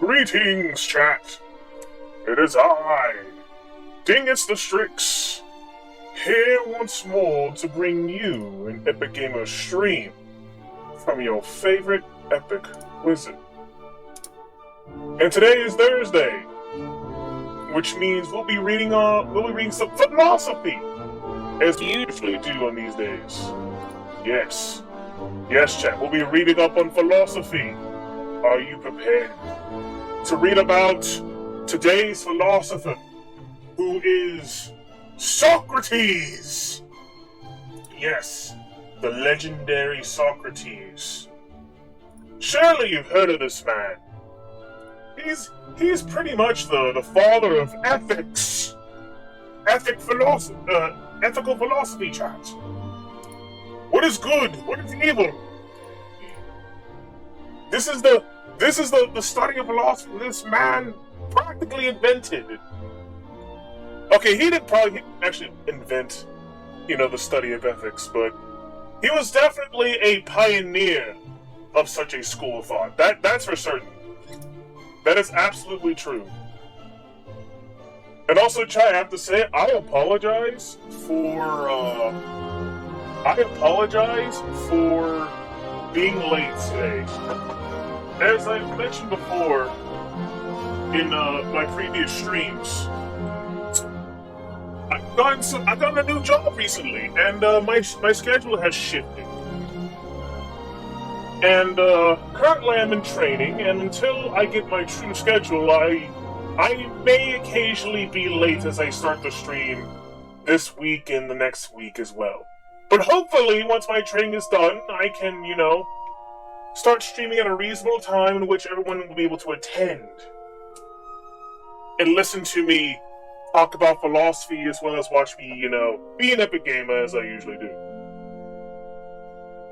Greetings, chat. It is I, DingusTheStrix, here once more to bring you an Epic Gamer stream from your favorite epic wizard. And today is Thursday, which means we'll be reading some philosophy, as we usually do on these days. Yes, chat. We'll be reading up on philosophy. Are you prepared to read about today's philosopher, who is Socrates? Yes, the legendary Socrates. Surely you've heard of this man. He's pretty much the father of ethics. Ethical philosophy, chat. What is good? What is evil? This is the study of philosophy this man practically invented. Okay, he didn't probably actually invent, the study of ethics, but he was definitely a pioneer of such a school of thought. That's for certain. That is absolutely true. And also, Chai, I have to say, I apologize for being late today. As I've mentioned before in my previous streams, I've gotten a new job recently, and my schedule has shifted. And currently I'm in training, and until I get my true schedule, I may occasionally be late as I start the stream this week and the next week as well. But hopefully, once my training is done, I can, start streaming at a reasonable time in which everyone will be able to attend and listen to me talk about philosophy as well as watch me, be an epic gamer as I usually do.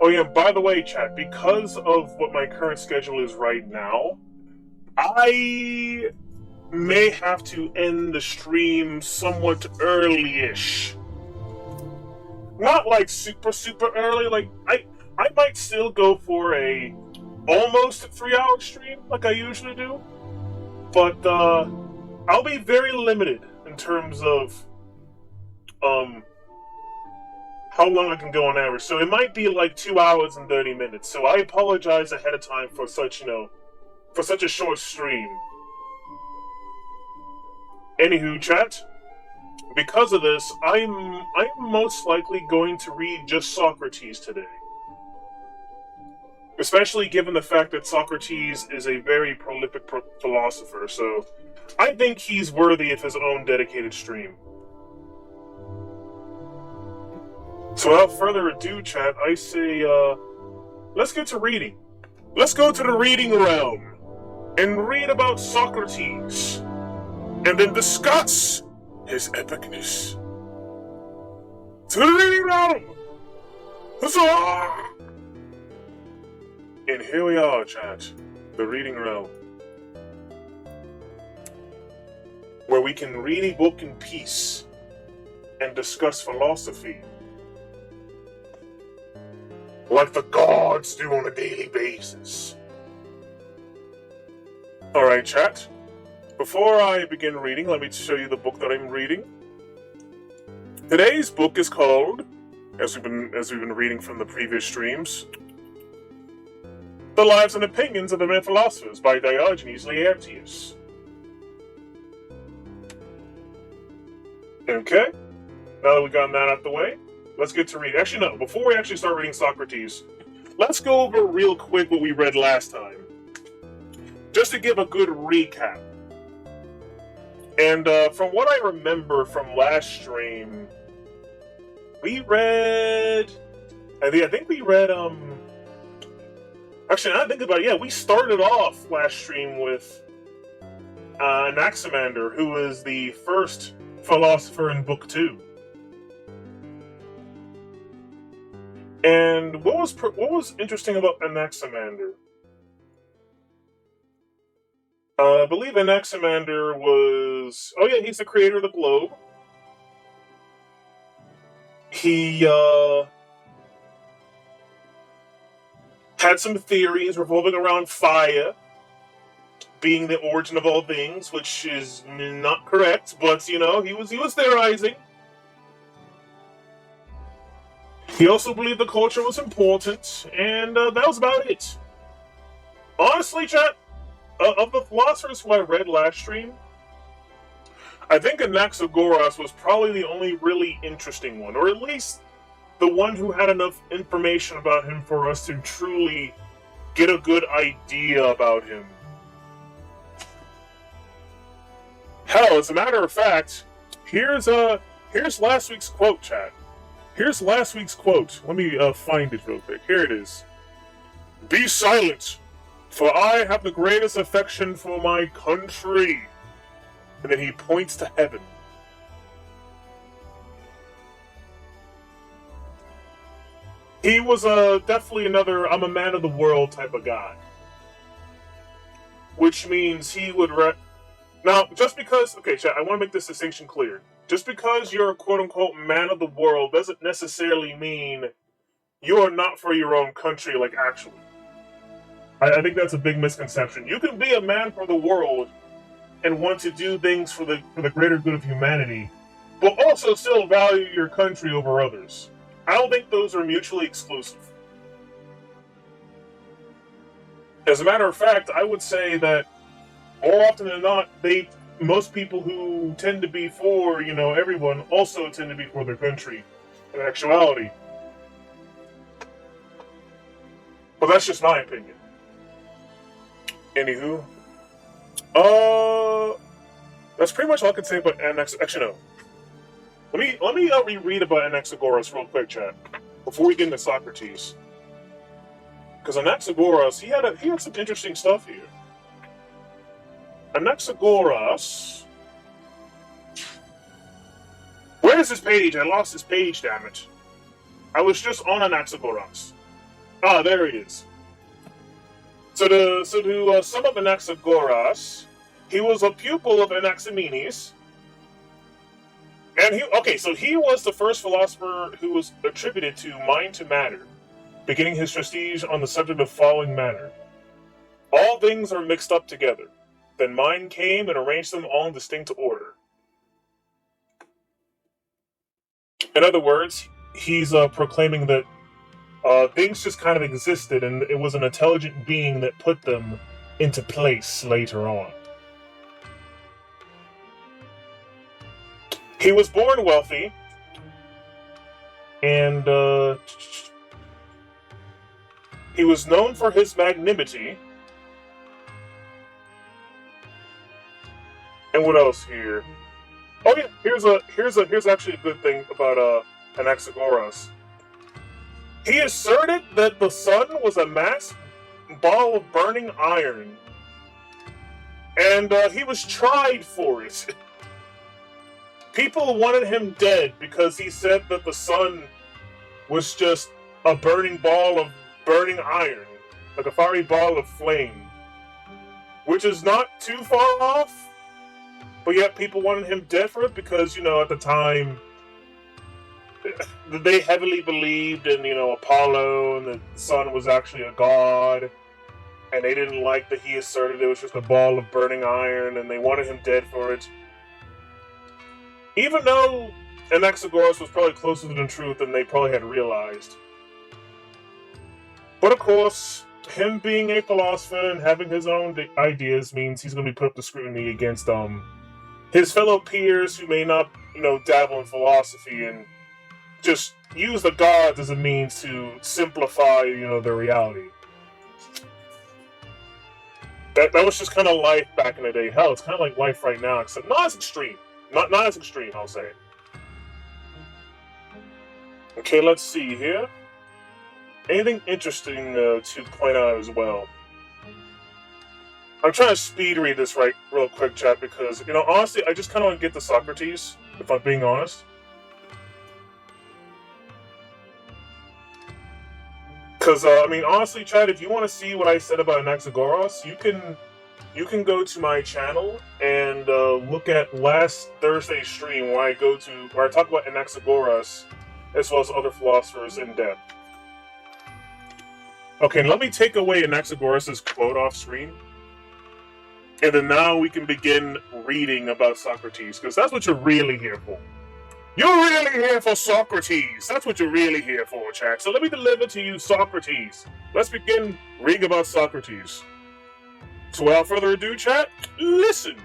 Oh yeah, by the way, chat, because of what my current schedule is right now, I may have to end the stream somewhat early-ish. Not like super early, like I might still go for a almost 3-hour stream like I usually do, but I'll be very limited in terms of how long I can go on average. So it might be like 2 hours and 30 minutes. So I apologize ahead of time for such, for such a short stream. Anywho, chat, because of this, I'm most likely going to read just Socrates today. Especially given the fact that Socrates is a very prolific philosopher, so I think he's worthy of his own dedicated stream. So without further ado, chat, I say, let's get to reading. Let's go to the reading realm and read about Socrates, and then discuss his epicness. To the reading realm! Huzzah! And here we are, chat, the reading realm, where we can read a book in peace and discuss philosophy like the gods do on a daily basis. Alright, chat, before I begin reading, let me show you the book that I'm reading. Today's book is called, as we've been reading from the previous streams, The Lives and Opinions of the Men Philosophers by Diogenes Laertius. Okay, now that we've gotten that out of the way, let's get to read. Actually, no, before we actually start reading Socrates, let's go over real quick what we read last time, just to give a good recap. And from what I remember from last stream, we read, I think we read, actually, now that I think about it, yeah, we started off last stream with Anaximander, who was the first philosopher in Book 2. And what was interesting about Anaximander? I believe Anaximander was... Oh yeah, he's the creator of the globe. He had some theories revolving around fire, being the origin of all things, which is not correct, but, you know, he was theorizing. He also believed the culture was important, and that was about it. Honestly, chat, of the philosophers who I read last stream, I think Anaxagoras was probably the only really interesting one, or at least the one who had enough information about him for us to truly get a good idea about him. Hell, as a matter of fact, here's last week's quote, chat. Here's last week's quote. Let me find it real quick. Here it is. "Be silent, for I have the greatest affection for my country." And then he points to heaven. He was definitely another "I'm a man of the world" type of guy. Which means he would... Now, just because... Okay, chat, I want to make this distinction clear. Just because you're a quote-unquote man of the world doesn't necessarily mean you are not for your own country, like, actually. I think that's a big misconception. You can be a man for the world and want to do things for the greater good of humanity, but also still value your country over others. I don't think those are mutually exclusive. As a matter of fact, I would say that more often than not, most people who tend to be for, you know, everyone also tend to be for their country, in actuality. But that's just my opinion. Anywho, that's pretty much all I can say about Actually, no. Let me reread about Anaxagoras real quick, chat, before we get into Socrates. Because Anaxagoras, he had some interesting stuff here. Anaxagoras. Where is this page? I lost this page, damn it. I was just on Anaxagoras. Ah, there he is. So to sum up Anaxagoras, he was a pupil of Anaximenes. And he was the first philosopher who was attributed to mind to matter, beginning his prestige on the subject of following manner. All things are mixed up together. Then mind came and arranged them all in distinct order. In other words, he's proclaiming that things just kind of existed, and it was an intelligent being that put them into place later on. He was born wealthy, and he was known for his magnanimity. And what else here? Oh yeah, here's actually a good thing about Anaxagoras. He asserted that the sun was a mass ball of burning iron, and he was tried for it. People wanted him dead because he said that the sun was just a burning ball of burning iron, like a fiery ball of flame, which is not too far off. But yet people wanted him dead for it because, you know, at the time, they heavily believed in, you know, Apollo, and the sun was actually a god. And they didn't like that he asserted it was just a ball of burning iron, and they wanted him dead for it. Even though Anaxagoras was probably closer to the truth than they probably had realized. But of course, him being a philosopher and having his own ideas means he's going to be put up to scrutiny against his fellow peers who may not, you know, dabble in philosophy and just use the gods as a means to simplify, you know, their reality. That was just kind of life back in the day. Hell, it's kind of like life right now, except not as extreme. Not as extreme, I'll say. Okay, let's see here. Anything interesting to point out as well? I'm trying to speed read this real quick, chat, because, you know, honestly, I just kind of want to get to Socrates, if I'm being honest. Because, I mean, honestly, chat, if you want to see what I said about Anaxagoras, you can go to my channel and look at last Thursday's stream where I talk about Anaxagoras as well as other philosophers in depth. Okay, let me take away Anaxagoras' quote off screen. And then now we can begin reading about Socrates, because that's what you're really here for. You're really here for Socrates. That's what you're really here for, chat. So let me deliver to you Socrates. Let's begin reading about Socrates. So without further ado, chat, listen.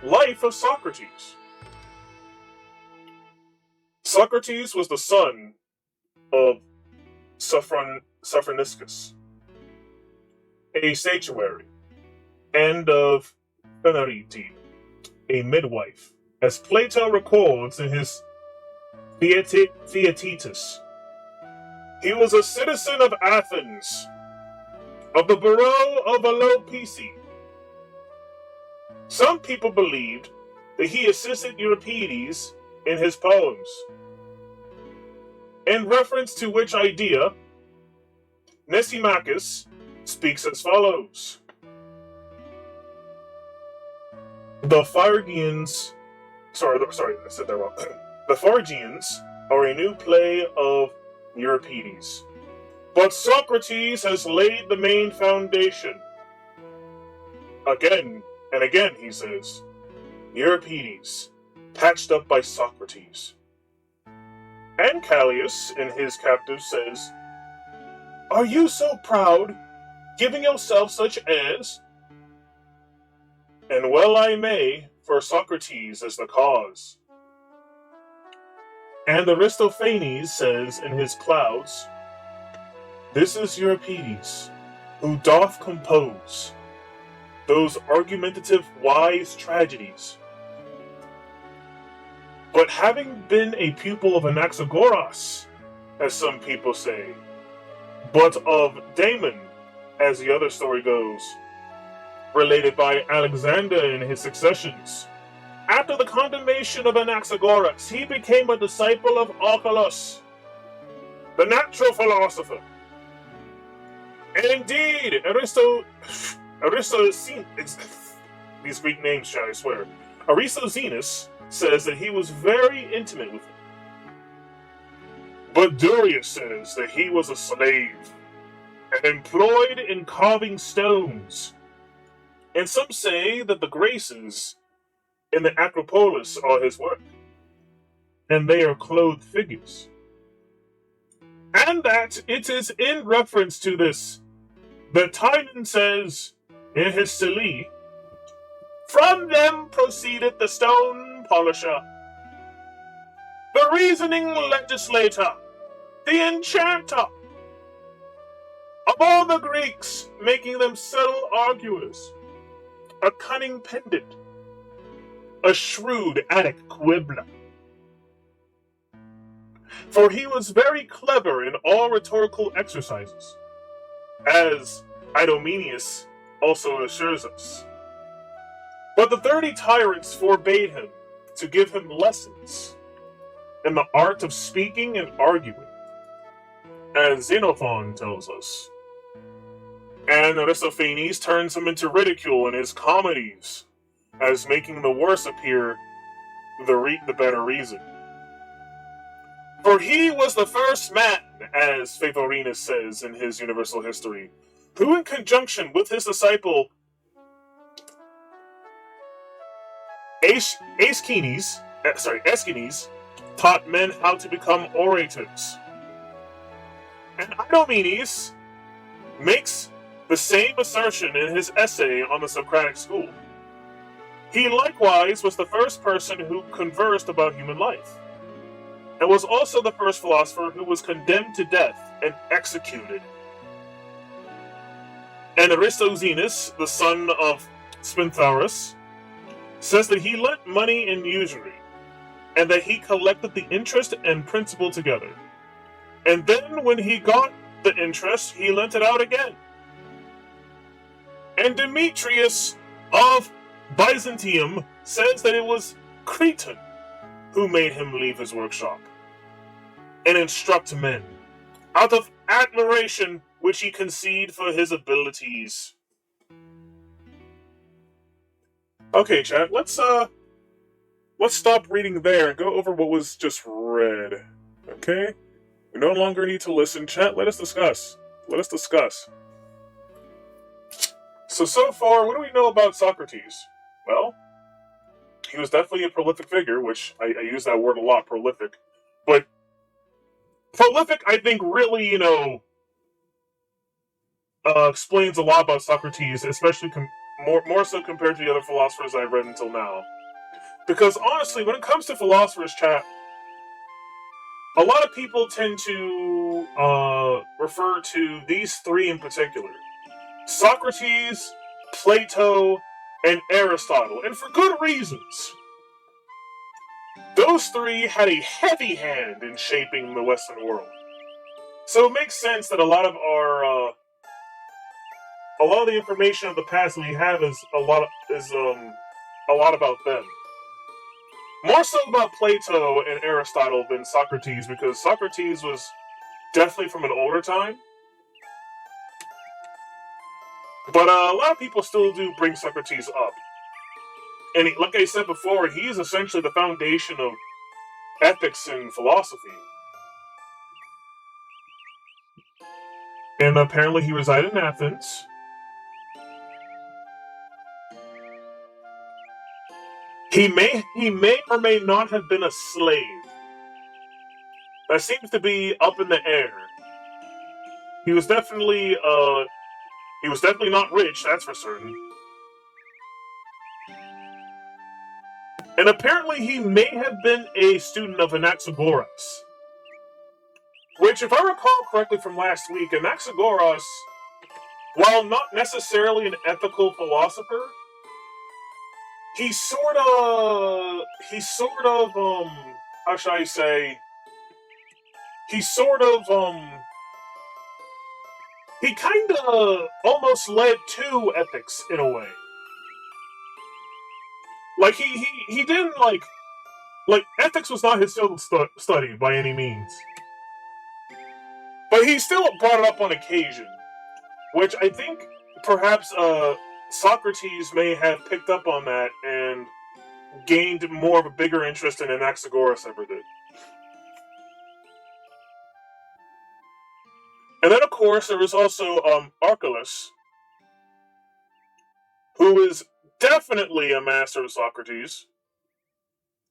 Life of Socrates. Socrates was the son of Sophroniscus, a statuary, and of Phanerete, a midwife, as Plato records in his Theaetetus. He was a citizen of Athens, of the borough of Alopecia. Some people believed that he assisted Euripides in his poems, in reference to which idea Nicomachus speaks as follows. The Phrygians, sorry, I said that wrong. The Phrygians are a new play of Euripides, but Socrates has laid the main foundation. Again and again, he says, Euripides, patched up by Socrates. And Callias, in his Captive, says, Are you so proud, giving yourself such airs? And well I may, for Socrates is the cause. And Aristophanes says in his Clouds, This is Euripides, who doth compose those argumentative wise tragedies. But having been a pupil of Anaxagoras, as some people say, but of Damon, as the other story goes, related by Alexander in his Successions, after the condemnation of Anaxagoras, he became a disciple of Archelaus, the natural philosopher. And indeed, these Greek names, shall I swear, Aristoxenus says that he was very intimate with him. But Durius says that he was a slave and employed in carving stones. And some say that the Graces in the Acropolis are his work, and they are clothed figures. And that it is in reference to this that Timon says in his Silly, From them proceeded the stone polisher, the reasoning legislator, the enchanter, of all the Greeks, making them subtle arguers, a cunning pedant, a shrewd Attic quibbler. For he was very clever in all rhetorical exercises, as Idomeneus also assures us. But the 30 tyrants forbade him to give him lessons in the art of speaking and arguing, as Xenophon tells us. And Aristophanes turns him into ridicule in his comedies, as making the worse appear the better reason. For he was the first man, as Favorinus says in his Universal History, who in conjunction with his disciple Aeschines, taught men how to become orators. And Idomeneus makes the same assertion in his essay on the Socratic school. He likewise was the first person who conversed about human life, and was also the first philosopher who was condemned to death and executed. And Aristoxenus, the son of Spinthaurus, says that he lent money in usury, and that he collected the interest and principal together. And then when he got the interest, he lent it out again. And Demetrius of Byzantium says that it was Creton who made him leave his workshop and instruct men, out of admiration which he conceived for his abilities. Okay, chat, let's stop reading there and go over what was just read. Okay? We no longer need to listen. Chat, let us discuss. Let us discuss. So far, what do we know about Socrates? Well, he was definitely a prolific figure, which I use that word a lot, prolific. But prolific, I think, really, explains a lot about Socrates, especially more so compared to the other philosophers I've read until now. Because honestly, when it comes to philosophers, chat, a lot of people tend to refer to these three in particular: Socrates, Plato, and Aristotle, and for good reasons. Those three had a heavy hand in shaping the Western world. So it makes sense that a lot of the information of the past we have is a lot about them. More so about Plato and Aristotle than Socrates, because Socrates was definitely from an older time. But a lot of people still do bring Socrates up. And like I said before, he is essentially the foundation of ethics and philosophy. And apparently he resided in Athens. He may or may not have been a slave. That seems to be up in the air. He was definitely not rich, that's for certain. And apparently he may have been a student of Anaxagoras. Which, if I recall correctly from last week, Anaxagoras, while not necessarily an ethical philosopher, he sort of, how should I say, he kind of almost led to ethics in a way. Like, he didn't, like, ethics was not his field of study by any means. But he still brought it up on occasion, which I think perhaps Socrates may have picked up on that and gained more of a bigger interest in Anaxagoras ever did. And then, of course, there was also Archelaus, who is definitely a master of Socrates,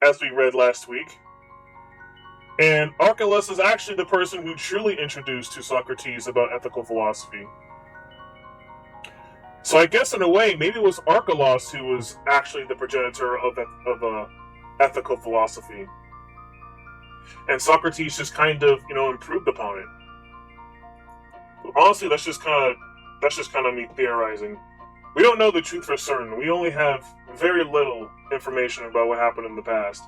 as we read last week. And Archelaus is actually the person who truly introduced to Socrates about ethical philosophy. So I guess in a way, maybe it was Archelaus who was actually the progenitor of ethical philosophy. And Socrates just kind of, improved upon it. Honestly, that's just kind of me theorizing. We don't know the truth for certain. We only have very little information about what happened in the past.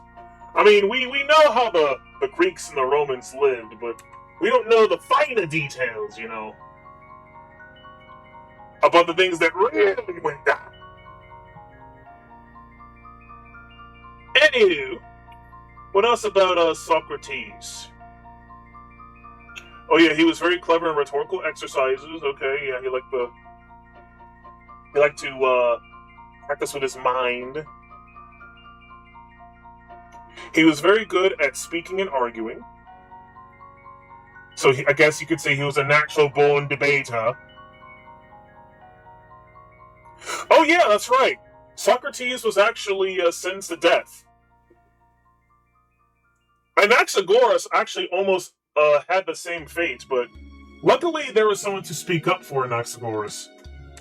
I mean, we know how the Greeks and the Romans lived, but we don't know the finer details, about the things that really went down. Anywho, what else about Socrates? Oh yeah, he was very clever in rhetorical exercises. Okay, yeah, he liked to practice with his mind. He was very good at speaking and arguing. So I guess you could say he was a natural-born debater. Oh yeah, that's right. Socrates was actually sentenced to death. Anaxagoras actually almost had the same fate, but luckily there was someone to speak up for Anaxagoras.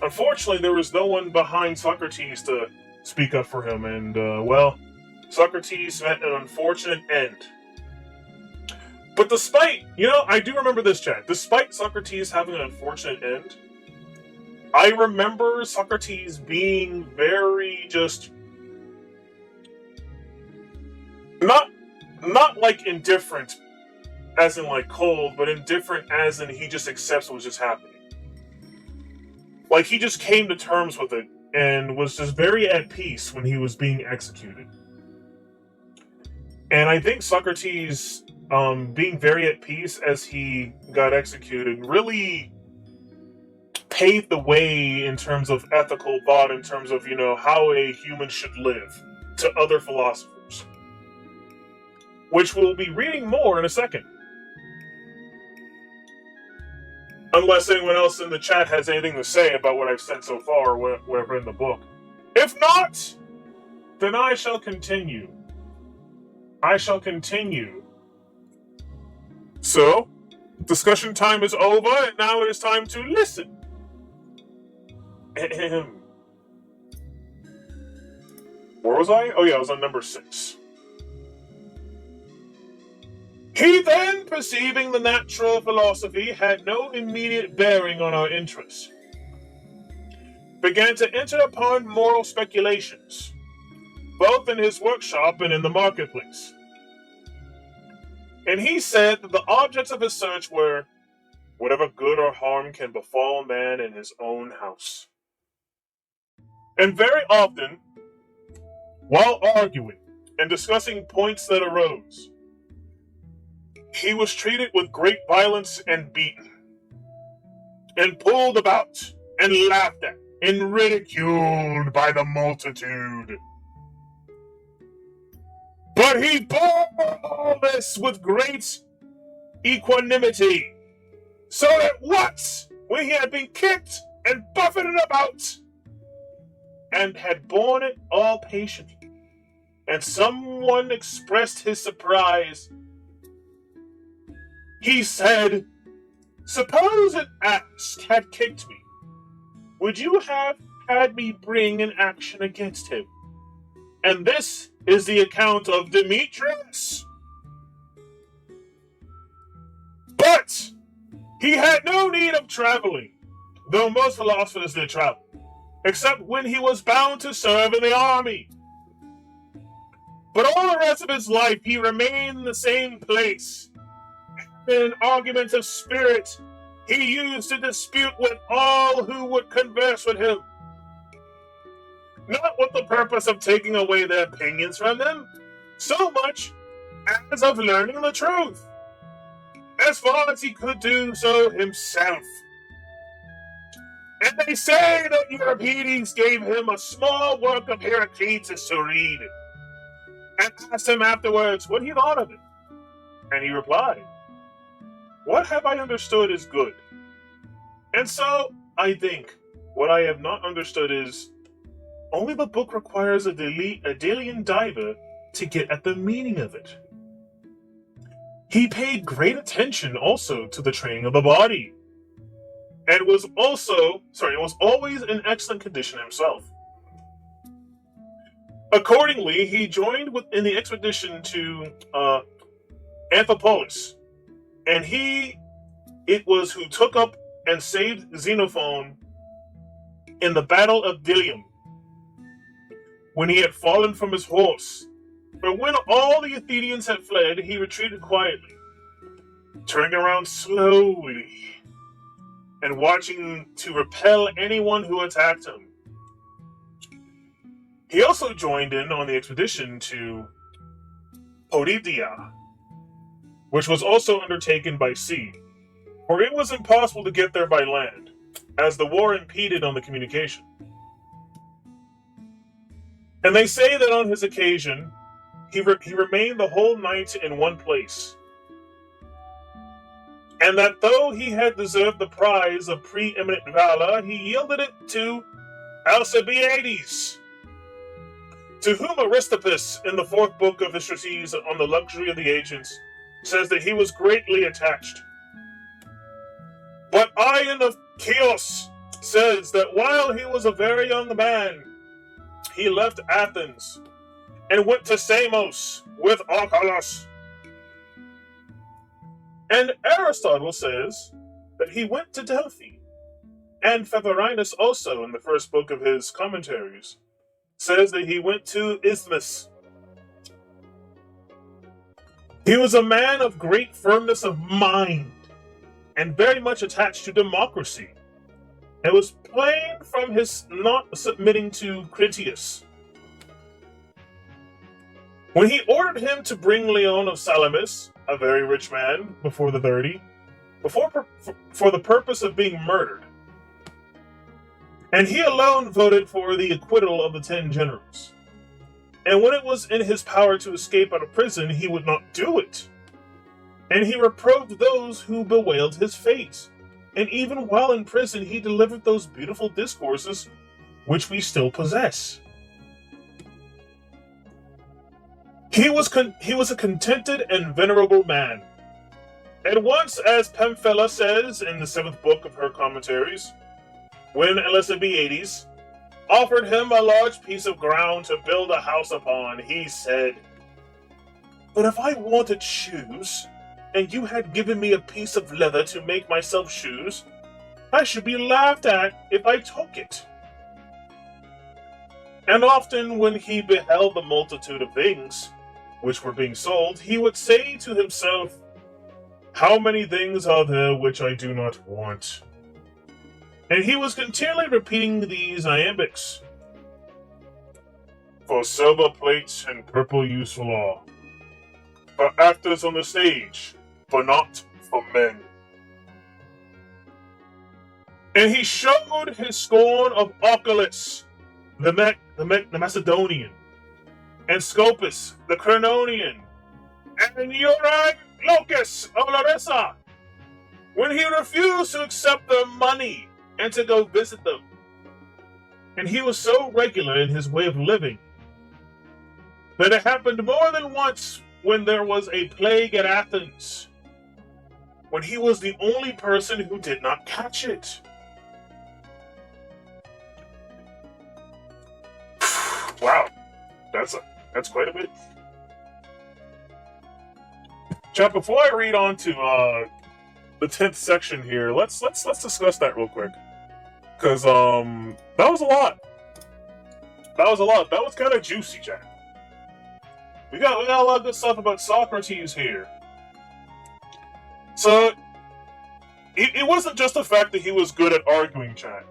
Unfortunately, there was no one behind Socrates to speak up for him, and, Socrates met an unfortunate end. But despite, I do remember this, chat. Despite Socrates having an unfortunate end, I remember Socrates being very just... Not like indifferent, as in like cold, but indifferent as in he just accepts what was just happening. Like, he just came to terms with it, and was just very at peace when he was being executed. And I think Socrates, being very at peace as he got executed, really paved the way in terms of ethical thought, in terms of, how a human should live, to other philosophers. Which we'll be reading more in a second. Unless anyone else in the chat has anything to say about what I've said so far or whatever in the book. If not, then I shall continue. So, discussion time is over, and now it is time to listen. Ahem. Where was I? Oh yeah, I was on number 6. He then, perceiving the natural philosophy had no immediate bearing on our interests, began to enter upon moral speculations, both in his workshop and in the marketplace. And he said that the objects of his search were whatever good or harm can befall man in his own house. And very often, while arguing and discussing points that arose, he was treated with great violence and beaten, and pulled about, and laughed at, and ridiculed by the multitude. But he bore all this with great equanimity, so that once, when he had been kicked and buffeted about, and had borne it all patiently, and someone expressed his surprise, he said, "Suppose an ass had kicked me, would you have had me bring an action against him? And this is the account of Demetrius." But he had no need of traveling, though most philosophers did travel, except when he was bound to serve in the army. But all the rest of his life he remained in the same place. In arguments of spirit, he used to dispute with all who would converse with him, not with the purpose of taking away their opinions from them, so much as of learning the truth, as far as he could do so himself. And they say that Euripides gave him a small work of Heraclitus to read, and asked him afterwards what he thought of it. And he replied, "What have I understood is good." And so, I think, what I have not understood is, only the book requires a Delian diver to get at the meaning of it. He paid great attention also to the training of the body, and was always in excellent condition himself. Accordingly, he joined in the expedition to Amphipolis, and it was who took up and saved Xenophon in the battle of Delium, when he had fallen from his horse. But when all the Athenians had fled, he retreated quietly, turning around slowly, and watching to repel anyone who attacked him. He also joined in on the expedition to Potidaea, which was also undertaken by sea, for it was impossible to get there by land, as the war impeded on the communication. And they say that on his occasion, he remained the whole night in one place, and that though he had deserved the prize of preeminent valor, he yielded it to Alcibiades, to whom Aristippus, in the 4th book of his treatise on the luxury of the ancients, says that he was greatly attached. But Ion of Chios says that while he was a very young man, he left Athens and went to Samos with Archelaus. And Aristotle says that he went to Delphi, and Favorinus also, in the 1st book of his commentaries, says that he went to Isthmus. He was a man of great firmness of mind, and very much attached to democracy. It was plain from his not submitting to Critias. When he ordered him to bring Leon of Salamis, a very rich man, before the 30, for the purpose of being murdered, and he alone voted for the acquittal of the 10 generals. And when it was in his power to escape out of prison, he would not do it. And he reproved those who bewailed his fate, And even while in prison, he delivered those beautiful discourses which we still possess. He was a contented and venerable man. And once, as Pamphila says in the 7th book of her commentaries, when Alcibiades offered him a large piece of ground to build a house upon, he said, "But if I wanted shoes, and you had given me a piece of leather to make myself shoes, I should be laughed at if I took it." And often when he beheld the multitude of things which were being sold, he would say to himself, "How many things are there which I do not want?" And he was continually repeating these iambics. "For silver plates and purple useful are, for actors on the stage, but not for men." And he showed his scorn of Archelaus, the Macedonian, and Scopas, the Cernonian, and Eurylochus of Larissa, when he refused to accept their money and to go visit them. And he was so regular in his way of living that it happened more than once when there was a plague at Athens, when he was the only person who did not catch it. Wow, that's quite a bit. Chat, before I read on to the 10th section here, let's discuss that real quick, because that was a lot. That was kind of juicy, chat. We got a lot of good stuff about Socrates here. So it wasn't just the fact that he was good at arguing, chat.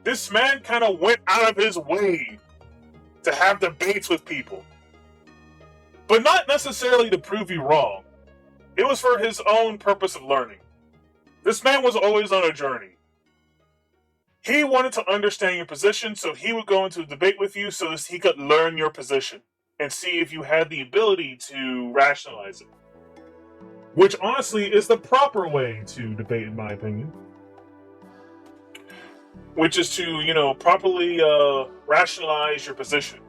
This man kind of went out of his way to have debates with people, but not necessarily to prove you wrong. It was for his own purpose of learning. This man was always on a journey. He wanted to understand your position, so he would go into a debate with you so that he could learn your position and see if you had the ability to rationalize it. Which, honestly, is the proper way to debate, in my opinion. Which is to, properly rationalize your position.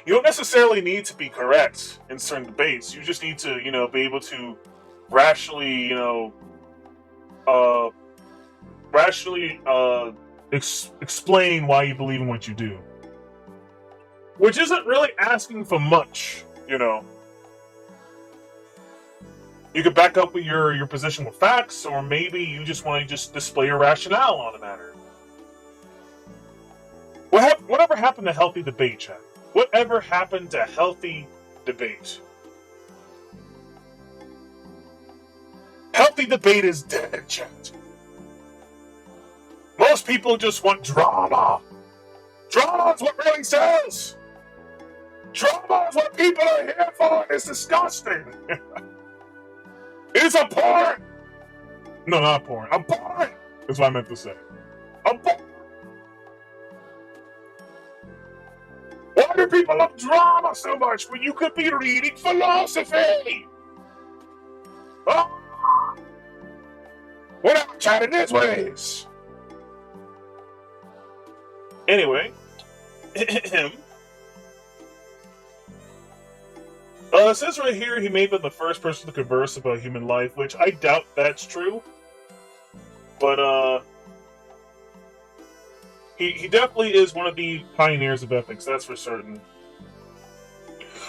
You don't necessarily need to be correct in certain debates. You just need to, be able to rationally, explain why you believe in what you do. Which isn't really asking for much, You could back up with your position with facts, or maybe you just want to just display your rationale on a matter. Whatever happened to healthy debate, chat? Whatever happened to healthy debate? Healthy debate is dead, chat. Most people just want drama. Drama is what really sells. Drama is what people are here for. It's disgusting. It's abhorrent. No, not abhorrent. Abhorrent is what I meant to say. Abhorrent. Why do people love drama so much when you could be reading philosophy? Oh! Whatever, chat, it is what it is. Anyway, it says right here he may have been the first person to converse about human life, which I doubt that's true. But he definitely is one of the pioneers of ethics, that's for certain.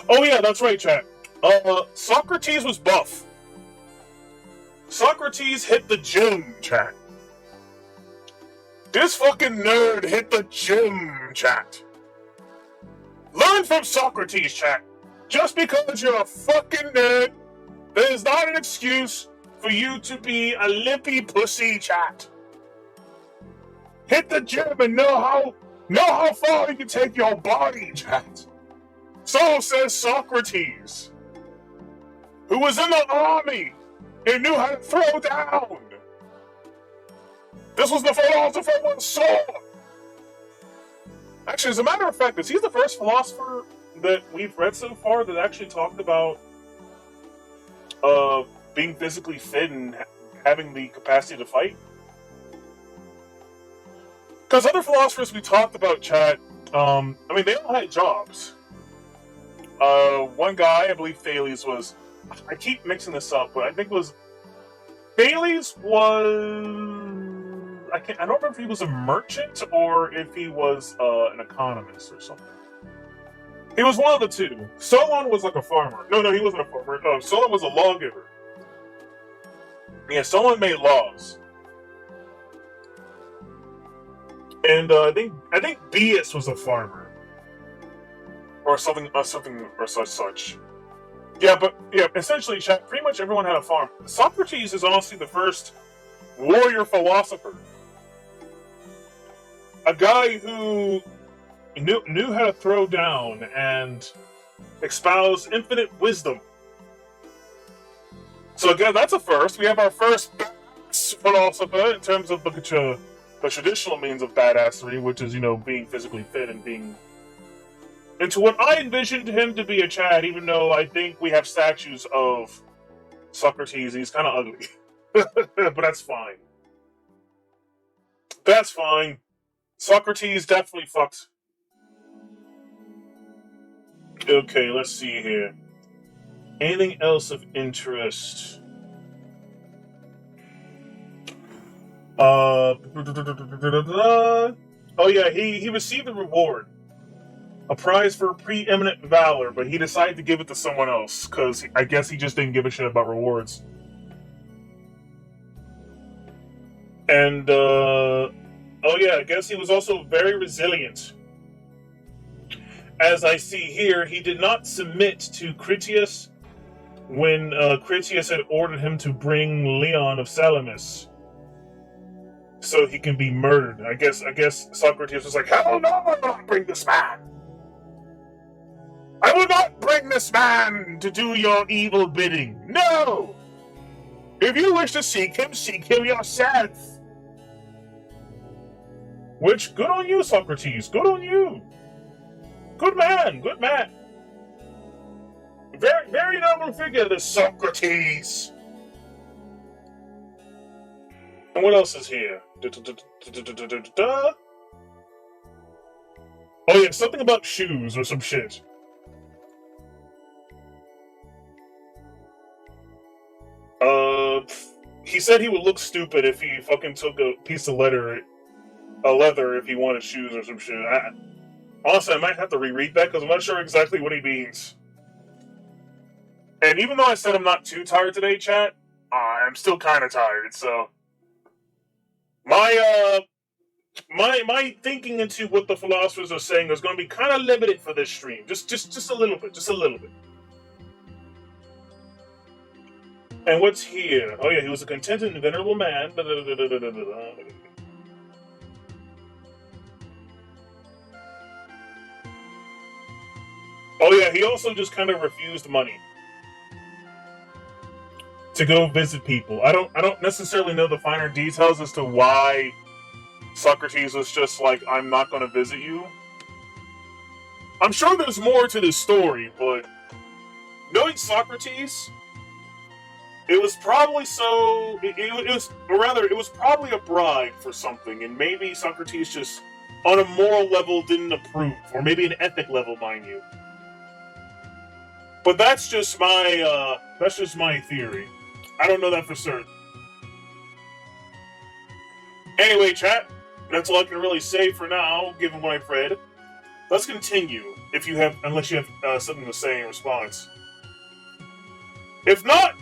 Oh yeah, that's right, chat. Socrates was buff. Socrates hit the gym, chat. This fucking nerd hit the gym, chat. Learn from Socrates, chat. Just because you're a fucking nerd, that is not an excuse for you to be a limpy pussy, chat. Hit the gym and know how far you can take your body, chat. So says Socrates, who was in the army and knew how to throw down. This was the philosopher one saw. Actually, as a matter of fact, is he the first philosopher that we've read so far that actually talked about being physically fit and having the capacity to fight. Because other philosophers we talked about, chat, I mean, they all had jobs. One guy, I believe Thales was, I keep mixing this up, but I think it was, Thales was, I don't remember if he was a merchant or if he was an economist or something. He was one of the two. Solon was like a farmer. No, he wasn't a farmer. Solon was a lawgiver. Yeah, Solon made laws. And I think Bias was a farmer, or something or such. Yeah, but yeah, essentially, pretty much everyone had a farm. Socrates is honestly the first warrior philosopher, a guy who knew how to throw down and espouse infinite wisdom. So again, that's a first. We have our first philosopher in terms of the traditional means of badassery, which is, being physically fit and being into what I envisioned him to be a Chad, even though I think we have statues of Socrates and he's kind of ugly. But that's fine. That's fine. Socrates definitely fucked. Okay, let's see here. Anything else of interest? Oh yeah, he received a reward. A prize for preeminent valor, but he decided to give it to someone else, because I guess he just didn't give a shit about rewards. And, oh yeah, I guess he was also very resilient. As I see here, he did not submit to Critias when Critias had ordered him to bring Leon of Salamis so he can be murdered. I guess Socrates was like, hell no, I will not bring this man! I will not bring this man to do your evil bidding! No! If you wish to seek him yourself! Which, good on you, Socrates, good on you! Good man, good man! Very, very noble figure, this Socrates! And what else is here? Oh yeah, something about shoes or some shit. He said he would look stupid if he fucking took a piece of leather if he wanted shoes or some shit. Honestly, I might have to reread that because I'm not sure exactly what he means. And even though I said I'm not too tired today, chat, I'm still kind of tired, so... My thinking into what the philosophers are saying is going to be kind of limited for this stream. Just a little bit. And what's here? Oh yeah, he was a contented and venerable man. Oh yeah, he also just kind of refused money to go visit people. I don't necessarily know the finer details as to why Socrates was just like, I'm not going to visit you. I'm sure there's more to this story, but knowing Socrates, it was probably it was probably a bribe for something, and maybe Socrates just, on a moral level, didn't approve, or maybe an ethic level, mind you. But that's just my theory. I don't know that for certain. Anyway, chat, that's all I can really say for now, given what I've read. Let's continue, unless you have something to say in response. If not,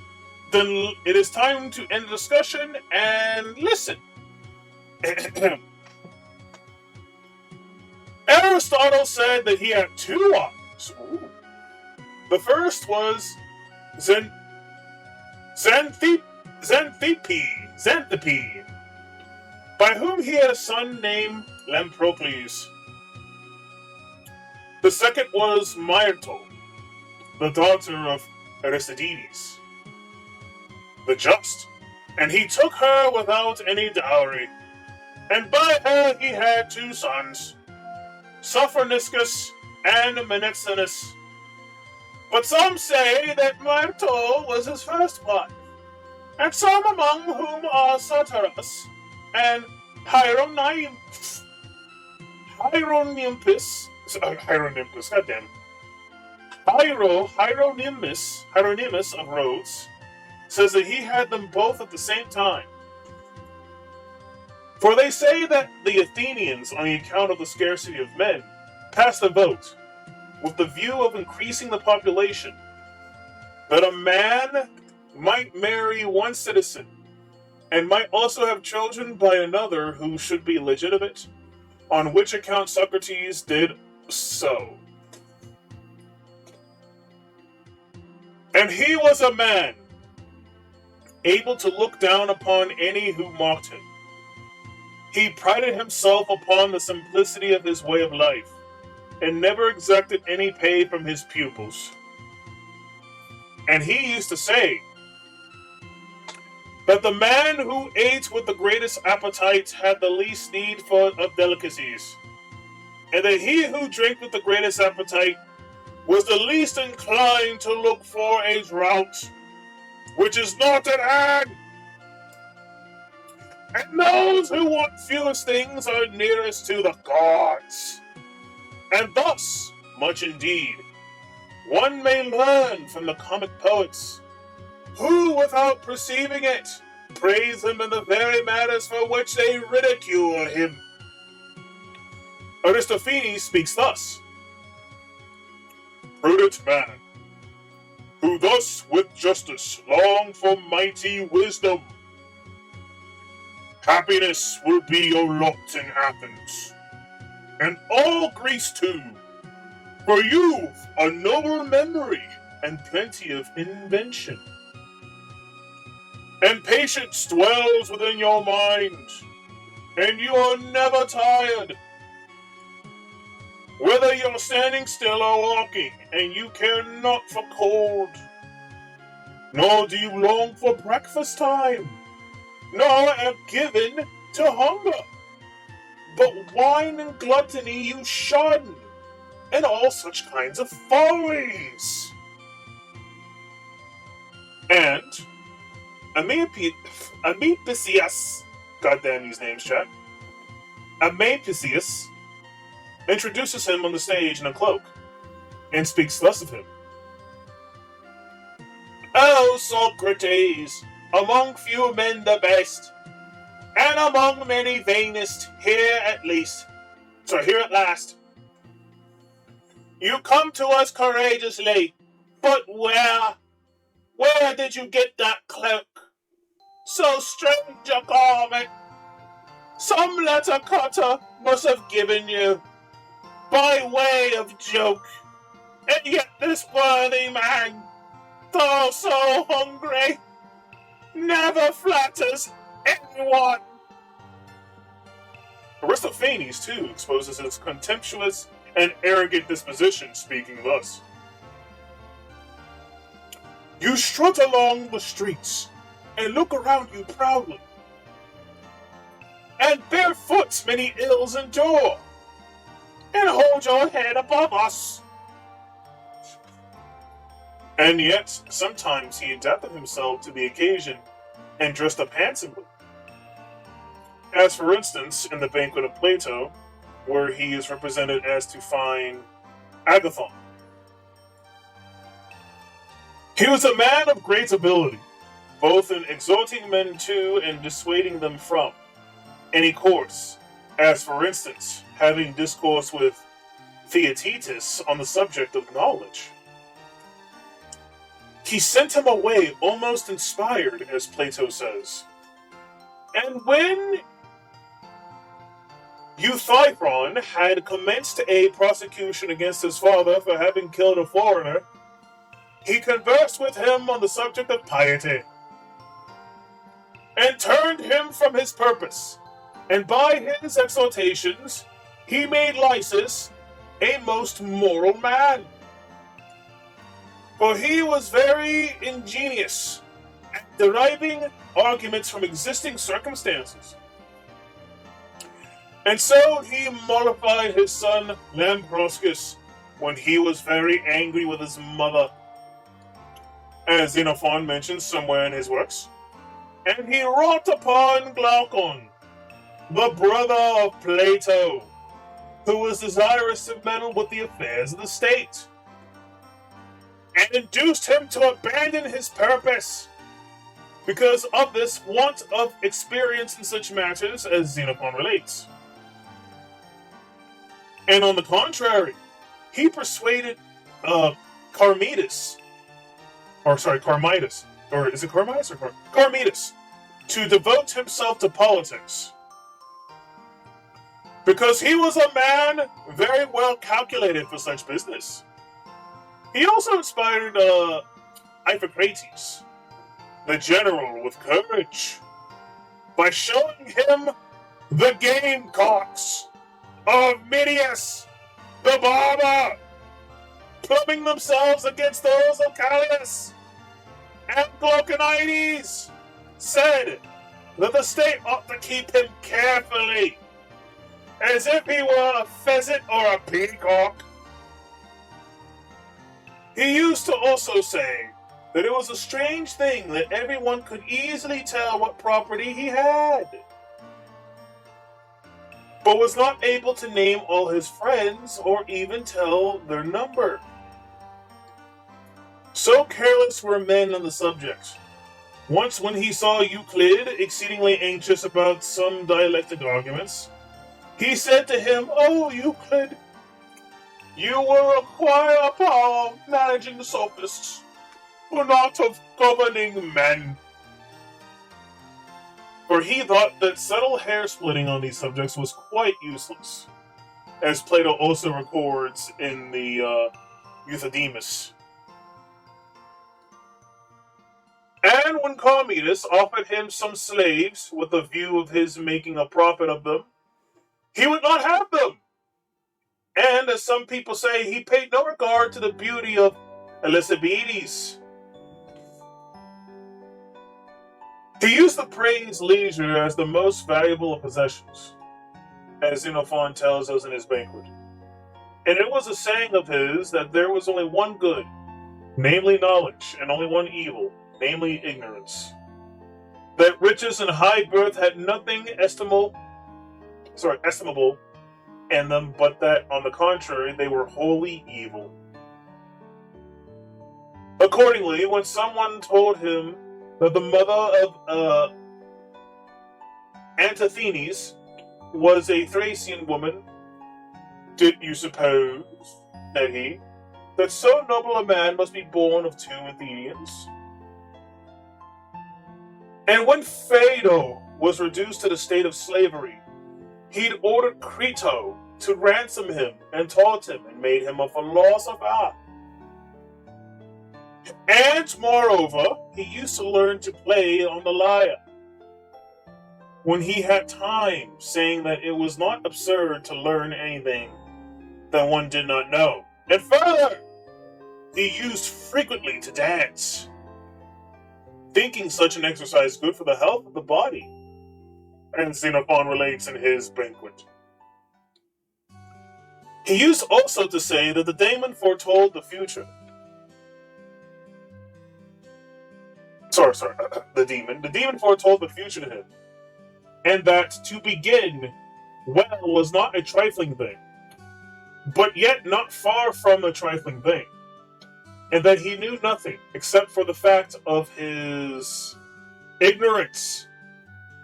then it is time to end the discussion and listen. Aristotle said that he had two wives. The first was Xanthippe, by whom he had a son named Lamprocles. The second was Myrtle, the daughter of Aristides, the just, and he took her without any dowry, and by her he had two sons, Sophroniscus and Menexenus. But some say that Myrtle was his first wife, and some among whom are Socrates and Hieronymus, goddamn, Hieronymus of Rhodes, says that he had them both at the same time. For they say that the Athenians, on the account of the scarcity of men, passed a vote, with the view of increasing the population, that a man might marry one citizen, and might also have children by another who should be legitimate, on which account Socrates did so. And he was a man, able to look down upon any who mocked him. He prided himself upon the simplicity of his way of life, and never exacted any pay from his pupils. And he used to say that the man who ate with the greatest appetite had the least need of delicacies, and that he who drank with the greatest appetite was the least inclined to look for a drought, which is not at hand. And those who want fewest things are nearest to the gods. And thus, much indeed, one may learn from the comic poets, who, without perceiving it, praise him in the very matters for which they ridicule him. Aristophanes speaks thus: prudent man, who thus with justice long for mighty wisdom, happiness will be your lot in Athens, and all Greece too, for you've a noble memory and plenty of invention. And patience dwells within your mind, and you are never tired. Whether you're standing still or walking, and you care not for cold, nor do you long for breakfast time, nor are given to hunger. But wine and gluttony you shun, and all such kinds of follies. And Amepisius, goddamn these names, chat. Amepisius introduces him on the stage in a cloak, and speaks thus of him: O Socrates, among few men the best, and among many vainest, here at last. You come to us courageously, but where did you get that cloak? So strange a garment. Some letter cutter must have given you, by way of joke. And yet this worthy man, though so hungry, never flatters anyone. Aristophanes, too, exposes his contemptuous and arrogant disposition, speaking thus: You strut along the streets, and look around you proudly, and barefoot many ills endure, and hold your head above us. And yet, sometimes he adapted himself to the occasion and dressed up handsomely. As for instance, in the Banquet of Plato, where he is represented as to fine Agathon. He was a man of great ability, both in exhorting men to and dissuading them from any course, as for instance, having discourse with Theaetetus on the subject of knowledge. He sent him away almost inspired, as Plato says. And when Euthyphron had commenced a prosecution against his father for having killed a foreigner, he conversed with him on the subject of piety, and turned him from his purpose, and by his exhortations he made Lysis a most moral man. For he was very ingenious at deriving arguments from existing circumstances. And so he mollified his son Lamproscus when he was very angry with his mother, as Xenophon mentions somewhere in his works. And he wrought upon Glaucon, the brother of Plato, who was desirous to meddle with the affairs of the state, and induced him to abandon his purpose because of this want of experience in such matters as Xenophon relates. And on the contrary, he persuaded Charmides, or is it Charmides or Charmides, to devote himself to politics, because he was a man very well calculated for such business. He also inspired Iphicrates, the general, with courage, by showing him the gamecocks of Midias, the barber, plumbing themselves against those of Callias. And Glauconides said that the state ought to keep him carefully, as if he were a pheasant or a peacock. He used to also say that it was a strange thing that everyone could easily tell what property he had, but was not able to name all his friends or even tell their number. So careless were men on the subject. Once when he saw Euclid exceedingly anxious about some dialectic arguments, he said to him, "Oh, Euclid, you will acquire a power of managing the sophists, but not of governing men." For he thought that subtle hair-splitting on these subjects was quite useless, as Plato also records in the Euthydemus. And when Charmides offered him some slaves with a view of his making a profit of them, he would not have them. And as some people say, he paid no regard to the beauty of Elizabethes. He used to praise leisure as the most valuable of possessions, as Xenophon tells us in his banquet. And it was a saying of his that there was only one good, namely knowledge, and only one evil, namely ignorance. That riches and high birth had nothing estimable in them, but that, on the contrary, they were wholly evil. Accordingly, when someone told him that the mother of Antisthenes was a Thracian woman, "Did you suppose," said he, "that so noble a man must be born of two Athenians?" And when Phaedo was reduced to the state of slavery, he'd ordered Crito to ransom him and taught him and made him a philosopher. And moreover, he used to learn to play on the lyre when he had time, saying that it was not absurd to learn anything that one did not know. And further, he used frequently to dance, thinking such an exercise good for the health of the body, and Xenophon relates in his banquet. He used also to say that the daemon foretold the future. The demon foretold the future to him, and that to begin well was not a trifling thing, but yet not far from a trifling thing, and that he knew nothing except for the fact of his ignorance.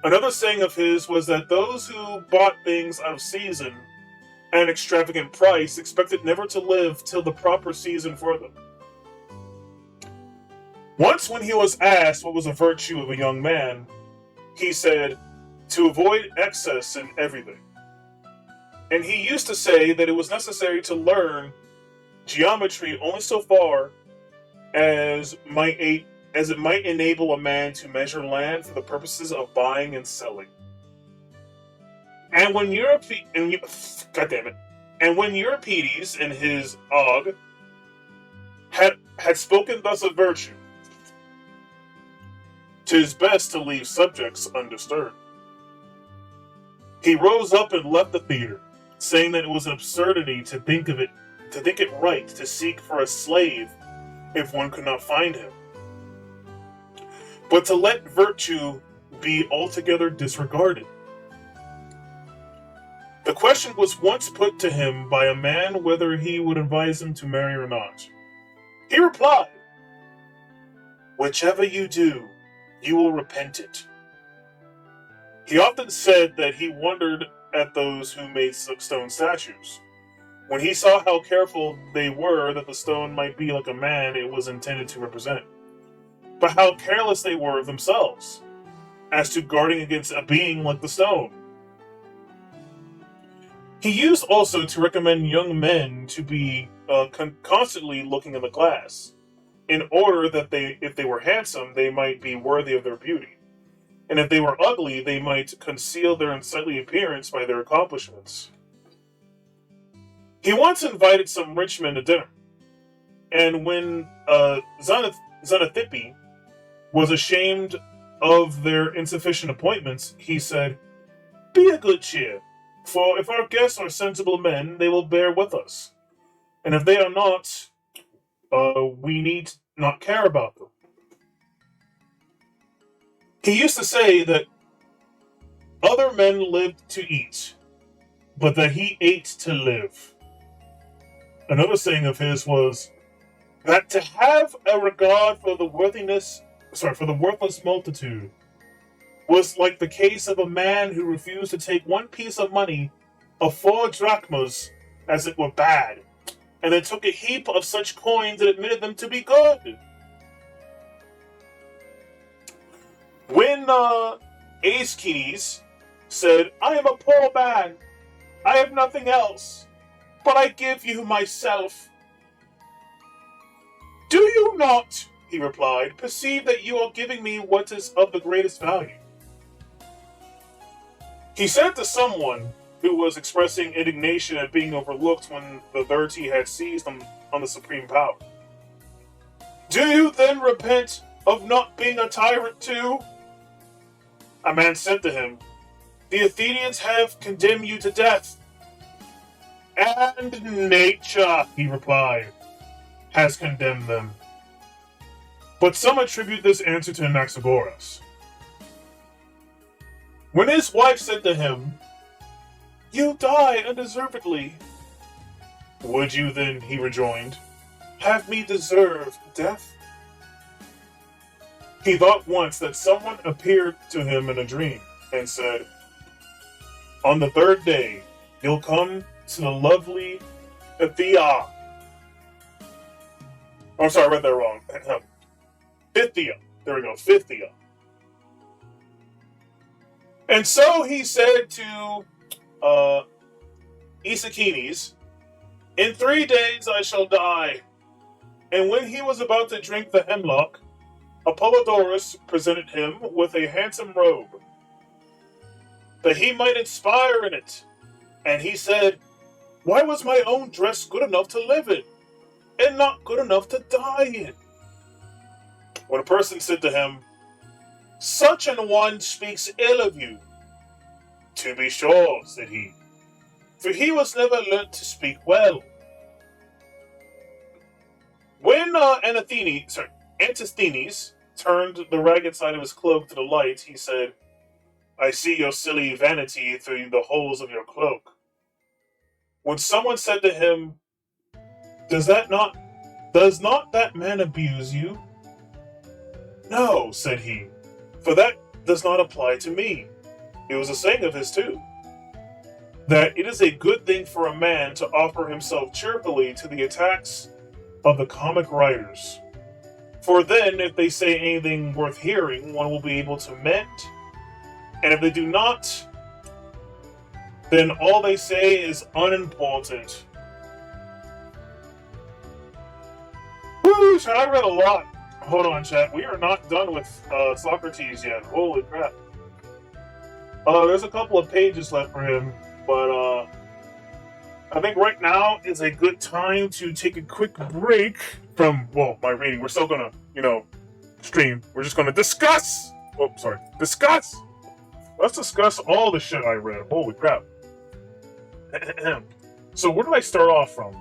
Another saying of his was that those who bought things out of season at an extravagant price expected never to live till the proper season for them. Once when he was asked what was a virtue of a young man, he said, to avoid excess in everything. And he used to say that it was necessary to learn geometry only so far as it might enable a man to measure land for the purposes of buying and selling. And when Euripides in his Og had spoken thus of virtue, 'tis best to leave subjects undisturbed. He rose up and left the theater, saying that it was an absurdity to think it right to seek for a slave if one could not find him, but to let virtue be altogether disregarded. The question was once put to him by a man whether he would advise him to marry or not. He replied, "Whichever you do, you will repent it." He often said that he wondered at those who made stone statues. When he saw how careful they were that the stone might be like a man it was intended to represent, but how careless they were of themselves as to guarding against a being like the stone. He used also to recommend young men to be constantly looking in the glass, in order that if they were handsome, they might be worthy of their beauty, and if they were ugly, they might conceal their unsightly appearance by their accomplishments. He once invited some rich men to dinner, and when Xanathippe was ashamed of their insufficient appointments, he said, "Be of good cheer, for if our guests are sensible men, they will bear with us. And if they are not, we need not care about them." He used to say that other men lived to eat, but that he ate to live. Another saying of his was that to have a regard for the worthless multitude was like the case of a man who refused to take one piece of money of 4 drachmas as it were bad, and then took a heap of such coins and admitted them to be good. When Aeschines said, "I am a poor man, I have nothing else, but I give you myself." "Do you not," he replied, "perceive that you are giving me what is of the greatest value?" He said to someone who was expressing indignation at being overlooked when the 30 had seized him on the supreme power, "Do you then repent of not being a tyrant too?" A man said to him, "The Athenians have condemned you to death." "And nature," he replied, "has condemned them." But some attribute this answer to Anaxagoras. When his wife said to him, "You die undeservedly," "Would you then," he rejoined, "have me deserve death?" He thought once that someone appeared to him in a dream and said, "On the 3rd day, you'll come to the lovely Phthia." Oh, I'm sorry, I read that wrong. Phthia. There we go, Phthia. And so he said to Aeschines, "In 3 days I shall die." And when he was about to drink the hemlock, Apollodorus presented him with a handsome robe, that he might inspire in it. And he said, "Why was my own dress good enough to live in, and not good enough to die in?" When a person said to him, "Such an one speaks ill of you," "To be sure," said he, "for he was never learnt to speak well." When Antisthenes turned the ragged side of his cloak to the light, he said, "I see your silly vanity through the holes of your cloak." When someone said to him, Does not that man abuse you?" "No," said he, "for that does not apply to me." It was a saying of his too, that it is a good thing for a man to offer himself cheerfully to the attacks of the comic writers. For then, if they say anything worth hearing, one will be able to mend. And if they do not, then all they say is unimportant. Woo, chat, I read a lot. Hold on, chat. We are not done with Socrates yet. Holy crap. There's a couple of pages left for him, but I think right now is a good time to take a quick break from, well, my reading. We're still gonna, stream. We're just gonna discuss! Discuss! Let's discuss all the shit I read. Holy crap. So where did I start off from?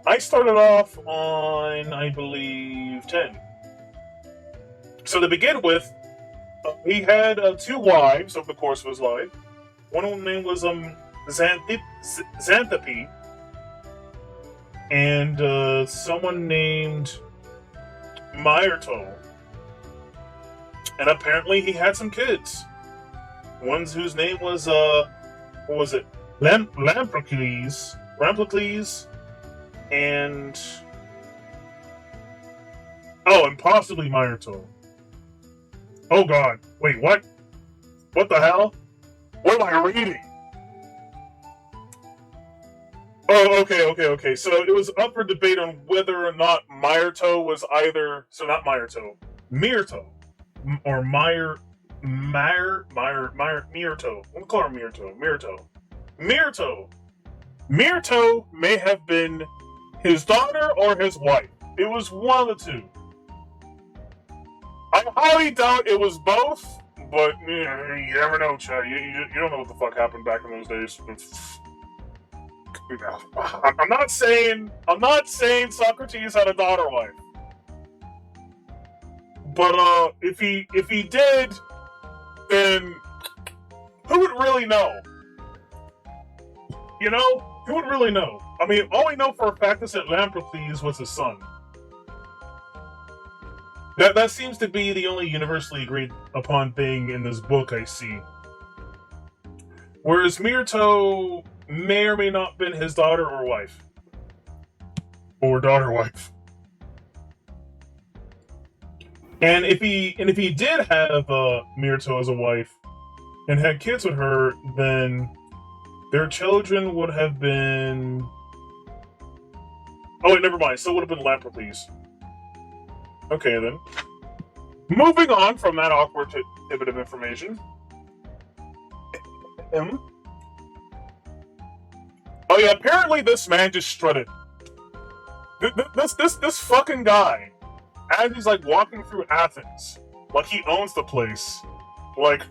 I started off on, I believe, 10. So to begin with, he had two wives over the course of his life. One of them name was Xanthippe, and someone named Myrto. And apparently he had some kids. One whose name was, what was it? Lamprocles, and... Oh, and possibly Myrto. Oh god, wait, what? What the hell? What am I reading? Oh, okay. So it was up for debate on whether or not Myrto was either... So not Myrto. Myrto. Or Myrto. We'll call her Myrto. Myrto may have been his daughter or his wife. It was one of the two. I highly doubt it was both, but you never know, Chad. You don't know what the fuck happened back in those days. I'm not saying Socrates had a daughter wife, but if he did, then who would really know? You know, who would really know? I mean, all we know for a fact is that Lamprocles was his son. That seems to be the only universally agreed upon thing in this book I see. Whereas Myrto may or may not have been his daughter or wife. Or daughter-wife. And if he did have Myrto as a wife and had kids with her, then their children would have been... Oh wait, never mind. So it would have been Lamprocles. Okay, then. Moving on from that awkward tidbit of information. Oh yeah, apparently this man just strutted. This fucking guy, as he's like walking through Athens, like he owns the place. Like,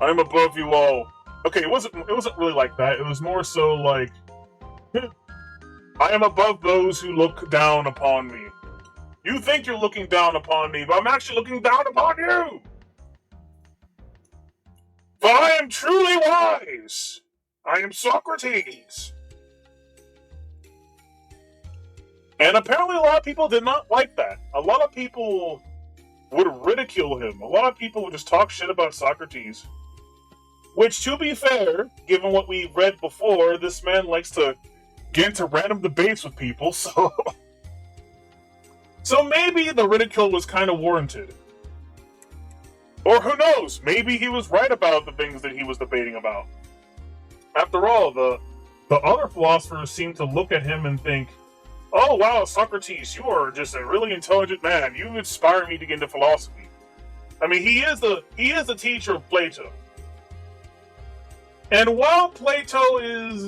I'm above you all. Okay, it wasn't really like that. It was more so like, I am above those who look down upon me. You think you're looking down upon me, but I'm actually looking down upon you! For I am truly wise! I am Socrates! And apparently a lot of people did not like that. A lot of people would ridicule him. A lot of people would just talk shit about Socrates. Which, to be fair, given what we read before, this man likes to get into random debates with people, so... So maybe the ridicule was kind of warranted. Or who knows, maybe he was right about the things that he was debating about. After all, the other philosophers seem to look at him and think, oh wow, Socrates, you are just a really intelligent man. You inspire me to get into philosophy. I mean, he is the teacher of Plato. And while Plato is...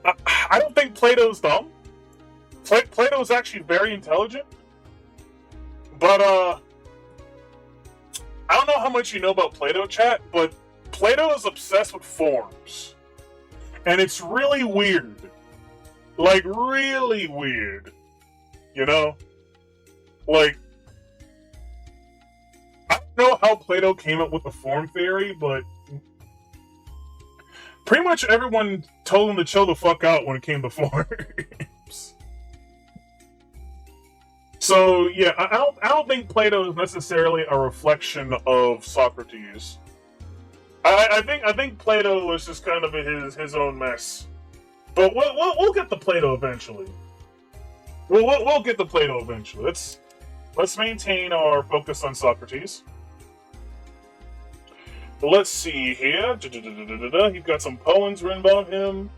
I don't think Plato's dumb. Plato is actually very intelligent, but I don't know how much you know about Plato, chat, but Plato is obsessed with forms, and it's really weird, like really weird, you know, like I don't know how Plato came up with the form theory, but pretty much everyone told him to chill the fuck out when it came to forms. So yeah, I don't think Plato is necessarily a reflection of Socrates. I think Plato is just kind of his own mess. But we'll get to Plato eventually. We'll get to Plato eventually. Let's maintain our focus on Socrates. Let's see here. He's got some poems written about him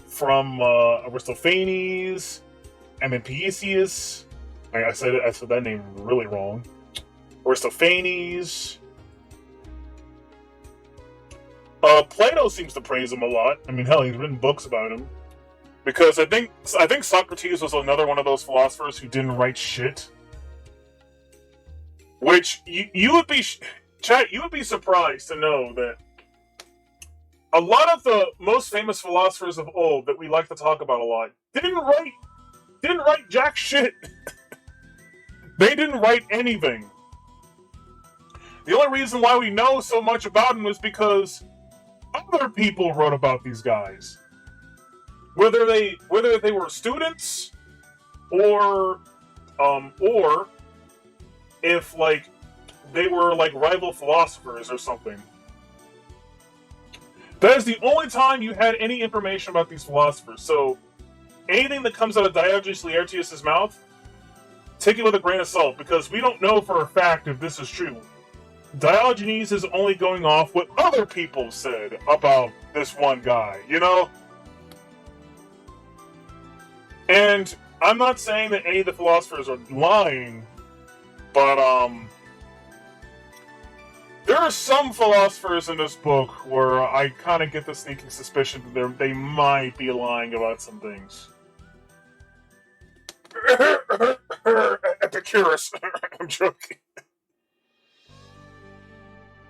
from Aristophanes, Amphictyus. I said that name really wrong. Aristophanes. Plato seems to praise him a lot. I mean, hell, he's written books about him. Because I think Socrates was another one of those philosophers who didn't write shit. Which you would be, chat. You would be surprised to know that a lot of the most famous philosophers of old that we like to talk about a lot didn't write jack shit. They didn't write anything. The only reason why we know so much about them is because other people wrote about these guys. Whether they were students or if like they were like rival philosophers or something. That is the only time you had any information about these philosophers. So anything that comes out of Diogenes Laertius' mouth, take it with a grain of salt, because we don't know for a fact if this is true. Diogenes is only going off what other people said about this one guy, you know? And I'm not saying that any of the philosophers are lying, but there are some philosophers in this book where I kind of get the sneaking suspicion that they might be lying about some things. Epicurus. I'm joking.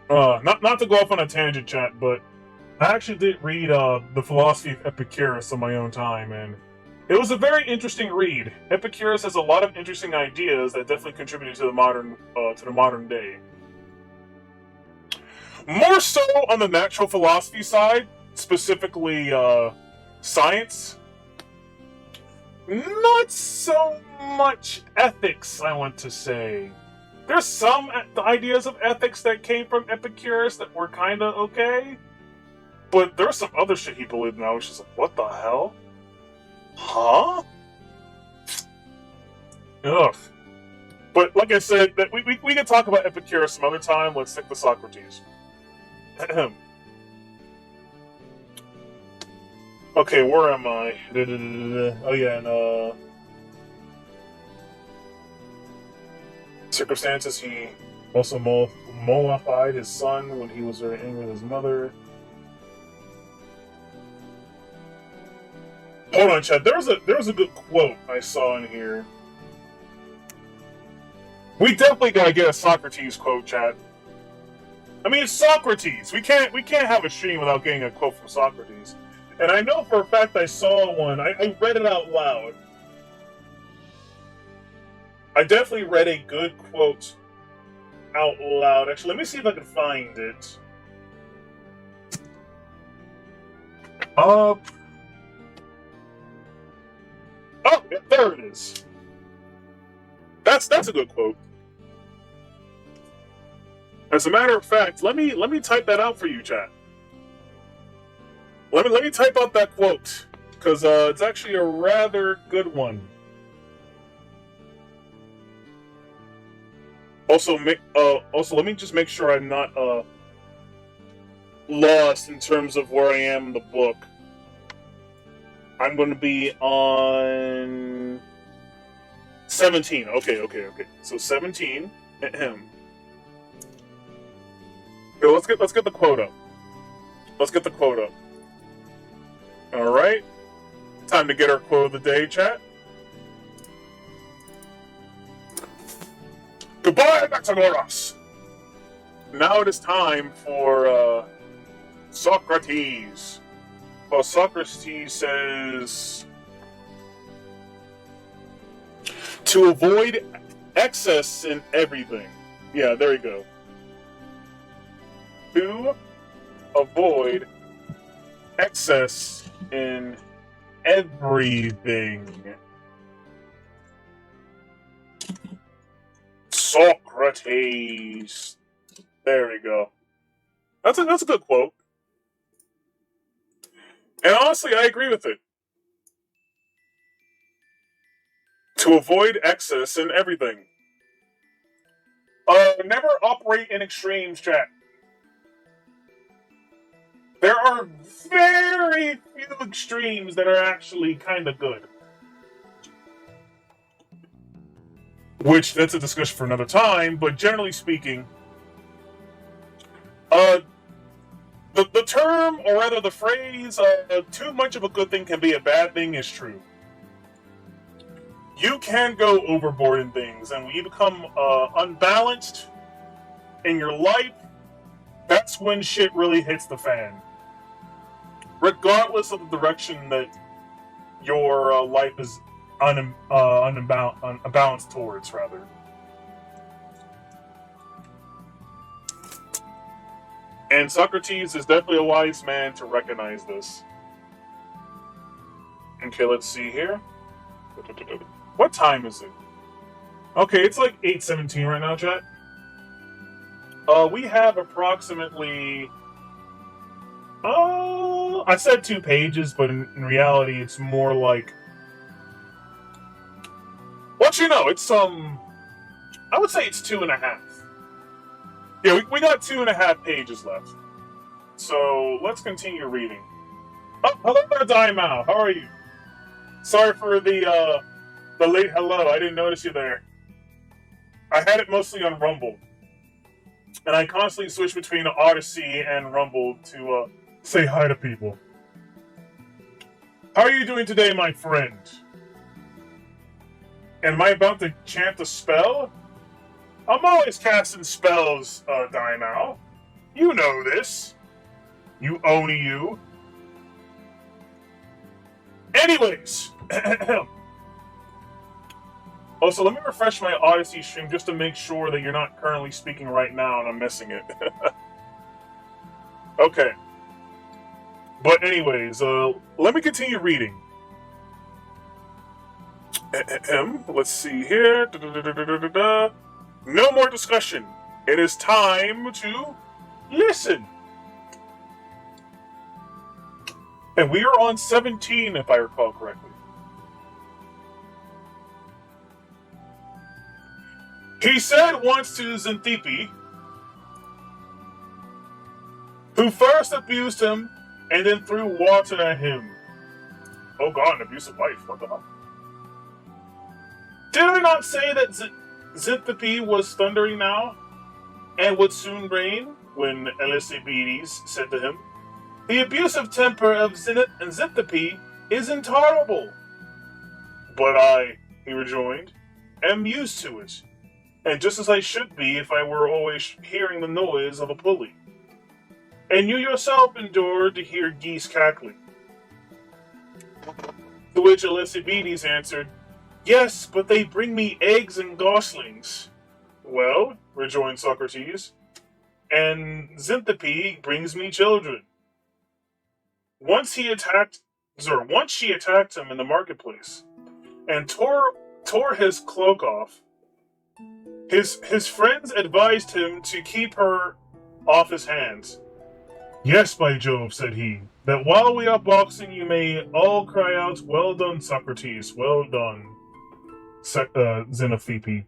Not to go off on a tangent, chat, but I actually did read The Philosophy of Epicurus on my own time, and it was a very interesting read. Epicurus has a lot of interesting ideas that definitely contributed to the modern day. More so on the natural philosophy side, specifically science. Not so much ethics, I want to say. There's some ideas of ethics that came from Epicurus that were kind of okay, but there's some other shit he believed in. I was just like, what the hell? Huh? Ugh. But like I said, that we can talk about Epicurus some other time. Let's stick to Socrates. Okay, where am I? Oh yeah, and circumstances, he also mollified his son when he was very angry with his mother. Hold on, Chad. There was a good quote I saw in here. We definitely gotta get a Socrates quote, Chad. I mean, it's Socrates. We can't have a stream without getting a quote from Socrates. And I know for a fact I saw one. I read it out loud. I definitely read a good quote out loud. Actually, let me see if I can find it. Oh, yeah, there it is. That's a good quote. As a matter of fact, let me type that out for you, chat. Let me type out that quote, because it's actually a rather good one. Also, let me just make sure I'm not lost in terms of where I am in the book. I'm going to be on 17. Okay. So 17. Okay, let's get the quote up. Let's get the quote up. All right. Time to get our quote of the day, chat. Goodbye, Maximoros! Now it is time for Socrates. Well, Socrates says to avoid excess in everything. Yeah, there you go. To avoid excess in everything. Socrates. There we go. That's a good quote. And honestly, I agree with it. To avoid excess in everything. Never operate in extremes, chat. There are very few extremes that are actually kind of good. Which, that's a discussion for another time, but generally speaking, the term, or rather the phrase, too much of a good thing can be a bad thing is true. You can go overboard in things, and when you become unbalanced in your life, that's when shit really hits the fan. Regardless of the direction that your life is unbalanced towards, rather. And Socrates is definitely a wise man to recognize this. Okay, let's see here. What time is it? Okay, it's like 8:17 right now, chat. We have approximately... I said 2 pages, but in reality, it's more like... What you know, it's I would say it's 2.5. Yeah, we got 2.5 pages left. So let's continue reading. Oh, hello there, Daimao. How are you? Sorry for the late hello. I didn't notice you there. I had it mostly on Rumble, and I constantly switch between Odyssey and Rumble to say hi to people. How are you doing today, my friend? Am I about to chant a spell? I'm always casting spells, Daimao. You know this. You Oni you. Anyways. Also, let me refresh my Odyssey stream just to make sure that you're not currently speaking right now and I'm missing it. Okay. But anyways, let me continue reading. Let's see here. No more discussion. It is time to listen. And we are on 17, if I recall correctly. He said once to Xanthippe, who first abused him and then threw water at him. Oh god, an abusive wife, what the hell? Did I not say that Xanthippe was thundering now, and would soon reign? When Alcibiades said to him, the abusive temper of Xanthippe is intolerable. But I, he rejoined, am used to it, and just as I should be if I were always hearing the noise of a pulley. And you yourself endured to hear geese cackling. To which Alcibiades answered, yes, but they bring me eggs and goslings. Well, rejoined Socrates, and Xanthippe brings me children. Once she attacked him in the marketplace, and tore his cloak off. His friends advised him to keep her off his hands. Yes, by Jove, said he, that while we are boxing you may all cry out, well done, Socrates, well done. Xanthippe.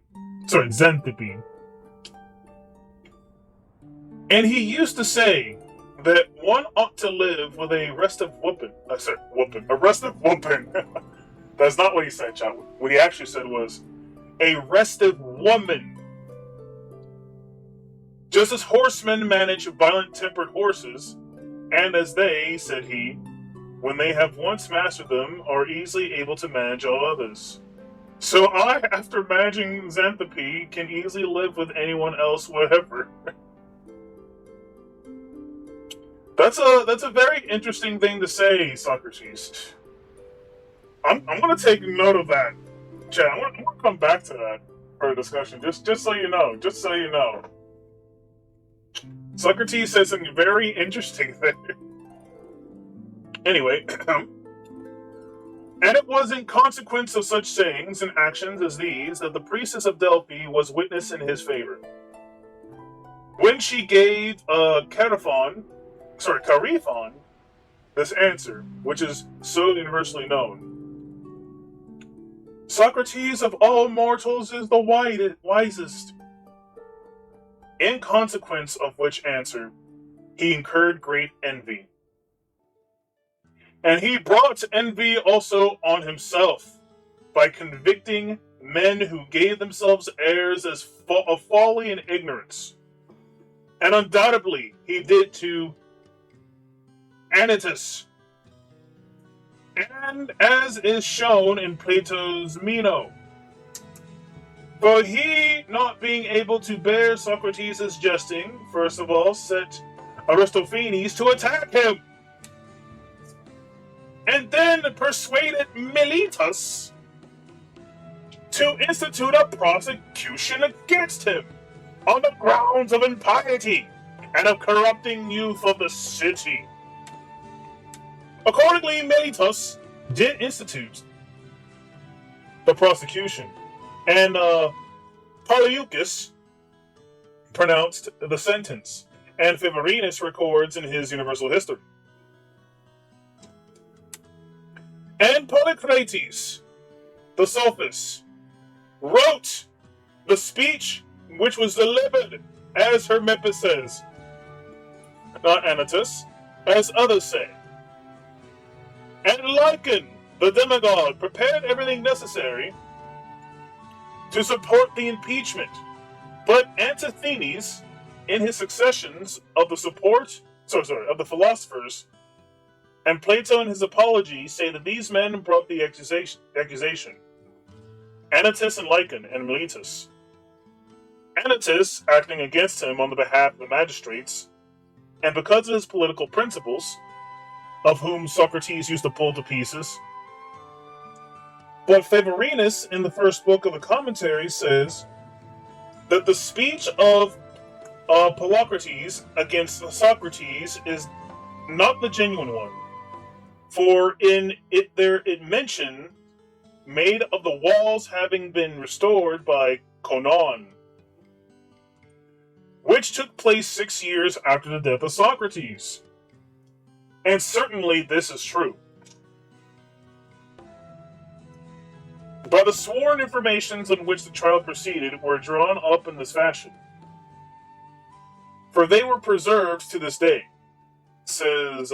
And he used to say that one ought to live with a restive whooping. A restive whooping. That's not what he said, Chad. What he actually said was a restive woman. Just as horsemen manage violent-tempered horses, and as they, said he, when they have once mastered them, are easily able to manage all others. So I, after managing Xanthippe, can easily live with anyone else, whatever. That's a very interesting thing to say, Socrates. I'm gonna take note of that, Chad. I'm gonna come back to that for a discussion. Just so you know. Just so you know. Socrates says something very interesting there. Anyway, and it was in consequence of such sayings and actions as these that the priestess of Delphi was witness in his favor. When she gave Chaerephon this answer, which is so universally known. Socrates of all mortals is the wisest. In consequence of which answer, he incurred great envy. And he brought envy also on himself by convicting men who gave themselves airs of folly and ignorance. And undoubtedly, he did to Anytus. And as is shown in Plato's Meno. For he, not being able to bear Socrates' jesting, first of all set Aristophanes to attack him, and then persuaded Meletus to institute a prosecution against him on the grounds of impiety. and of corrupting youth of the city. Accordingly, Meletus did institute the prosecution, and Polyeucus pronounced the sentence, and Favorinus records in his Universal History. And Polycrates, the sophist, wrote the speech which was delivered, as Hermippus says, not Anytus, as others say. And Lycon, the demagogue, prepared everything necessary to support the impeachment. But Antisthenes, in his successions of the philosophers, and Plato in his apology say that these men brought the accusation. Anytus and Lycon and Meletus. Anytus acting against him on the behalf of the magistrates, and because of his political principles, of whom Socrates used to pull to pieces. But Favorinus, in the first book of the commentary, says that the speech of Polycrates against Socrates is not the genuine one. For in it mention made of the walls having been restored by Conon, which took place 6 years after the death of Socrates. And certainly this is true. By the sworn informations on which the trial proceeded were drawn up in this fashion, for they were preserved to this day, says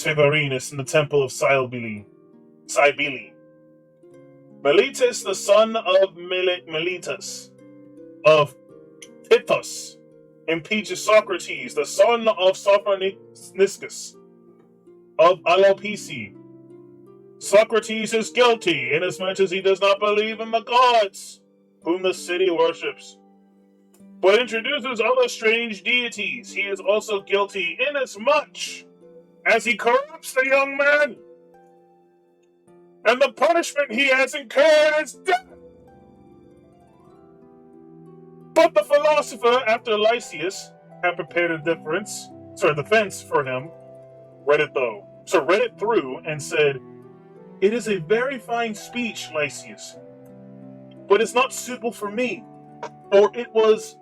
Favorinus in the temple of Cybele. Meletus, the son of Meletus, of Pithos, impeaches Socrates, the son of Sophroniscus, of Alopecia. Socrates is guilty, inasmuch as he does not believe in the gods, whom the city worships, but introduces other strange deities. He is also guilty, inasmuch as he corrupts the young man, and the punishment he has incurred is death. But the philosopher, after Lysias had prepared a defense for him, read it through and said, "It is a very fine speech, Lysias, but it's not suitable for me, for it was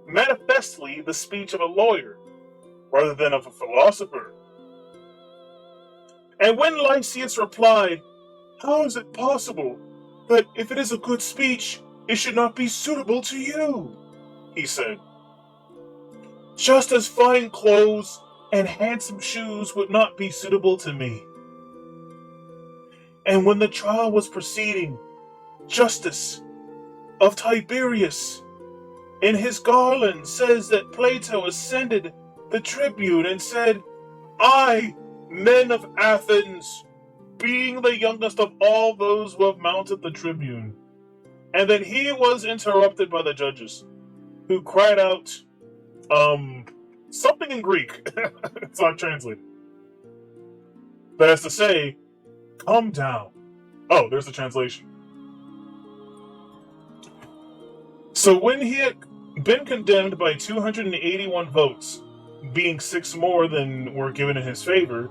manifestly the speech of a lawyer, rather than of a philosopher." And when Lysias replied, "How is it possible that if it is a good speech, it should not be suitable to you?" he said, "Just as fine clothes and handsome shoes would not be suitable to me." And when the trial was proceeding, Justus of Tiberias, in his garland, says that Plato ascended the tribune and said, "I, men of Athens, being the youngest of all those who have mounted the tribune," and then he was interrupted by the judges, who cried out something in Greek. It's not translated. That is to say, "Come down." Oh, there's the translation. So when he had been condemned by 281 votes, being 6 more than were given in his favor,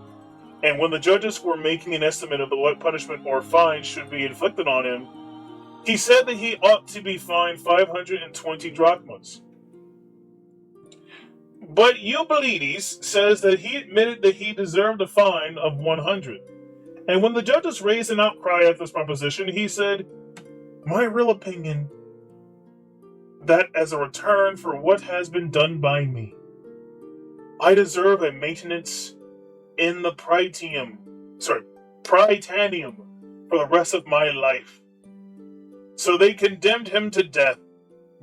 and when the judges were making an estimate of what punishment or fine should be inflicted on him, he said that he ought to be fined 520 drachmas. But Eubulides says that he admitted that he deserved a fine of 100. And when the judges raised an outcry at this proposition, he said, "My real opinion, that as a return for what has been done by me, I deserve a maintenance in the Prytaneum for the rest of my life." So they condemned him to death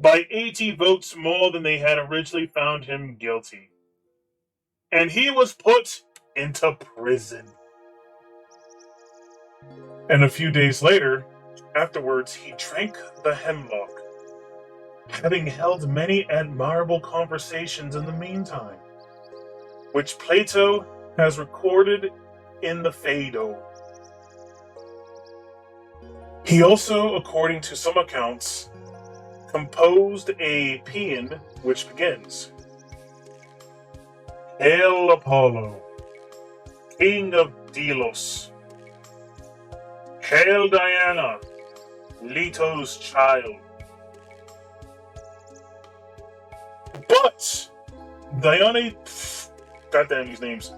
by 80 votes more than they had originally found him guilty. And he was put into prison. And a few days afterwards, he drank the hemlock, having held many admirable conversations in the meantime, which Plato has recorded in the Phaedo. He also, according to some accounts, composed a paean which begins, Hail Apollo, King of Delos. Hail Diana, Leto's child. But goddamn these names.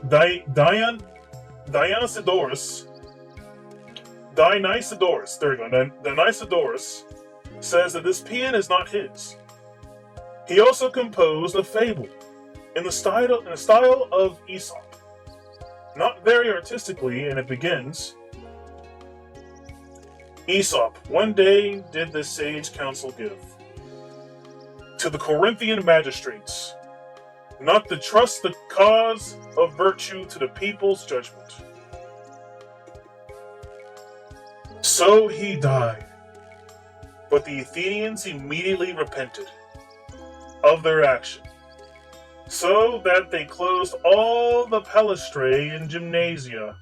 Dionysiodorus, there we go. Dionysiodorus says that this paean is not his. He also composed a fable in the style of Aesop, not very artistically, and it begins, Aesop, one day did this sage counsel give to the Corinthian magistrates, not to trust the cause of virtue to the people's judgment. So he died, but the Athenians immediately repented of their action, so that they closed all the palaestrae and gymnasia,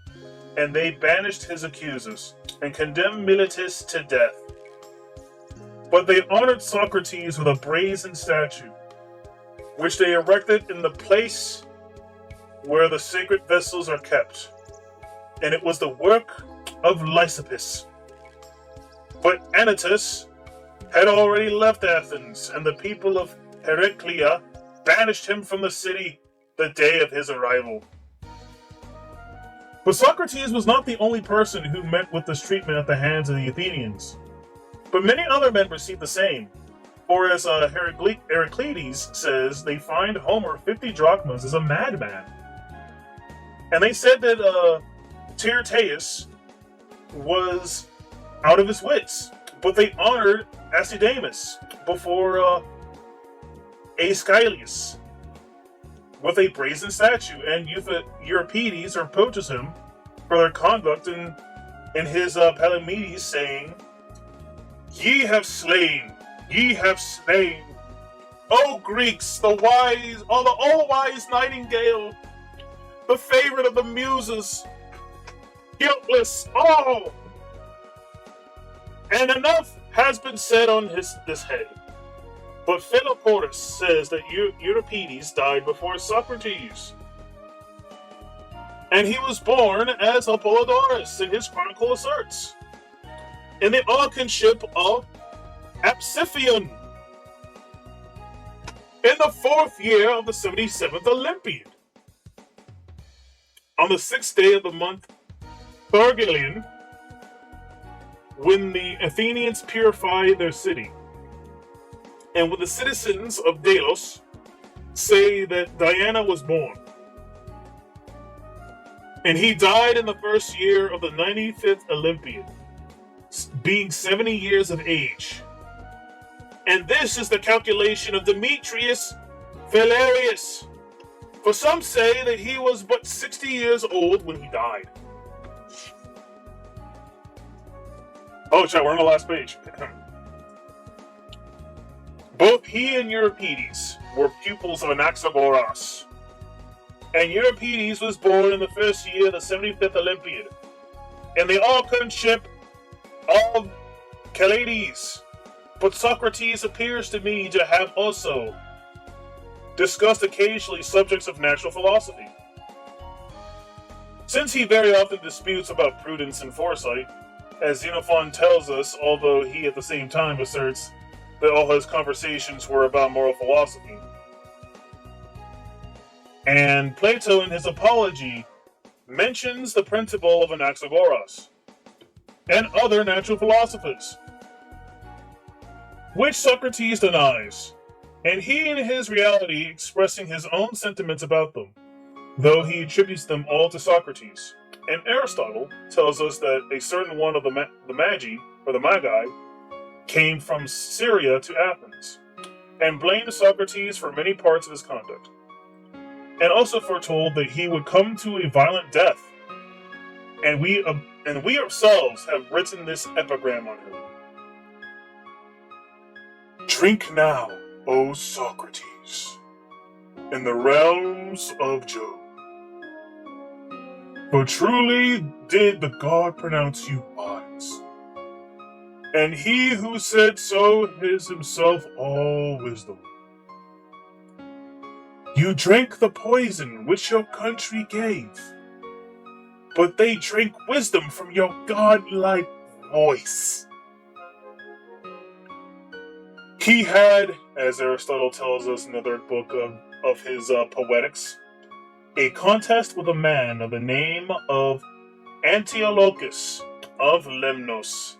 and they banished his accusers, and condemned Miletus to death. But they honored Socrates with a brazen statue, which they erected in the place where the sacred vessels are kept, and it was the work of Lysippus. But Anytus had already left Athens, and the people of Heraclea banished him from the city the day of his arrival. But Socrates was not the only person who met with this treatment at the hands of the Athenians, but many other men received the same. For as Heraclides says, they fined Homer 50 drachmas as a madman. And they said that Tyrtaeus was out of his wits, but they honored Asidamus before Aeschylus with a brazen statue, and Euripides reproaches him for their conduct in his Palamedes, saying, Ye have slain, O Greeks, the wise, all-wise nightingale, the favorite of the muses, guiltless all. And enough has been said on this head. But Philoporus says that Euripides died before Socrates, and he was born as Apollodorus, and his chronicle asserts, in the archonship of Apsiphion, in the 4th year of the 77th Olympiad, on the 6th day of the month Thargelion, when the Athenians purified their city, and when the citizens of Delos say that Diana was born. And he died in the 1st year of the 95th Olympiad, being 70 years of age. And this is the calculation of Demetrius Phalereus. For some say that he was but 60 years old when he died. Oh, chat, we're on the last page. Both he and Euripides were pupils of Anaxagoras. And Euripides was born in the 1st year of the 75th Olympiad, in the archonship of Calades. But Socrates appears to me to have also discussed occasionally subjects of natural philosophy, since he very often disputes about prudence and foresight, as Xenophon tells us, although he at the same time asserts that all his conversations were about moral philosophy. And Plato, in his Apology, mentions the principle of Anaxagoras and other natural philosophers, which Socrates denies, and he in his reality expressing his own sentiments about them, though he attributes them all to Socrates. And Aristotle tells us that a certain one of the Magi, or the Magi, came from Syria to Athens, and blamed Socrates for many parts of his conduct, and also foretold that he would come to a violent death. And we ourselves have written this epigram on him. Drink now, O Socrates, in the realms of Jove. For truly did the god pronounce you wise, And he who said so is himself all wisdom. You drank the poison which your country gave, but they drank wisdom from your godlike voice. He had, as Aristotle tells us in the third book of his Poetics, a contest with a man of the name of Antiochus of Lemnos,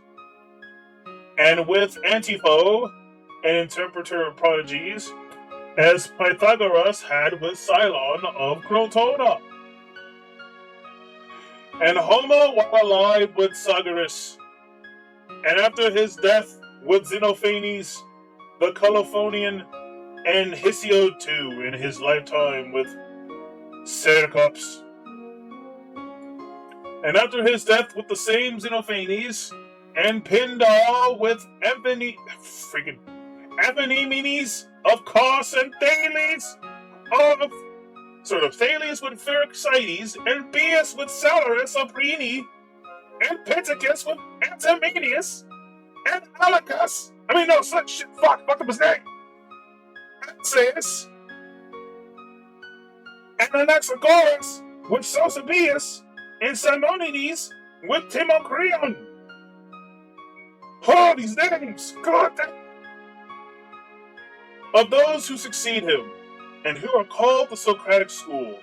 and with Antipho, an interpreter of prodigies, as Pythagoras had with Cylon of Crotona, and Homer while alive with Socrates, and after his death with Xenophanes, the Colophonian, and Hesiod too in his lifetime with Cercops, and after his death with the same Xenophanes, and Pindar with Eponymenes of Cos and Thales Thales with Pherexides, and Bias with Salaris of Rhene, and Pittacus with Antimenius, and Alicus. Fuck up his name. Ansaeus, and Anaxagoras with Sosabius, and Simonides with Timocrion. Oh, these names! God damn! Of those who succeed him, and who are called the Socratic school,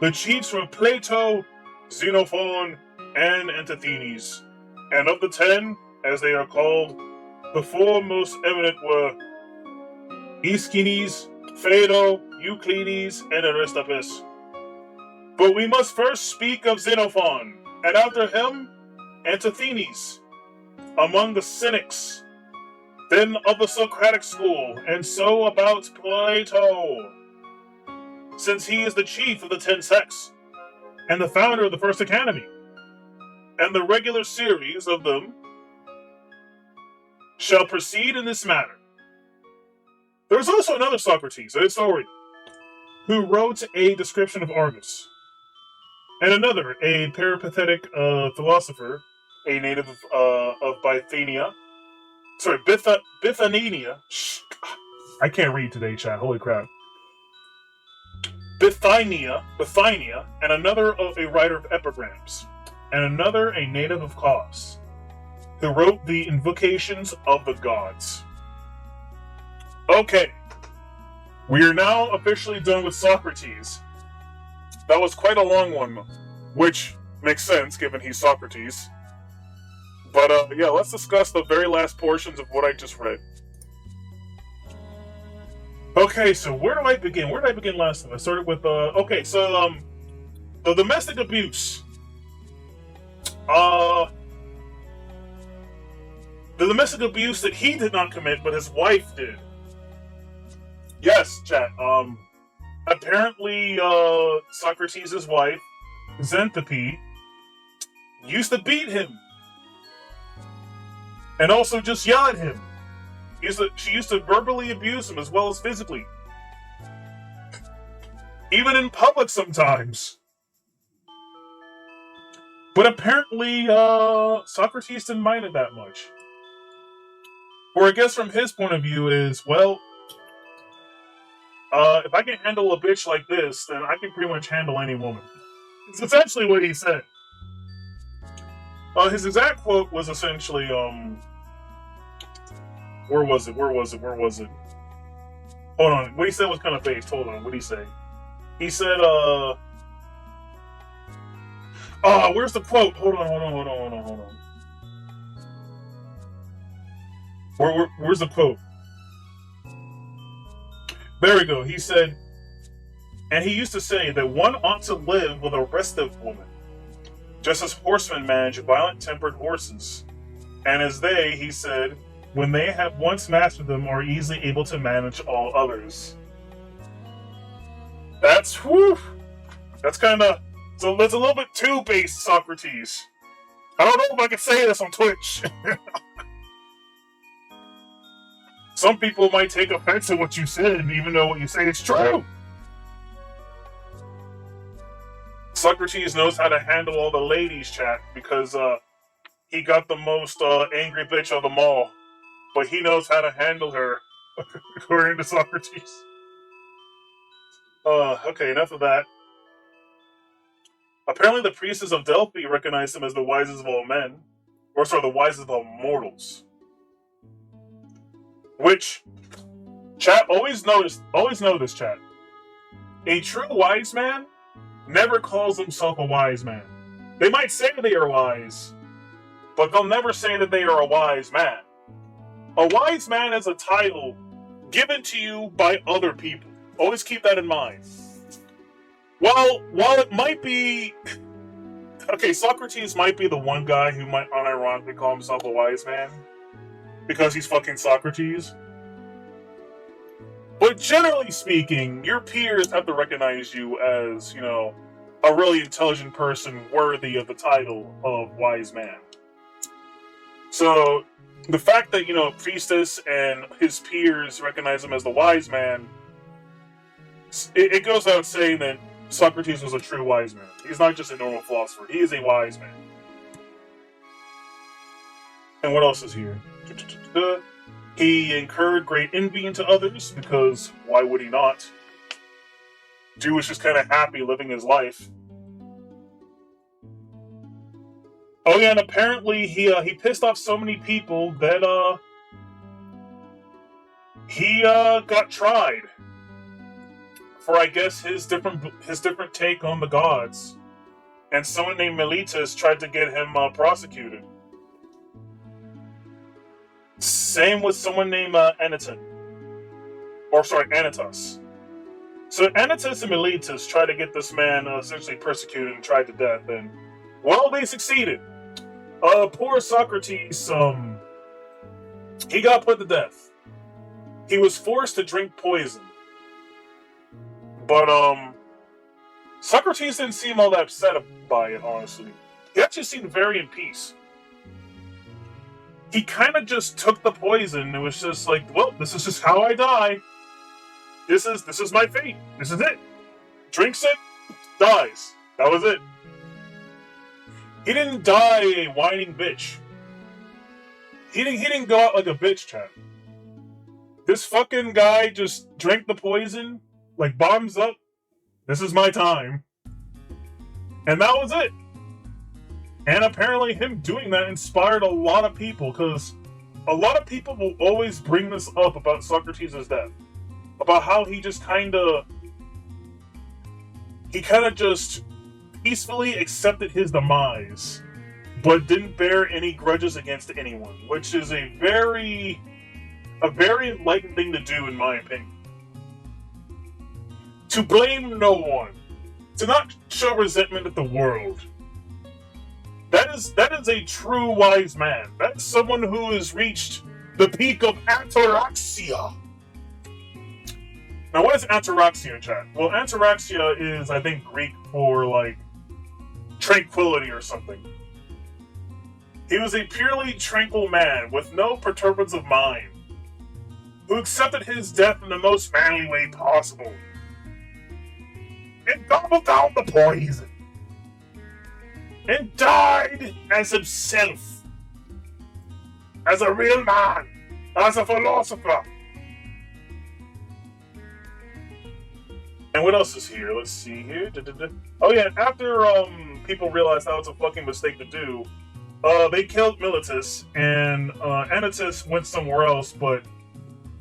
the chiefs were Plato, Xenophon, and Antisthenes. And of the 10, as they are called, the 4 most eminent were Aeschines, Phaedo, Euclides, and Aristippus. But we must first speak of Xenophon, and after him, Antisthenes, among the Cynics, then of the Socratic school, and so about Plato, since he is the chief of the 10 sects, and the founder of the first academy, and the regular series of them shall proceed in this manner. There is also another Socrates, a historian, who wrote a description of Argus, and another, a peripatetic philosopher, a native of Bithynia. Bithynia. I can't read today, chat. Holy crap. Bithynia, and another a writer of epigrams, and another a native of Cos, who wrote the invocations of the gods. Okay, we are now officially done with Socrates. That was quite a long one, which makes sense given he's Socrates. But yeah, let's discuss the very last portions of what I just read. Okay, so where do I begin? Where did I begin last time? I started with the domestic abuse. The domestic abuse that he did not commit, but his wife did. Yes, chat. Apparently, Socrates' wife, Xanthippe, used to beat him. And also just yell at him. She used to verbally abuse him as well as physically. Even in public sometimes. But apparently, Socrates didn't mind it that much. Or I guess from his point of view is, well, if I can handle a bitch like this, then I can pretty much handle any woman. It's essentially what he said. His exact quote was essentially, where was it? Hold on. What he said was kind of based. Hold on. What did he say? He said, where's the quote? Hold on. Where's the quote? There we go. He said, and he used to say that one ought to live with a restive woman, just as horsemen manage violent-tempered horses, and as they, he said, when they have once mastered them, are easily able to manage all others. That's kind of, so that's a little bit too base, Socrates. I don't know if I can say this on Twitch. Some people might take offense at what you said, even though what you say is true. Socrates knows how to handle all the ladies, chat, because he got the most angry bitch of them all, but he knows how to handle her, according to Socrates. Okay, enough of that. Apparently, the priestess of Delphi recognized him as the wisest of all men, or sorry, the wisest of all mortals. Which, chat, always know this, chat. A true wise man never calls himself a wise man. They might say they are wise, but they'll never say that they are a wise man. A wise man is a title given to you by other people. Always keep that in mind. While it might be... Okay, Socrates might be the one guy who might unironically call himself a wise man, because he's fucking Socrates. But generally speaking, your peers have to recognize you as, you know, a really intelligent person worthy of the title of wise man. So, the fact that, you know, Priestess and his peers recognize him as the wise man, it goes without saying that Socrates was a true wise man. He's not just a normal philosopher. He is a wise man. And what else is here? He incurred great envy into others, because why would he not? Dude was just kind of happy living his life. Oh yeah, and apparently he pissed off so many people that he got tried for, I guess, his different take on the gods, and someone named Meletus tried to get him prosecuted. Same with someone named Anytus. So Anytus and Meletus tried to get this man essentially persecuted and tried to death, and well, they succeeded. Poor Socrates, he got put to death. He was forced to drink poison. But, Socrates didn't seem all that upset by it, honestly. He actually seemed very in peace. He kind of just took the poison and was just like, well, this is just how I die. This is my fate. This is it. Drinks it, dies. That was it. He didn't die a whining bitch. He didn't go out like a bitch, chat. This fucking guy just drank the poison, like bombs up. This is my time. And that was it. And apparently him doing that inspired a lot of people, because a lot of people will always bring this up about Socrates' death. About how he just kind of just peacefully accepted his demise, but didn't bear any grudges against anyone, which is a very enlightened thing to do, in my opinion. To blame no one, to not show resentment at the world. That is a true wise man. That's someone who has reached the peak of ataraxia. Now, what is ataraxia, chat? Well, ataraxia is, I think, Greek for, like, tranquility or something. He was a purely tranquil man with no perturbance of mind, who accepted his death in the most manly way possible, and gobbled down the poison, and died as himself, as a real man, as a philosopher. And what else is here? Let's see here. Oh yeah, after people realized that was a fucking mistake to do, they killed Meletus, and Anytus went somewhere else, but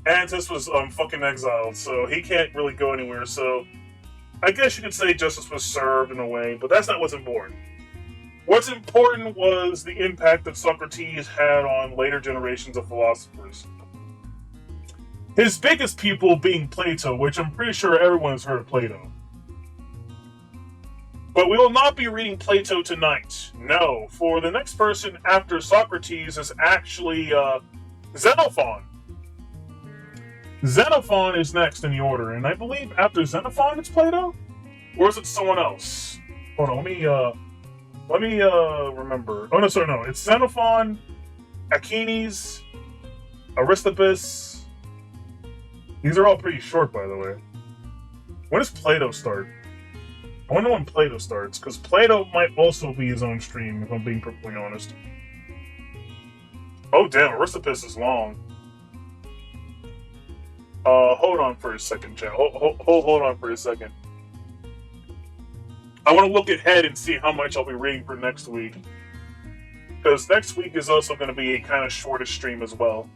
Anytus was fucking exiled, so he can't really go anywhere, so I guess you could say justice was served in a way, but that's not what's important. What's important was the impact that Socrates had on later generations of philosophers. His biggest pupil being Plato, which I'm pretty sure everyone has heard of Plato. But we will not be reading Plato tonight. No, for the next person after Socrates is actually Xenophon. Xenophon is next in the order, and I believe after Xenophon it's Plato? Or is it someone else? Hold on, let me remember. Oh no, sorry, no. It's Xenophon, Aeschines, Aristippus. These are all pretty short, by the way. When does Plato start? I wonder when Plato starts, because Plato might also be his own stream, if I'm being perfectly honest. Oh, damn, Aristopus is long. Hold on for a second, chat. Hold on for a second. I want to look ahead and see how much I'll be reading for next week. Because next week is also going to be a kind of shorter stream as well.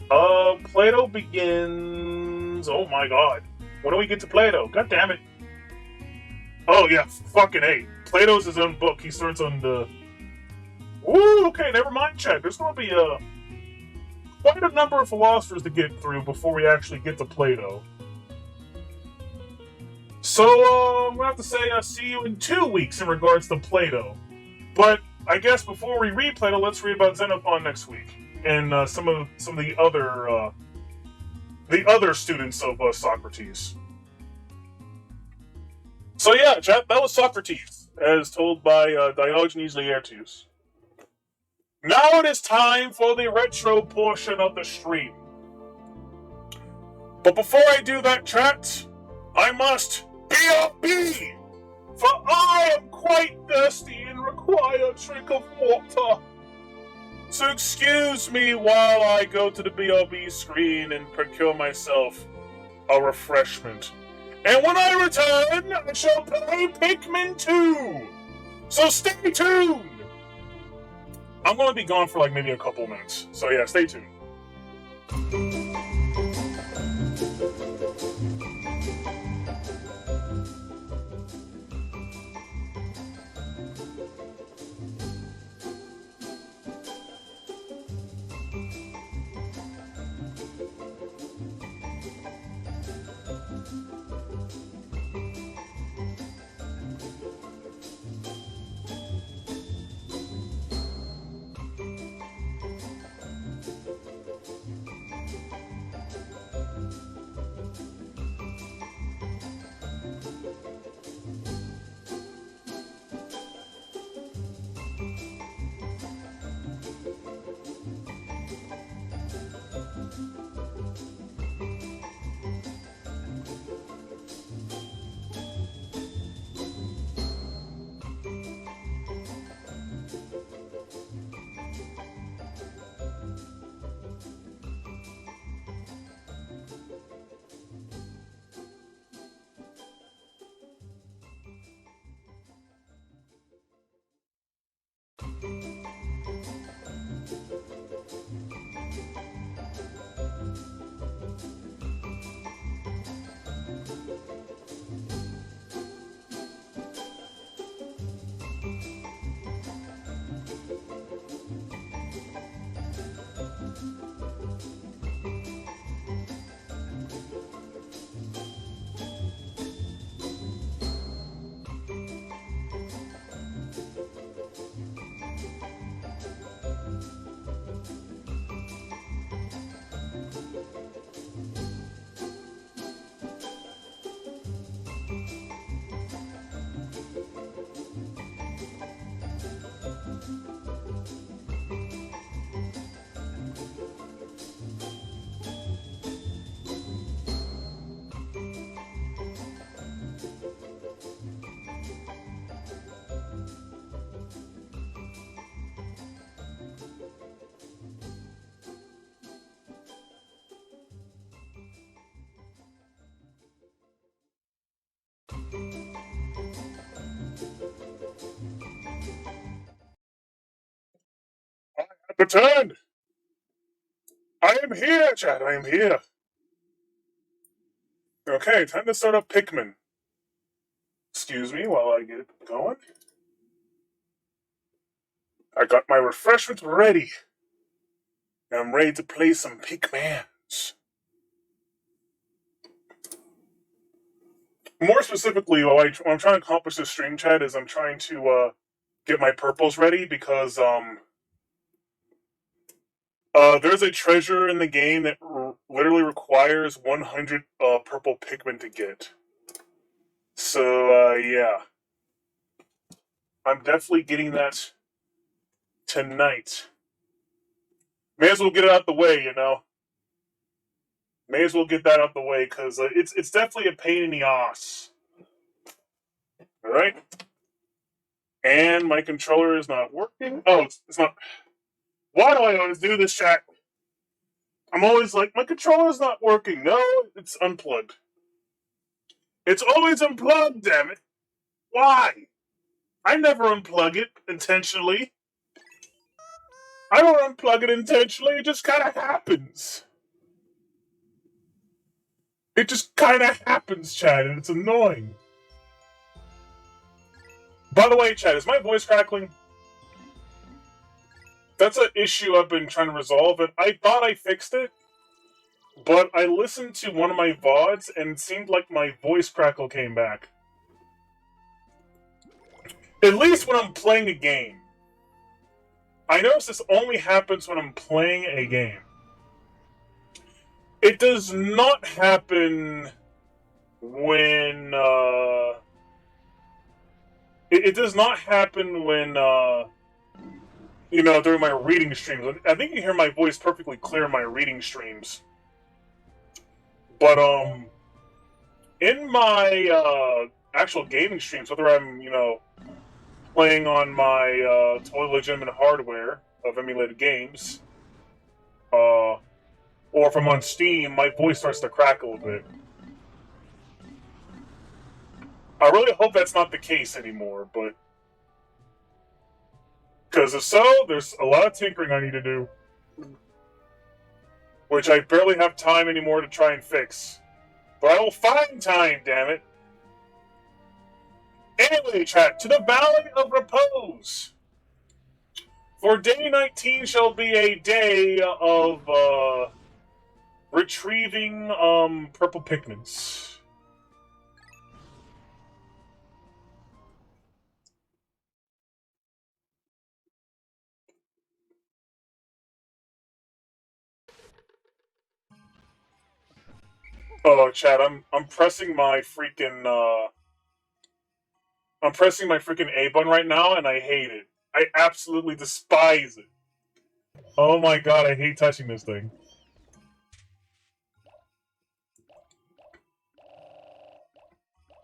Plato begins. Oh my god. When do we get to Plato? God damn it. Oh yeah, fucking A. Plato's his own book. He starts on the. Ooh, okay, never mind, chat. There's going to be quite a number of philosophers to get through before we actually get to Plato. So, I'm going to have to say see you in 2 weeks in regards to Plato. But I guess before we read Plato, let's read about Xenophon next week and some of the other students of Socrates. So yeah, chat, that was Socrates, as told by Diogenes Laertius. Now it is time for the retro portion of the stream. But before I do that, chat, I must BRB! For I am quite thirsty and require a drink of water. So excuse me while I go to the BRB screen and procure myself a refreshment. And when I return, I shall play Pikmin 2! So stay tuned! I'm going to be gone for like maybe a couple minutes. So yeah, stay tuned. I have returned! I am here, chat, I am here. Okay, time to start up Pikmin. Excuse me while I get it going. I got my refreshments ready. I'm ready to play some Pikmans. More specifically, what I'm trying to accomplish this stream, chat, is I'm trying to get my purples ready because there's a treasure in the game that literally requires 100 purple Pikmin to get. So yeah, I'm definitely getting that tonight. May as well get it out the way, you know. May as well get that out the way because it's definitely a pain in the ass. All right. And my controller is not working. Oh, it's not. Why do I always do this, chat? I'm always like, my controller's not working. No, it's unplugged. It's always unplugged, damn it. Why? I never unplug it intentionally. I don't unplug it intentionally, it just kind of happens. It just kind of happens, Chad, and it's annoying. By the way, Chad, is my voice crackling? That's an issue I've been trying to resolve, and I thought I fixed it, but I listened to one of my VODs, and it seemed like my voice crackle came back. At least when I'm playing a game. I notice this only happens when I'm playing a game. It does not happen when, It does not happen when, you know, during my reading streams. I think you hear my voice perfectly clear in my reading streams. But, in my, actual gaming streams, whether I'm, you know, playing on my, totally legitimate hardware of emulated games, or if I'm on Steam, my voice starts to crack a little bit. I really hope that's not the case anymore, but... Because if so, there's a lot of tinkering I need to do. Which I barely have time anymore to try and fix. But I will find time, damn it! Anyway, chat, to the Valley of Repose! For day 19 shall be a day of, retrieving, purple Pikmins. Oh, chat, I'm pressing my freaking, I'm pressing my freaking A button right now, and I hate it. I absolutely despise it. Oh my god, I hate touching this thing.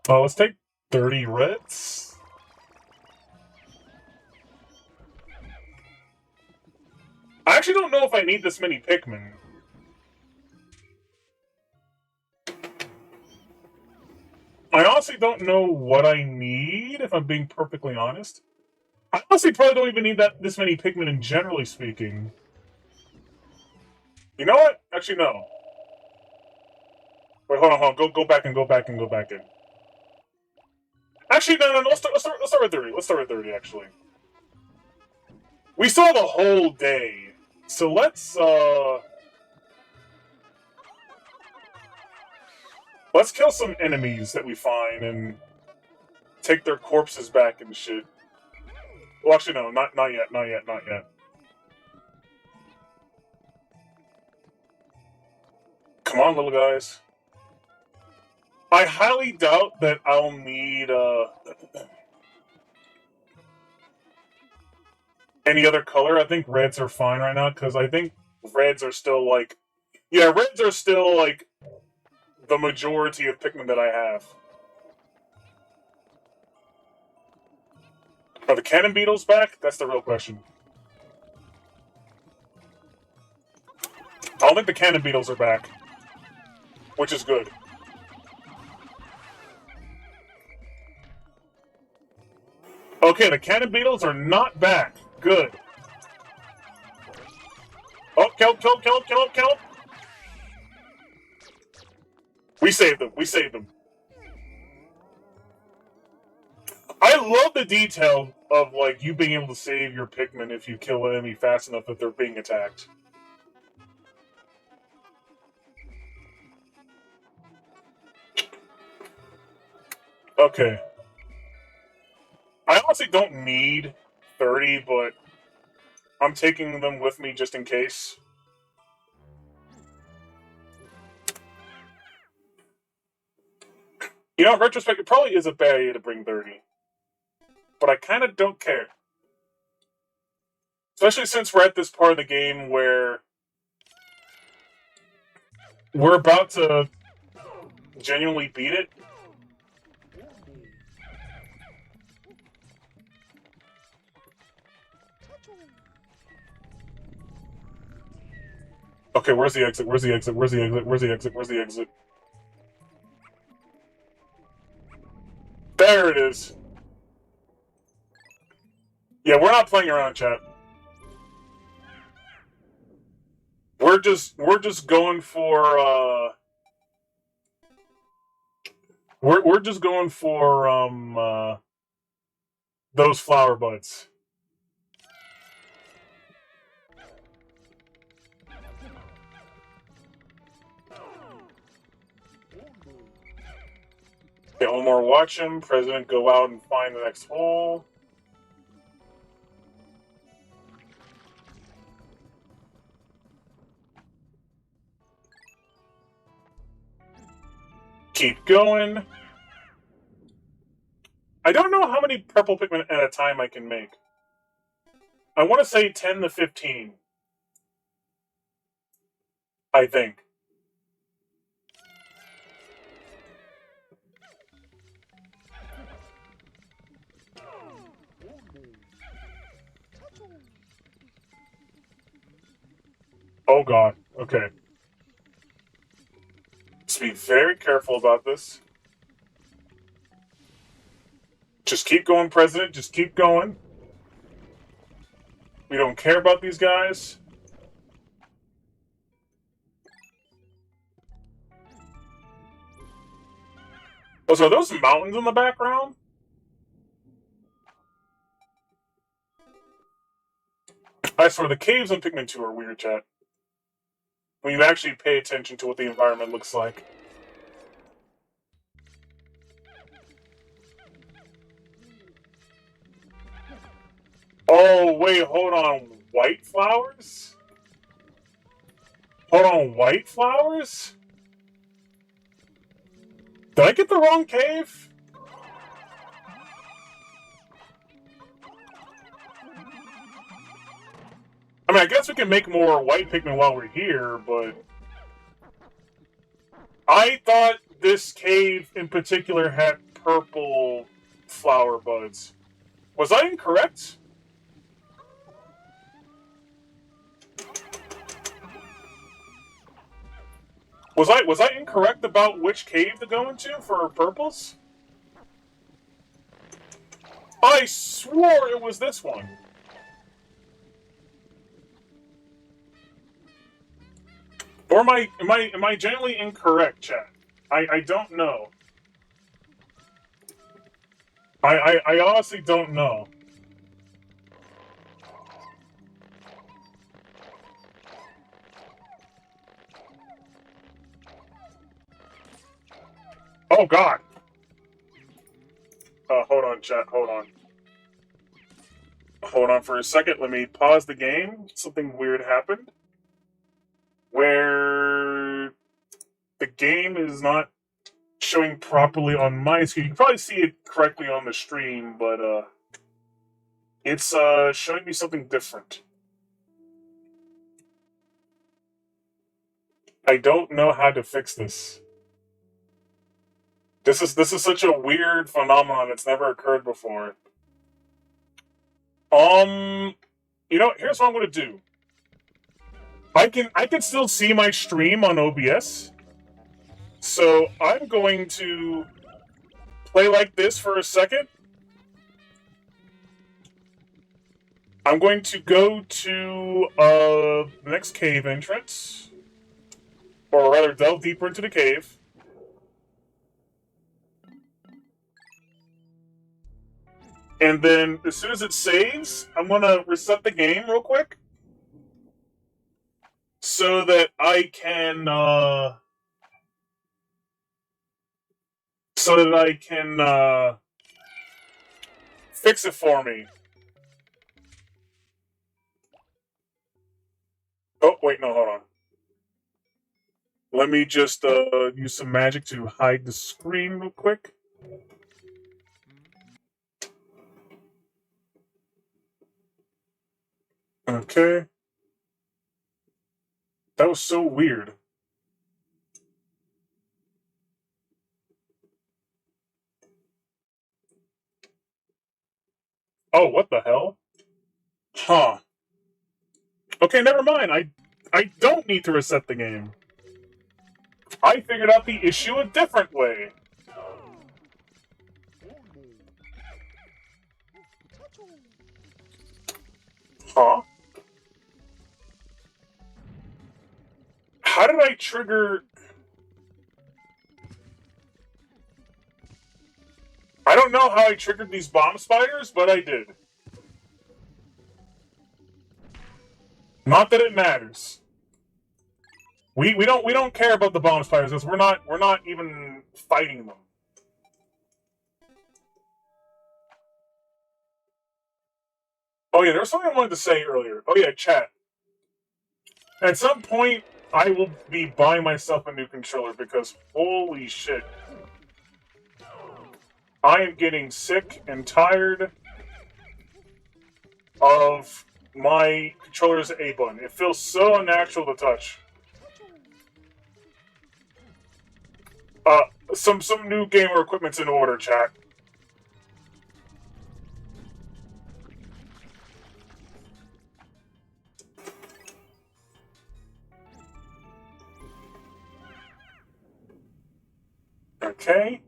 Oh, let's take 30 reds. I actually don't know if I need this many Pikmin. I honestly don't know what I need, if I'm being perfectly honest. I honestly probably don't even need this many Pikmin in generally speaking. You know what? Actually, no. Wait, hold on. Go back and go back and go back in. Actually, no. Let's start with 30. Let's start with 30, actually. We still have a whole day. So let's kill some enemies that we find and take their corpses back and shit. Well, actually, no, not yet. Come on, little guys. I highly doubt that I'll need, any other color. I think reds are fine right now, because I think reds are still, like... Yeah, reds are still, like, the majority of Pikmin that I have. Are the cannon beetles back? That's the real question. I don't think the cannon beetles are back. Which is good. Okay, the cannon beetles are not back. Good. Oh, kill him. We saved them. I love the detail of, like, you being able to save your Pikmin if you kill an enemy fast enough that they're being attacked. Okay. I honestly don't need 30, but I'm taking them with me just in case. You know, in retrospect, it probably is a bad idea to bring 30. But I kind of don't care. Especially since we're at this part of the game where we're about to genuinely beat it. Okay, where's the exit? Where's the exit? Where's the exit? Where's the exit? Where's the exit? There it is. Yeah, we're not playing around, chat. We're just going for we're just going for those flower buds. Okay, Omar, watch him. President, go out and find the next hole. Keep going. I don't know how many purple Pikmin at a time I can make. I want to say 10 to 15. I think. Oh god. Okay. Let's be very careful about this. Just keep going, President. Just keep going. We don't care about these guys. Oh, so are those mountains in the background? I swear, the caves in Pikmin 2 are weird, chat. When you actually pay attention to what the environment looks like. Oh, wait, hold on. White flowers? Hold on, white flowers? Did I get the wrong cave? I mean, I guess we can make more white Pikmin while we're here, but... I thought this cave in particular had purple flower buds. Was I incorrect? Was I incorrect about which cave to go into for purples? I swore it was this one. Or am I generally incorrect, chat? I don't know. I honestly don't know. Oh god. Hold on, chat. Hold on. Hold on for a second. Let me pause the game. Something weird happened. Where the game is not showing properly on my screen. You can probably see it correctly on the stream, but it's showing me something different. I don't know how to fix this. This is such a weird phenomenon. It's never occurred before. You know, here's what I'm gonna do. I can still see my stream on OBS. So I'm going to play like this for a second. I'm going to go to the next cave entrance. Or rather, delve deeper into the cave. And then, as soon as it saves, I'm going to reset the game real quick. So that I can, fix it for me. Oh, wait, no, hold on. Let me just use some magic to hide the screen real quick. Okay. That was so weird. Oh, what the hell? Huh. Okay, never mind. I don't need to reset the game. I figured out the issue a different way. Huh? How did I trigger... I don't know how I triggered these bomb spiders, but I did. Not that it matters. We don't care about the bomb spiders because we're not even fighting them. Oh yeah, there was something I wanted to say earlier. Oh yeah, chat. At some point, I will be buying myself a new controller because holy shit. I am getting sick and tired of my controller's A button. It feels so unnatural to touch. Some new gamer equipment's in order, chat. Okay.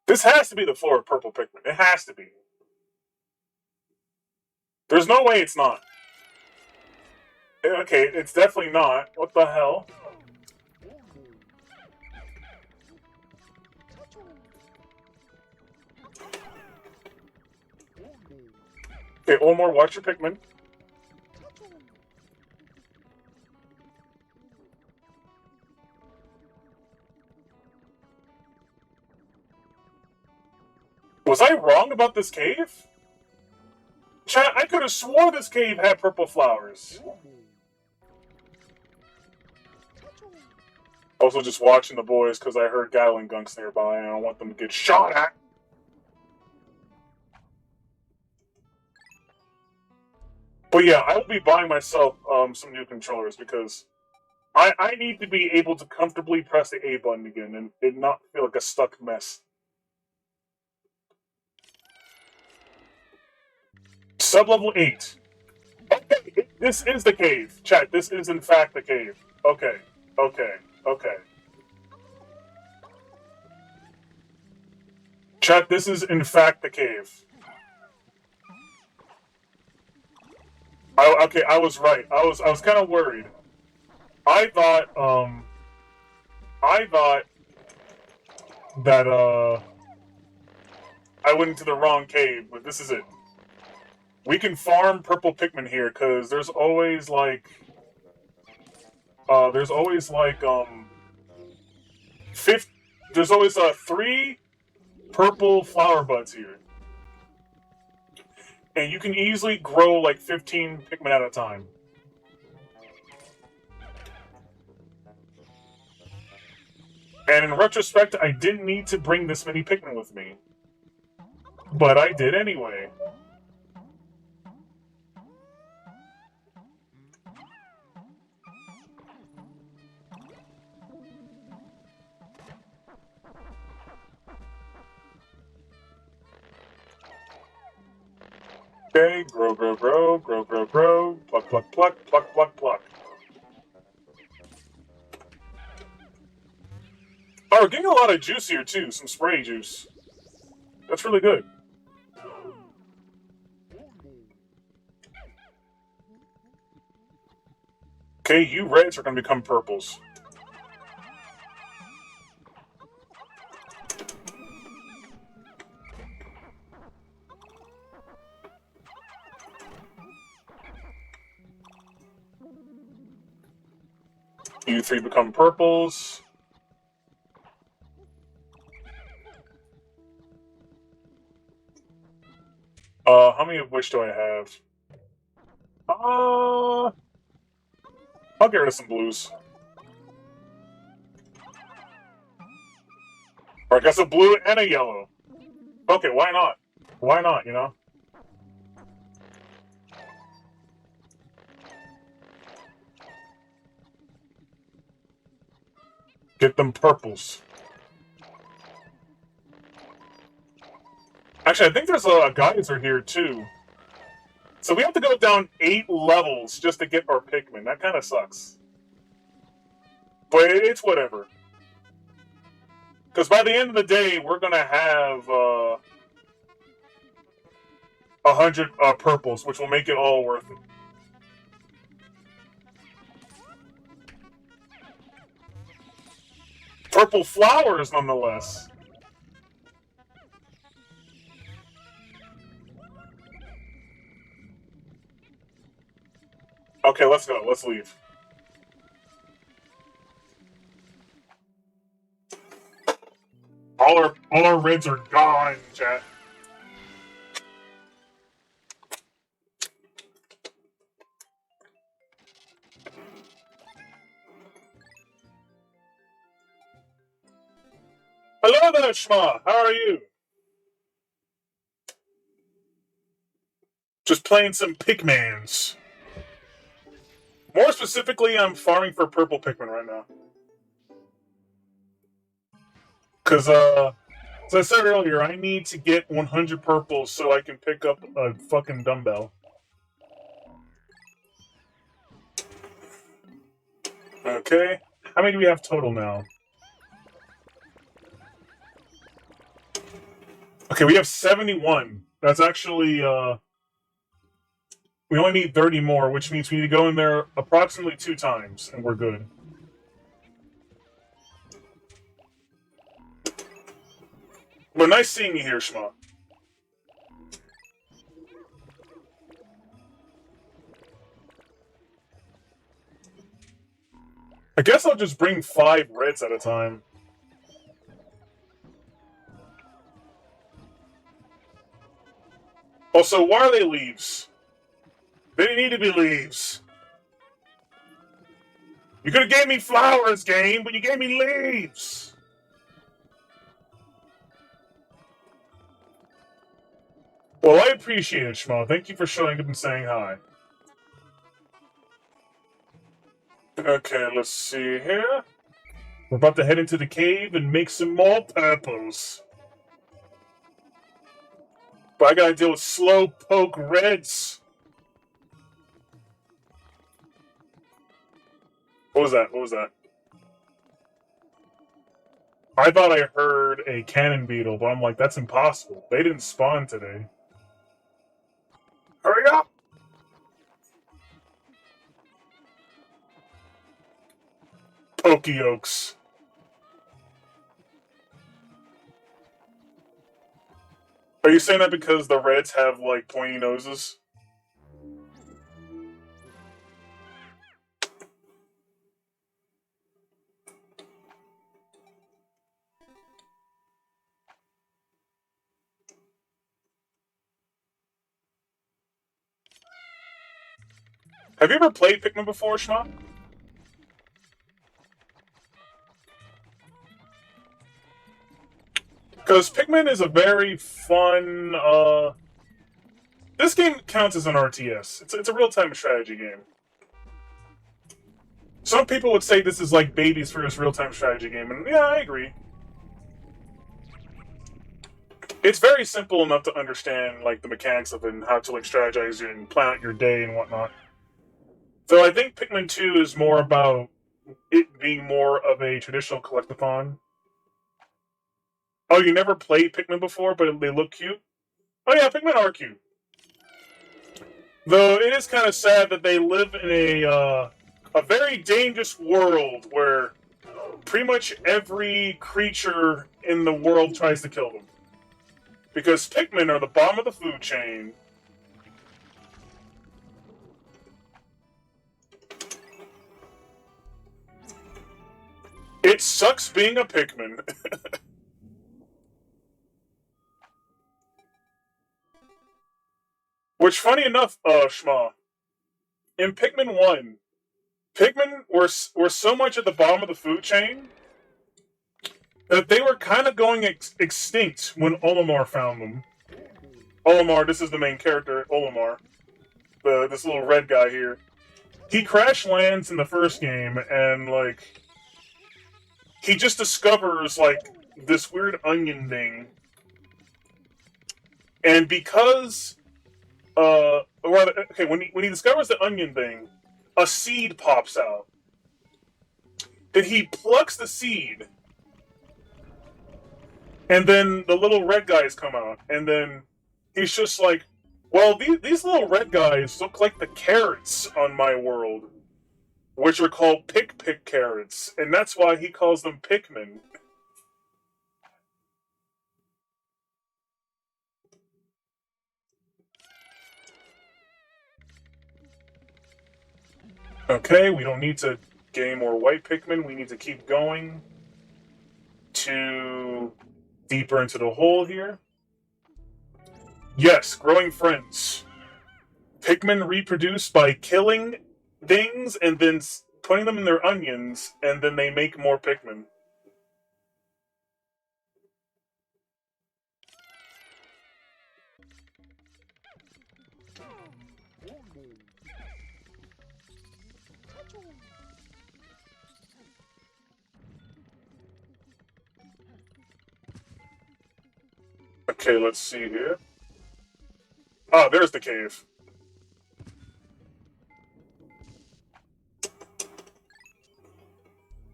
This has to be the floor of Purple Pikmin. It has to be. There's no way it's not. Okay, it's definitely not. What the hell? Okay, one more. Watch your Pikmin. Was I wrong about this cave? Chat, I could have swore this cave had purple flowers. Also just watching the boys because I heard Gatling gunks nearby and I don't want them to get shot at. But yeah, I will be buying myself some new controllers because I need to be able to comfortably press the A button again and it not feel like a stuck mess. Sublevel 8. Okay, this is the cave. Chat, this is in fact the cave. Okay, okay, okay. Chat, this is in fact the cave. Okay, I was right. I was kind of worried. I thought that I went into the wrong cave, but this is it. We can farm purple Pikmin here because there's always like there's always 3 purple flower buds here. And you can easily grow like 15 Pikmin at a time. And in retrospect, I didn't need to bring this many Pikmin with me. But I did anyway. Okay, grow, grow, grow, grow, grow, grow, pluck, pluck, pluck, pluck, pluck, pluck. Oh, we're getting a lot of juice here too, some spray juice. That's really good. Okay, you reds are going to become purples. You 3 become purples. How many of which do I have? I'll get rid of some blues. Or I guess a blue and a yellow. Okay, why not? Why not, you know? Get them purples. Actually, I think there's a geyser here, too. So we have to go down 8 levels just to get our Pikmin. That kind of sucks. But it's whatever. Because by the end of the day, we're going to have 100 purples, which will make it all worth it. Purple flowers, nonetheless. Okay, let's go. Let's leave. All our reds are gone, chat. Hello there, Shma. How are you? Just playing some Pikmans. More specifically, I'm farming for purple Pikmin right now. Because, as I said earlier, I need to get 100 purples so I can pick up a fucking dumbbell. Okay. How many do we have total now? Okay, we have 71. That's actually, we only need 30 more, which means we need to go in there approximately 2 times, and we're good. But nice seeing you here, Shma. I guess I'll just bring 5 reds at a time. Also, why are they leaves? They didn't need to be leaves. You could have gave me flowers, game, but you gave me leaves. Well, I appreciate it, Shmo. Thank you for showing up and saying hi. Okay, let's see here. We're about to head into the cave and make some more purples. But I gotta deal with slow poke reds. What was that? What was that? I thought I heard a cannon beetle, but I'm like, that's impossible. They didn't spawn today. Hurry up! Pokeokes. Are you saying that because the reds have, like, pointy noses? Have you ever played Pikmin before, Shma? Because Pikmin is a very fun, this game counts as an RTS. It's a real-time strategy game. Some people would say this is like baby's first real-time strategy game, and yeah, I agree. It's very simple enough to understand, like, the mechanics of it and how to, like, strategize and plan out your day and whatnot. Though I think Pikmin 2 is more about it being more of a traditional collectathon. Oh, you never played Pikmin before, but they look cute? Oh yeah, Pikmin are cute. Though it is kind of sad that they live in a very dangerous world where pretty much every creature in the world tries to kill them. Because Pikmin are the bottom of the food chain. It sucks being a Pikmin. Which, funny enough, Shma, in Pikmin 1, Pikmin were so much at the bottom of the food chain that they were kind of going extinct when Olimar found them. Olimar, this is the main character, Olimar. This little red guy here. He crash lands in the first game, and, like, he just discovers, like, this weird onion thing. And because okay, when he discovers the onion thing, a seed pops out. Then he plucks the seed, and then the little red guys come out, and then he's just like, well, these little red guys look like the carrots on my world, which are called pick carrots, and that's why he calls them Pikmin. Okay, we don't need to gain more white Pikmin. We need to keep going to deeper into the hole here. Yes, growing friends. Pikmin reproduce by killing things and then putting them in their onions, and then they make more Pikmin. Okay, let's see here. Ah, there's the cave.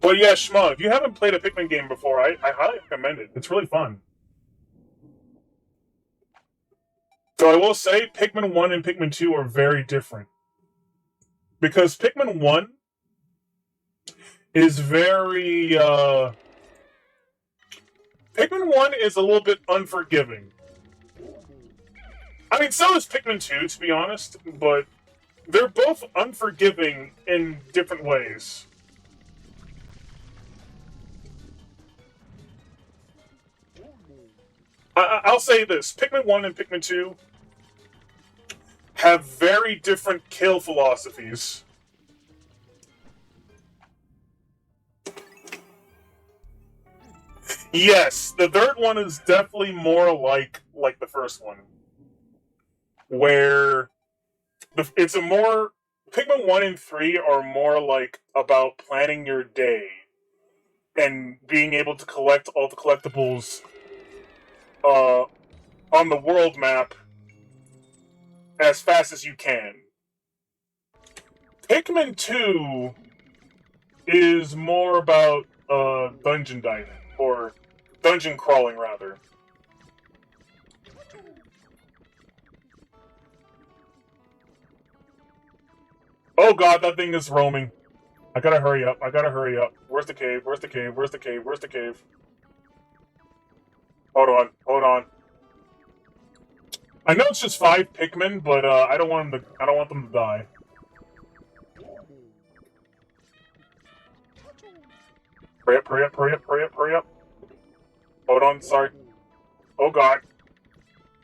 But yeah, Shma, if you haven't played a Pikmin game before, I highly recommend it. It's really fun. So I will say, Pikmin 1 and Pikmin 2 are very different. Because Pikmin 1 is very, Pikmin 1 is a little bit unforgiving. I mean, so is Pikmin 2, to be honest, but they're both unforgiving in different ways. I'll say this, Pikmin 1 and Pikmin 2 have very different kill philosophies. Yes, the third one is definitely more like the first one, where it's a more Pikmin 1 and 3 are more like about planning your day and being able to collect all the collectibles on the world map as fast as you can. Pikmin 2 is more about dungeon diving, or dungeon crawling, rather. Oh god, that thing is roaming. I gotta hurry up. I gotta hurry up. Where's the cave? Where's the cave? Where's the cave? Where's the cave? Hold on. Hold on. I know it's just 5 Pikmin, but I don't want them to. I don't want them to die. Hurry up! Hurry up! Hurry up! Hurry up! Hurry up! Hold on. Sorry. Oh god.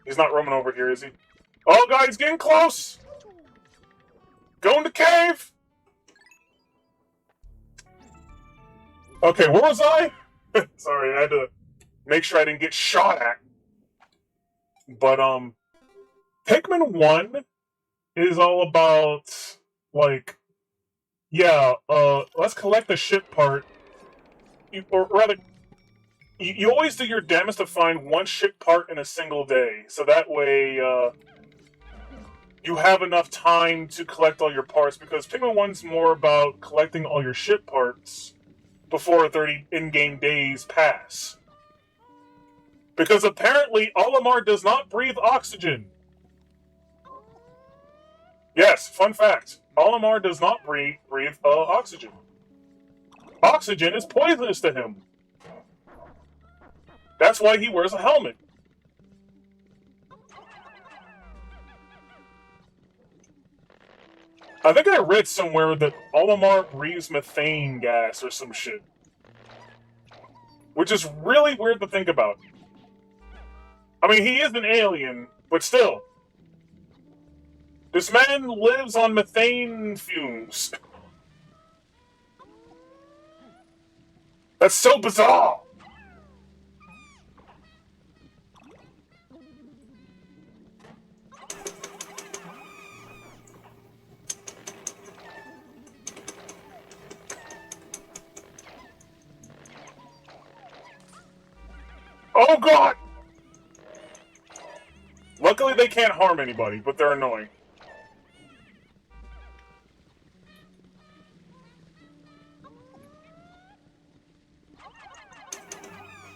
He's not roaming over here, is he? Oh god, he's getting close. Go in the cave. Okay, where was I? Sorry, I had to make sure I didn't get shot at. But Pikmin 1 is all about, like, yeah, let's collect the ship part. Or rather, you always do your damnedest to find one ship part in a single day. So that way, you have enough time to collect all your parts. Because Pikmin 1's more about collecting all your ship parts before 30 in-game days pass. Because apparently, Olimar does not breathe oxygen. Yes, fun fact. Olimar does not breathe oxygen. Oxygen is poisonous to him. That's why he wears a helmet. I think I read somewhere that Olimar breathes methane gas or some shit. Which is really weird to think about. I mean, he is an alien, but still. This man lives on methane fumes. That's so bizarre! Oh god! Luckily, they can't harm anybody, but they're annoying.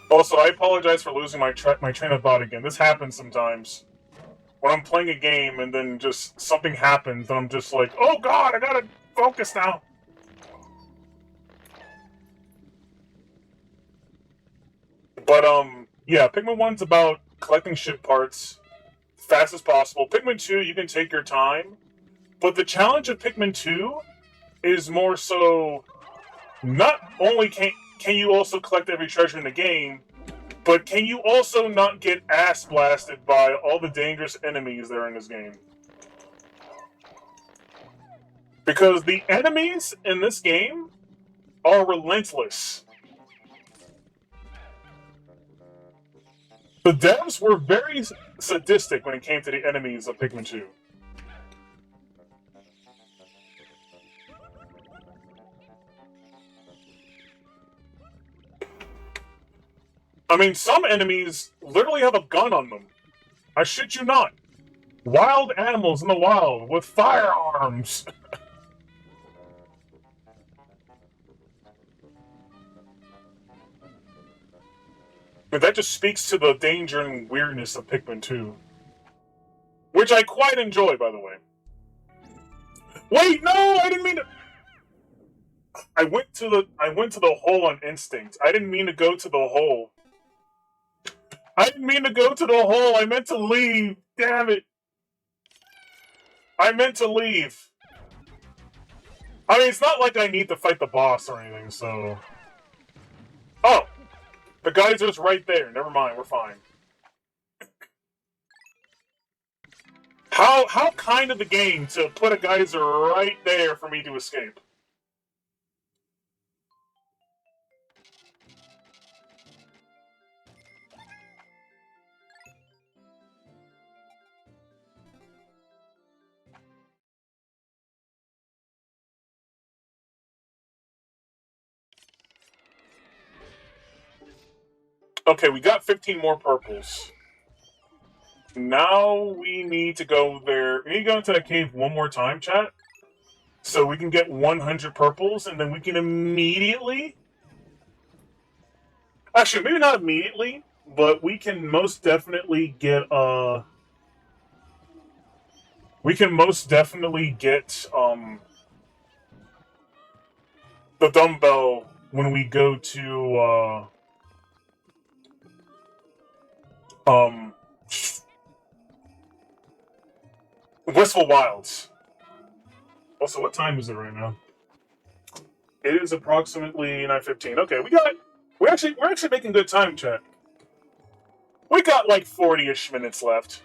Also, I apologize for losing my train of thought again. This happens sometimes. When I'm playing a game and then just something happens and I'm just like, oh god, I gotta focus now. But, yeah, Pikmin 1's about collecting ship parts as fast as possible. Pikmin 2, you can take your time. But the challenge of Pikmin 2 is more so, not only can you also collect every treasure in the game, but can you also not get ass blasted by all the dangerous enemies that are in this game? Because the enemies in this game are relentless. The devs were very sadistic when it came to the enemies of Pikmin 2. I mean, some enemies literally have a gun on them. I shit you not. Wild animals in the wild with firearms. But that just speaks to the danger and weirdness of Pikmin 2. Which I quite enjoy, by the way. Wait, no! I didn't mean to... I went to the hole on instinct. I didn't mean to go to the hole. I didn't mean to go to the hole. I meant to leave. Damn it. I meant to leave. I mean, it's not like I need to fight the boss or anything, so... Oh! The geyser's right there. Never mind, we're fine. How kind of the game to put a geyser right there for me to escape. Okay, we got 15 more purples. Now we need to go there. We need to go into that cave one more time, chat. So we can get 100 purples, and then we can immediately... Actually, maybe not immediately, but we can most definitely get, We can most definitely get, the dumbbell when we go to, Wistful Wilds. Also, what time is it right now? It is approximately 9:15. Okay, we're actually making good time, chat. We got like 40-ish minutes left.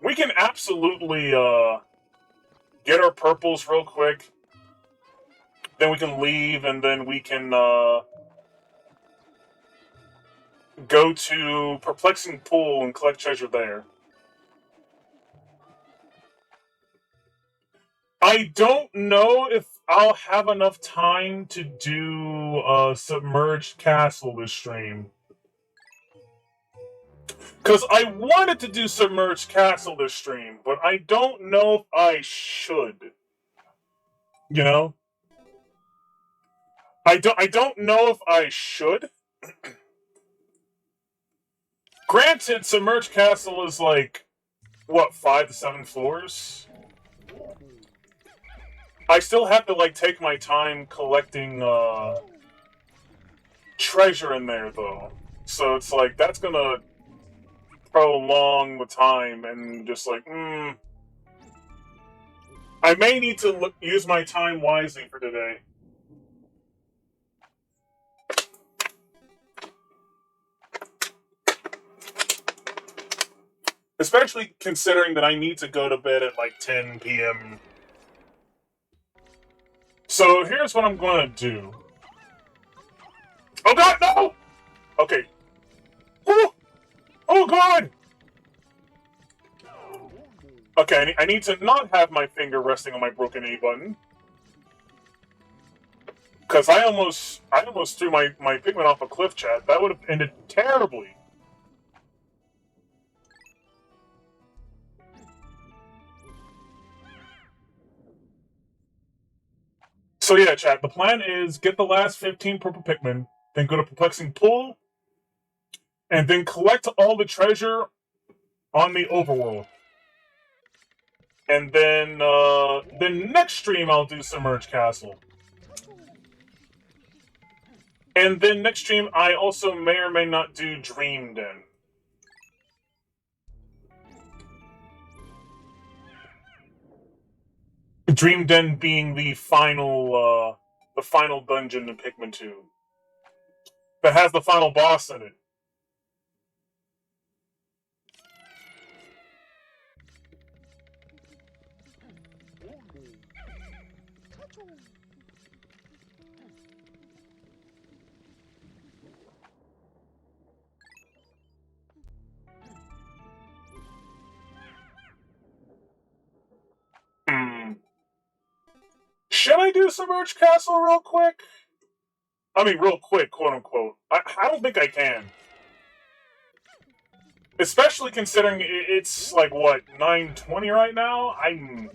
We can absolutely get our purples real quick. Then we can leave, and then we can go to Perplexing Pool and collect treasure there. I don't know if I'll have enough time to do Submerged Castle this stream. Because I wanted to do Submerged Castle this stream, but I don't know if I should. You know? I don't know if I should. Granted, Submerged Castle is like, what, 5 to 7 floors? I still have to, like, take my time collecting, treasure in there, though. So it's like, that's gonna prolong the time, and just like, I may need to use my time wisely for today. Especially considering that I need to go to bed at like 10 p.m. So here's what I'm gonna do. Oh god, no! Okay. Oh! Oh god! Okay, I need to not have my finger resting on my broken A button. Because I almost threw my Pikmin off a cliff, chat. That would have ended terribly. So yeah, chat, the plan is get the last 15 purple Pikmin, then go to Perplexing Pool, and then collect all the treasure on the overworld. And then next stream I'll do Submerged Castle. And then next stream I also may or may not do Dream Den. Dream Den being the final dungeon in Pikmin 2. That has the final boss in it. Should I do Submerged Castle real quick? I mean, real quick, quote unquote. I don't think I can. Especially considering it's like, what, 9:20 right now?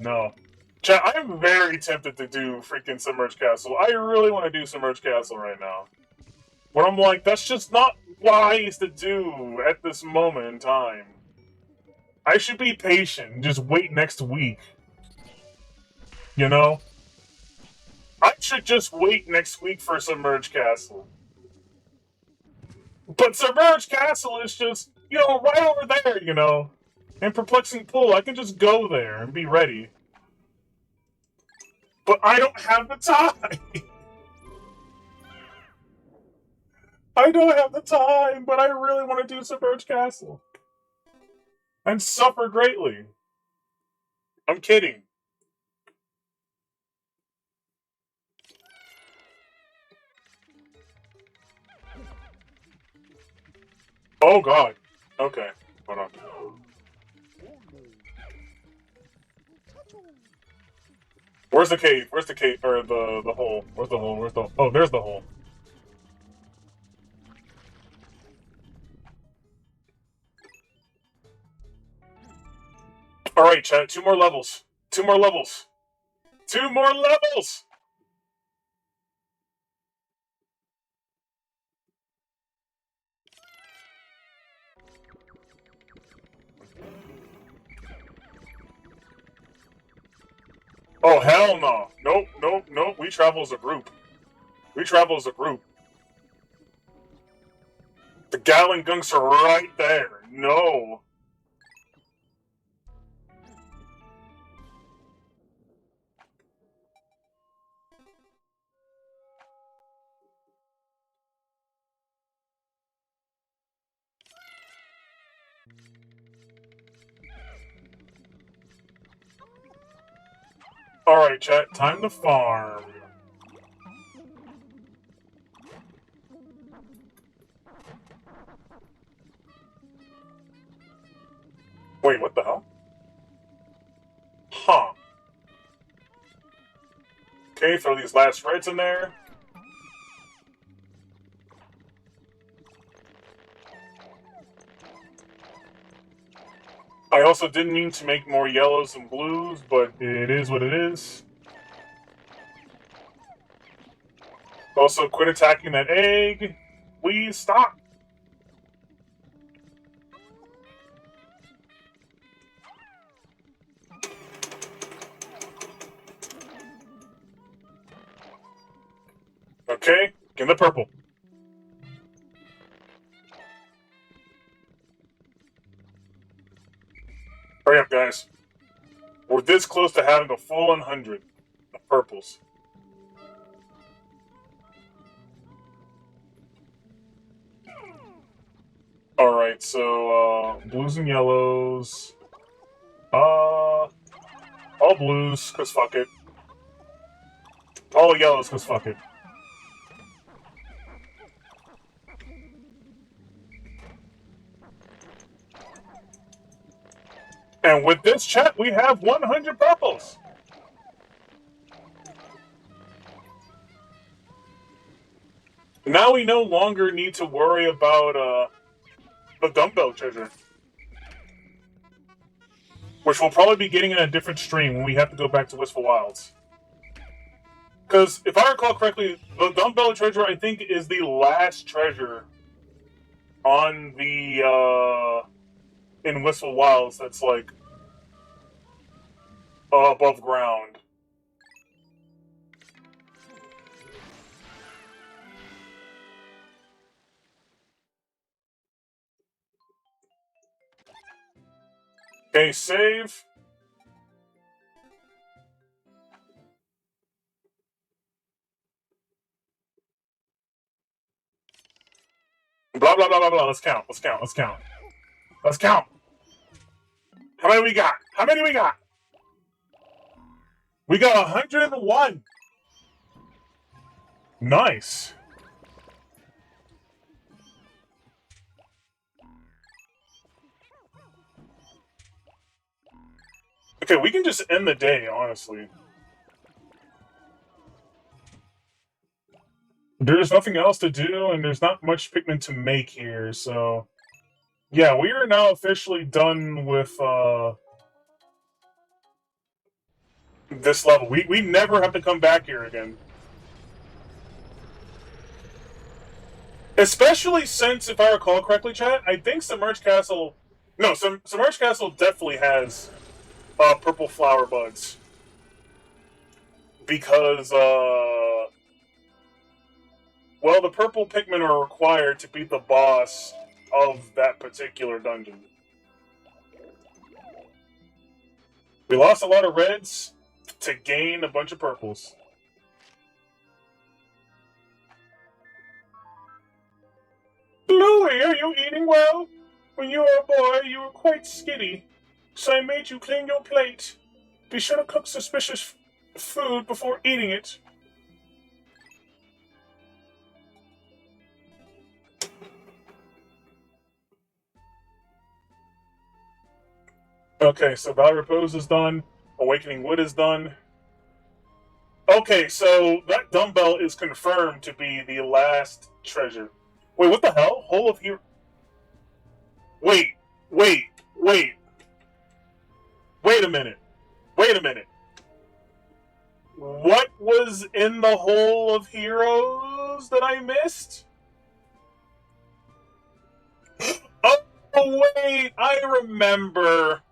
No. Chat, I'm very tempted to do freaking Submerged Castle. I really want to do Submerged Castle right now. But I'm like, that's just not wise to do at this moment in time. I should be patient and just wait next week. You know? I should just wait next week for Submerged Castle. But Submerged Castle is just, right over there, And Perplexing Pool, I can just go there and be ready. But I don't have the time! I don't have the time, but I really want to do Submerged Castle. And suffer greatly. I'm kidding. Oh god. Okay, hold on. Where's the cave? Where's the cave? Or the hole? Where's the hole? Oh, there's the hole. Alright, chat, 2 more levels. 2 more levels. 2 more levels! Oh, hell no. Nope. We travel as a group. The Gallon Gunks are right there. No. Alright, chat, time to farm. Wait, what the hell? Huh. Okay, throw these last reds in there. I also didn't mean to make more yellows and blues, but it is what it is. Also, quit attacking that egg. Please stop. Okay, get the purple. Hurry up, guys. We're this close to having a full 100 of purples. Alright, so, blues and yellows. All blues, cause fuck it. All yellows, cause fuck it. And with this chat, we have 100 purples! Now we no longer need to worry about, the dumbbell treasure. Which we'll probably be getting in a different stream when we have to go back to Wistful Wilds. Because if I recall correctly, the dumbbell treasure, I think, is the last treasure on the, in Wistful Wilds that's, like, above ground. Okay, save. Blah, blah, blah, blah, blah. Let's count. Let's count. Let's count. Let's count. How many we got? How many we got? We got 101. Nice. Okay, we can just end the day, honestly. There's nothing else to do, and there's not much Pikmin to make here, so... Yeah, we are now officially done with, this level. We never have to come back here again. Especially since, if I recall correctly, chat, I think Submerged Castle... No, Submerged Castle definitely has, purple flower buds. Because, well, the purple Pikmin are required to beat the boss of that particular dungeon. We lost a lot of reds to gain a bunch of purples. Louie, are you eating well? When you were a boy, you were quite skinny, so I made you clean your plate. Be sure to cook suspicious food before eating it. Okay, so Valley Repose is done. Awakening Wood is done. Okay, so that dumbbell is confirmed to be the last treasure. Wait, what the hell? Hole of Hero... Wait. Wait a minute. What was in the Hole of Heroes that I missed? Oh, wait, I remember.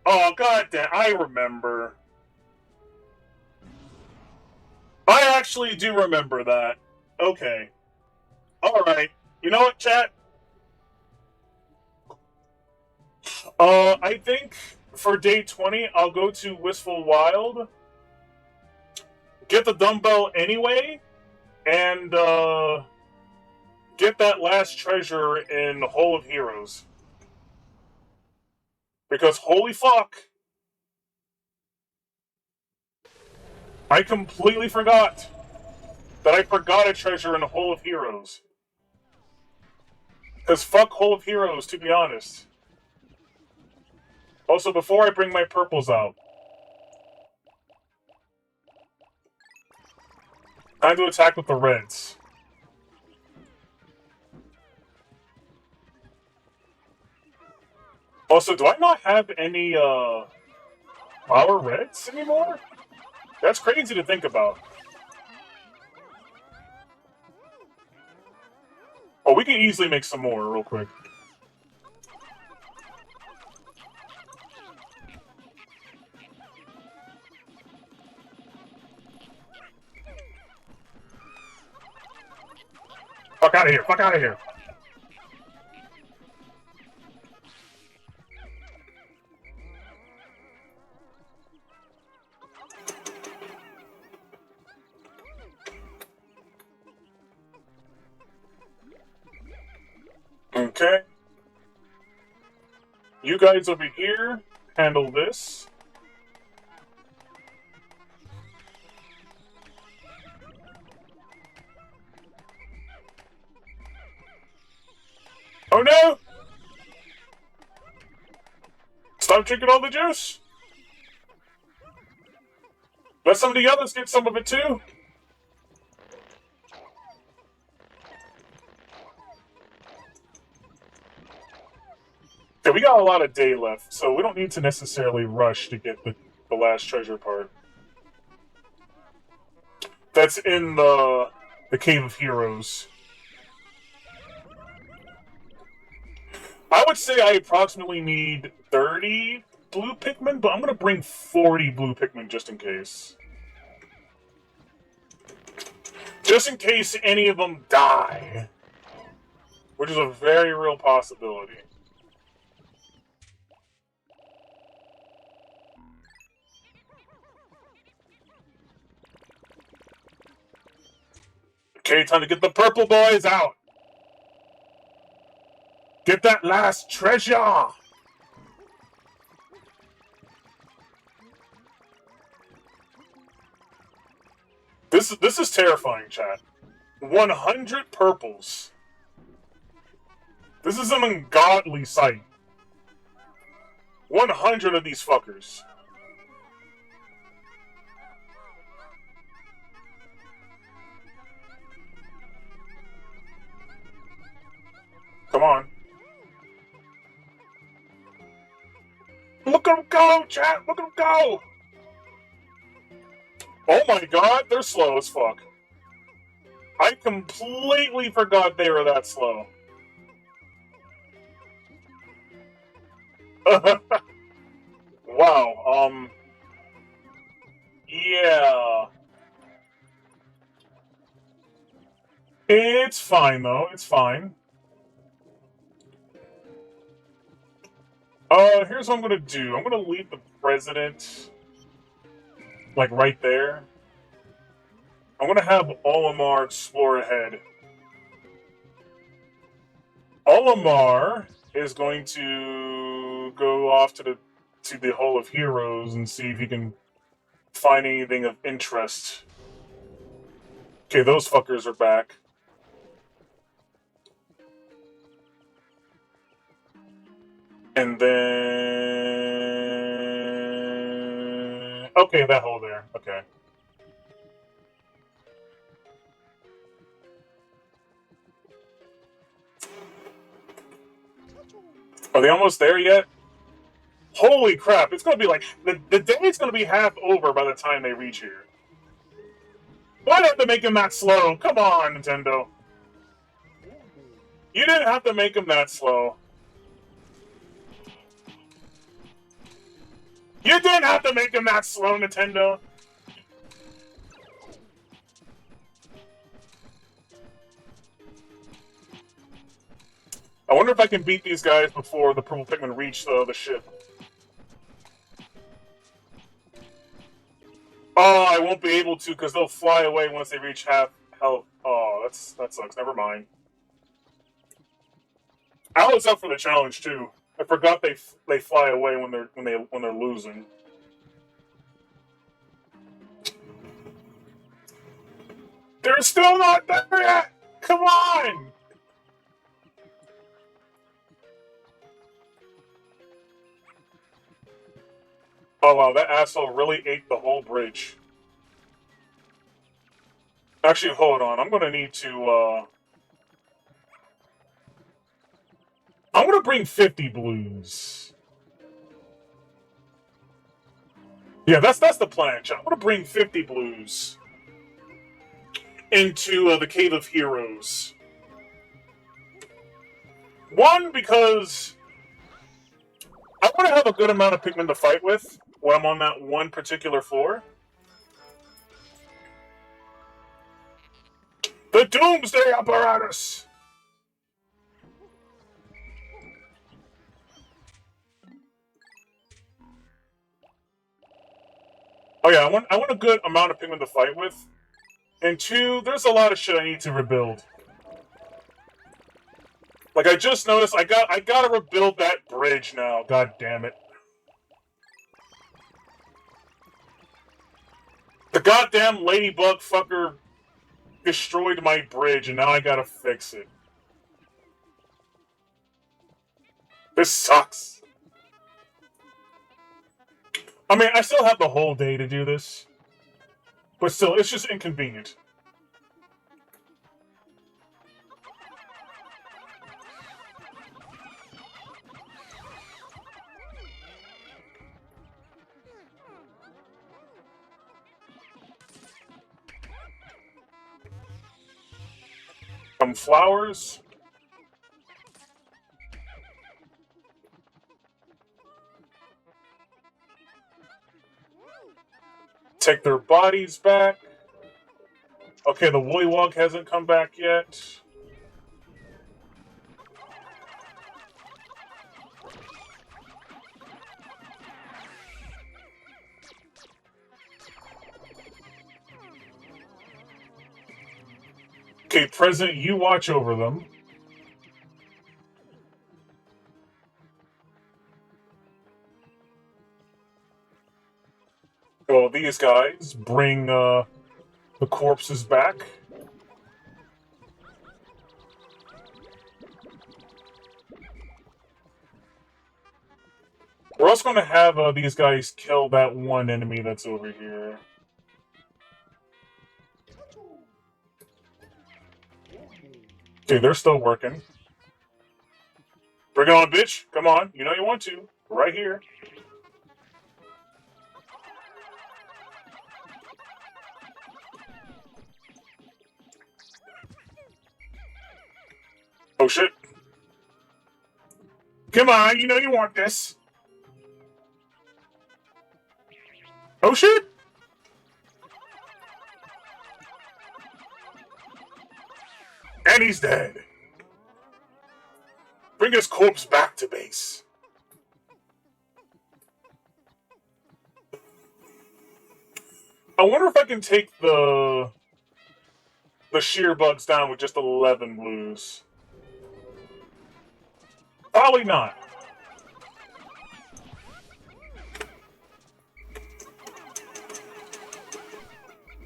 Oh, goddamn, I remember. I actually do remember that. Okay. Alright. You know what, chat? I think for day 20, I'll go to Wistful Wild, get the dumbbell anyway, and, get that last treasure in Hole of Heroes. Because holy fuck, I completely forgot that I forgot a treasure in the Hole of Heroes. Because fuck Hole of Heroes, to be honest. Also, before I bring my purples out, time to attack with the reds. Also, do I not have any, flower reds anymore? That's crazy to think about. Oh, we can easily make some more real quick. Fuck out of here! Fuck out of here! Okay. You guys over here, handle this. Oh no! Stop drinking all the juice! Let some of the others get some of it too! Okay, we got a lot of day left, so we don't need to necessarily rush to get the last treasure part. That's in the Cave of Heroes. I would say I approximately need 30 blue Pikmin, but I'm going to bring 40 blue Pikmin just in case. Just in case any of them die. Which is a very real possibility. Okay, time to get the purple boys out. Get that last treasure. This is terrifying, chat. 100 purples. This is an ungodly sight. 100 of these fuckers. Come on. Look at them go, chat! Look at them go! Oh my god, they're slow as fuck. I completely forgot they were that slow. Wow, yeah. It's fine, though. It's fine. Here's what I'm gonna do. I'm gonna leave the president, like, right there. I'm gonna have Olimar explore ahead. Olimar is going to go off to the Hall of Heroes and see if he can find anything of interest. Okay, those fuckers are back. And then... Okay, that hole there. Okay. Are they almost there yet? Holy crap, it's gonna be like... The day's gonna be half over by the time they reach here. Why did they make him that slow? Come on, Nintendo. You didn't have to make him that slow. You didn't have to make him that slow, Nintendo. I wonder if I can beat these guys before the purple Pikmin reach the ship. Oh, I won't be able to because they'll fly away once they reach half health. Oh, that sucks. Never mind. I was up for the challenge too. I forgot they fly away when they're losing. They're still not there yet. Come on. Oh wow, that asshole really ate the whole bridge. Actually, hold on. I'm gonna need to. I'm gonna bring 50 blues. Yeah, that's the plan, chat. I'm gonna bring 50 blues into the Cave of Heroes. One, because I want to have a good amount of Pikmin to fight with when I'm on that one particular floor. The Doomsday Apparatus! Oh yeah, I want a good amount of Pikmin to fight with. And two, there's a lot of shit I need to rebuild. Like I just noticed, I gotta rebuild that bridge now. God damn it! The goddamn ladybug fucker destroyed my bridge, and now I gotta fix it. This sucks. I mean, I still have the whole day to do this, but still, it's just inconvenient. Some flowers. Take their bodies back. Okay, the Woolywog hasn't come back yet. Okay, President, you watch over them. Well, these guys bring the corpses back. We're also going to have these guys kill that one enemy that's over here. Okay, they're still working. Bring it on, bitch. Come on. You know you want to. Right here. Oh, shit. Come on. You know you want this. Oh, shit. And he's dead. Bring his corpse back to base. I wonder if I can take the sheer bugs down with just 11 blues. Probably not.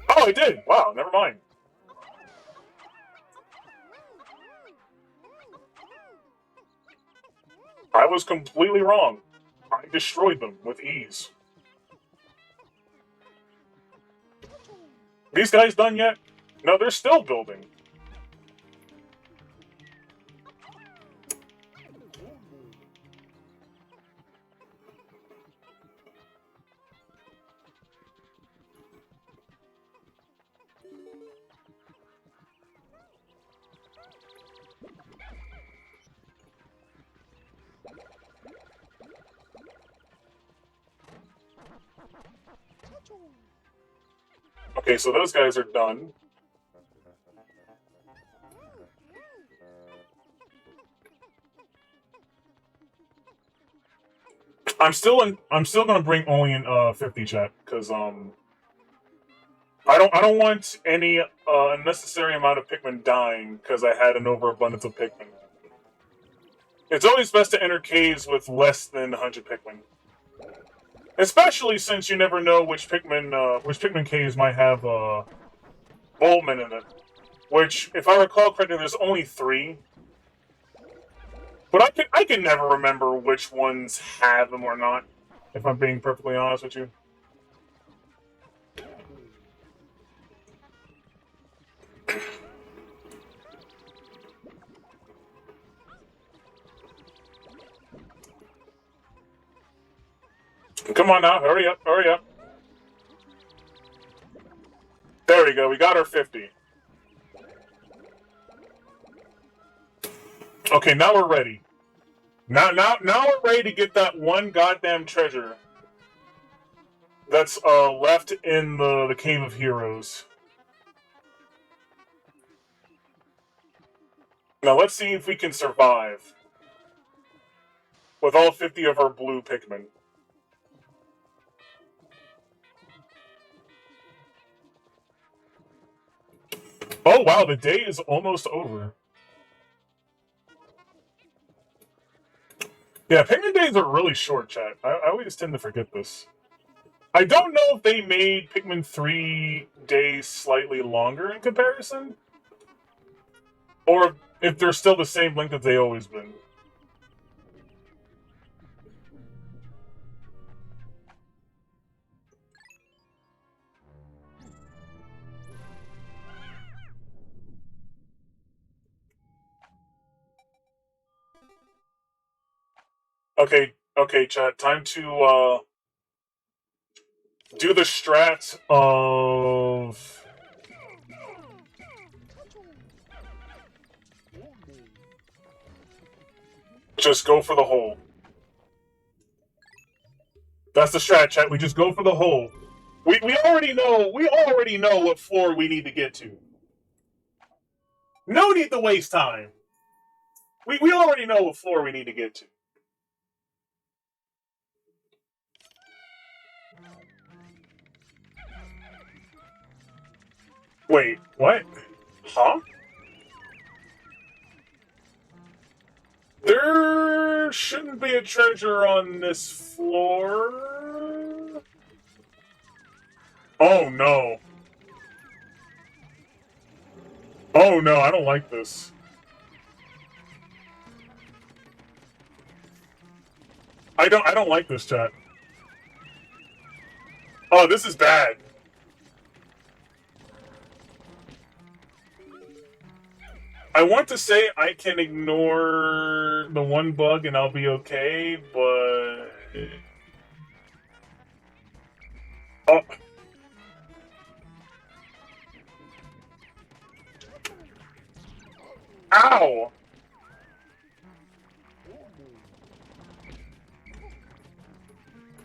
Oh, I did. Wow, never mind. I was completely wrong. I destroyed them with ease. These guys done yet? No, they're still building. Okay, so those guys are done. I'm still gonna bring only in 50 chat because I don't want any unnecessary amount of Pikmin dying because I had an overabundance of Pikmin. It's always best to enter caves with less than 100 Pikmin. Especially since you never know which Pikmin caves might have Boltman in it. Which, if I recall correctly, there's only 3. But I can never remember which ones have them or not, if I'm being perfectly honest with you. Come on now, hurry up, hurry up. There we go, we got our 50. Okay, now we're ready. Now we're ready to get that one goddamn treasure that's left in the Cave of Heroes. Now let's see if we can survive with all 50 of our blue Pikmin. Oh wow, the day is almost over. Yeah, Pikmin days are really short, chat. I always tend to forget this. I don't know if they made Pikmin 3 days slightly longer in comparison, or if they're still the same length that they always been. Okay, chat. Time to do the strat of Just go for the hole. That's the strat, chat. We just go for the hole. We already know what floor we need to get to. No need to waste time. We already know what floor we need to get to. Wait, what? Huh? There shouldn't be a treasure on this floor. Oh no. Oh no, I don't like this. I don't like this, chat. Oh, this is bad. I want to say I can ignore the one bug and I'll be okay, but... Oh. Ow!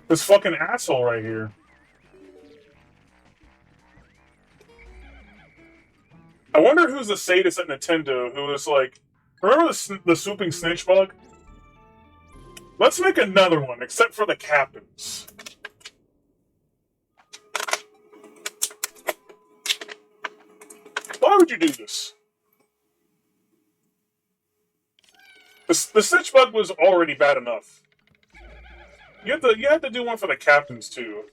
This fucking asshole right here. I wonder who's the sadist at Nintendo who was like, remember the swooping snitch bug? Let's make another one, except for the captains. Why would you do this? The snitch bug was already bad enough. You have to do one for the captains too.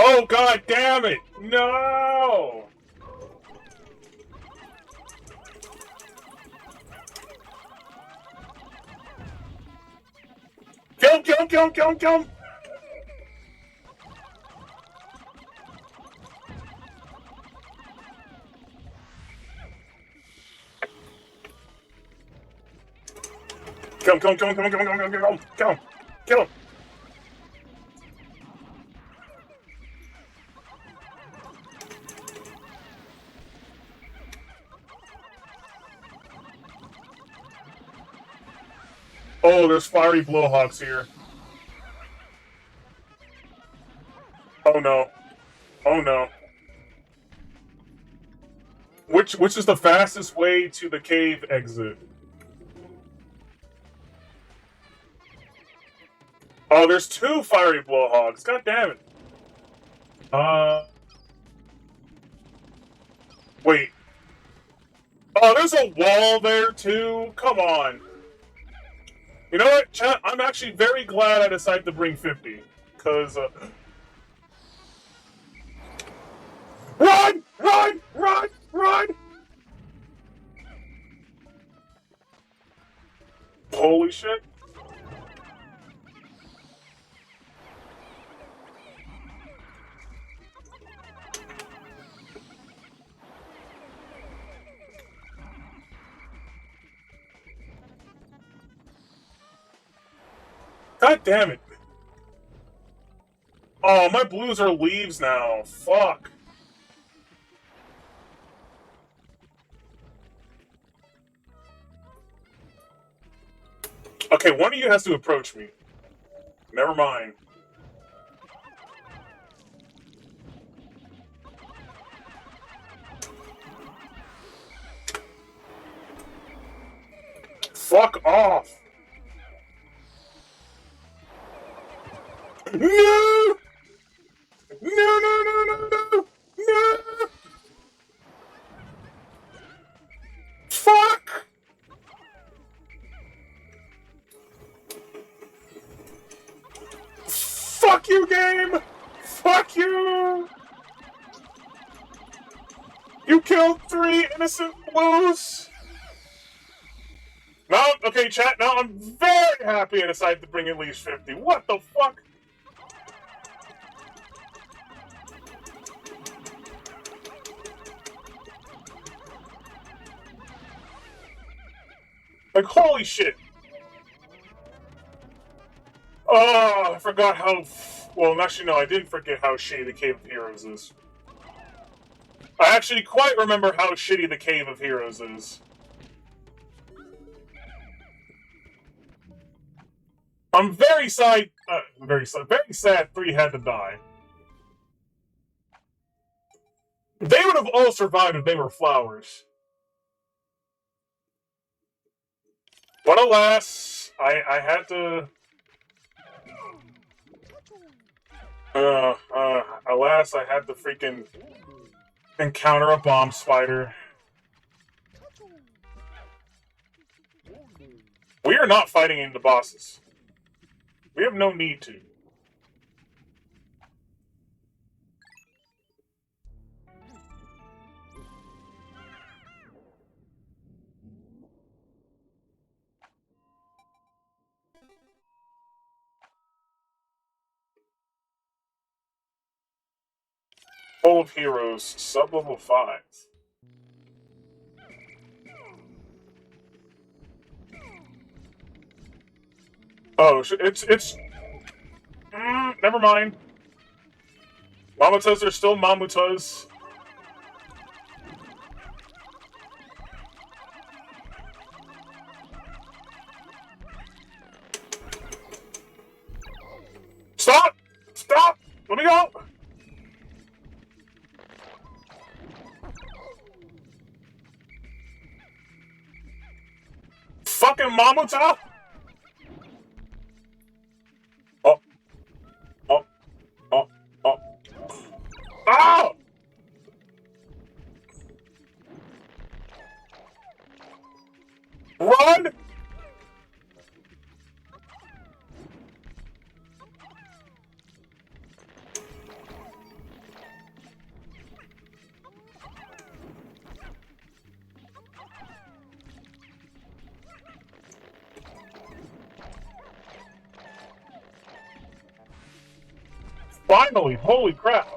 Oh god damn it! No! Kill him, kill him, kill him, kill him, kill him! Kill him, kill him, kill him, kill him, kill him, kill him, kill him, kill him, kill him! Oh, there's fiery blowhawks here. Oh no. Oh no. Which is the fastest way to the cave exit? Oh, there's two fiery blowhogs. God damn it. Wait. Oh, there's a wall there too? Come on. You know what, chat? I'm actually very glad I decided to bring 50. Because, Run! Run! Run! Run! Holy shit. God damn it. Oh, my blues are leaves now. Fuck. Okay, one of you has to approach me. Never mind. Fuck off. No! No, no, no, no, no! No! Fuck! Fuck you, game! Fuck you! You killed 3 innocent blues! Now, okay, chat, now I'm very happy I decided to bring at least 50. What the fuck? Like, holy shit. Oh, I forgot how... Well, actually, no, I didn't forget how shitty the Cave of Heroes is. I actually quite remember how shitty the Cave of Heroes is. I'm very sad. Very sad. 3 had to die. They would have all survived if they were flowers. But alas, I had to. Alas, I had to freaking encounter a bomb spider. We are not fighting any of the bosses. We have no need to. Full of Heroes, sub-level 5. Oh, it's... never mind. Mamutas are still Mamutas. Stop! Stop! Let me go! Fucking Mamuta! Oh. Oh. Oh. Oh. Ow! Run! Finally! Holy crap!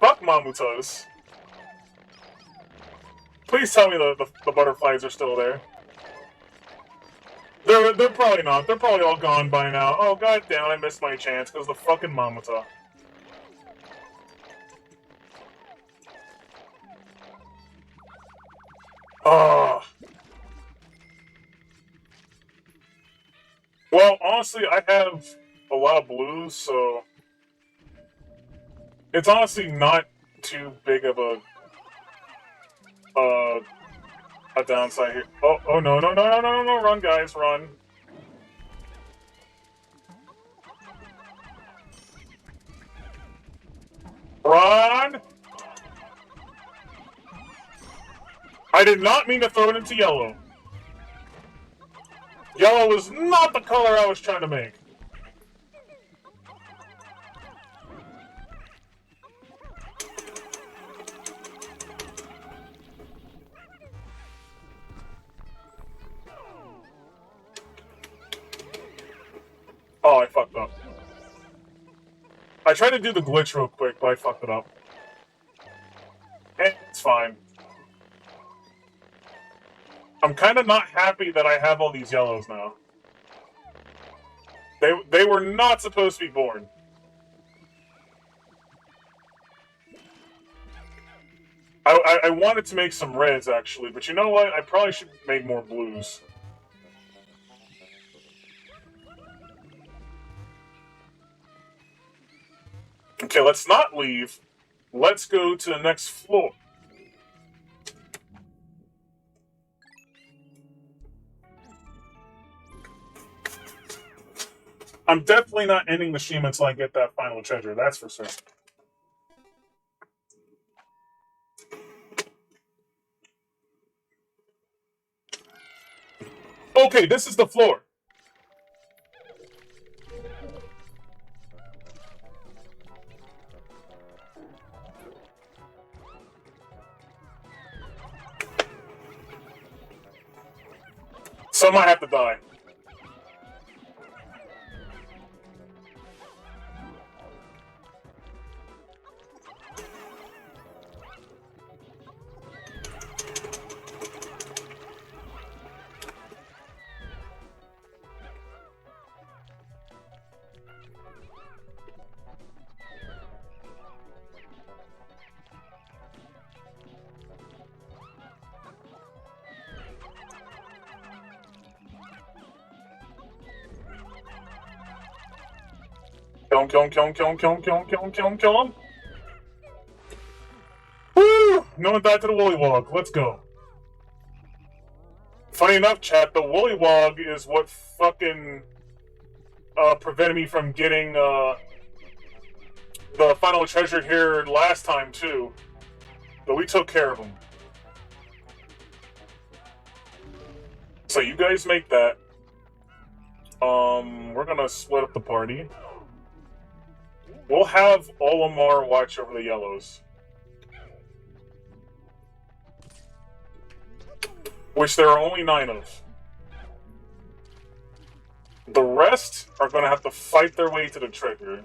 Fuck Mamutos. Please tell me the butterflies are still there. They're probably not. They're probably all gone by now. Oh god damn, I missed my chance because the fucking Mamuta. Oh. Well, honestly, I have a lot of blues, so it's honestly not too big of a downside here. Oh no, run guys, run. Run! I did not mean to throw it into yellow. Yellow was not the color I was trying to make. Oh, I fucked up. I tried to do the glitch real quick, but I fucked it up. It's fine. I'm kind of not happy that I have all these yellows now. They were not supposed to be born. I wanted to make some reds, actually, but you know what? I probably should make more blues. Okay, let's not leave. Let's go to the next floor. I'm definitely not ending the stream until I get that final treasure, that's for certain. Okay, this is the floor. Some might have to die. Kill him, kill him, kill him, kill him, kill him, kill him, kill him, kill him, kill him. Woo! No one died to the Woolywog. Let's go. Funny enough, chat, the Woolywog is what fucking prevented me from getting the final treasure here last time, too. But we took care of him. So you guys make that. We're gonna split up the party. We'll have Olimar watch over the yellows. Which there are only 9 of. The rest are gonna have to fight their way to the treasure.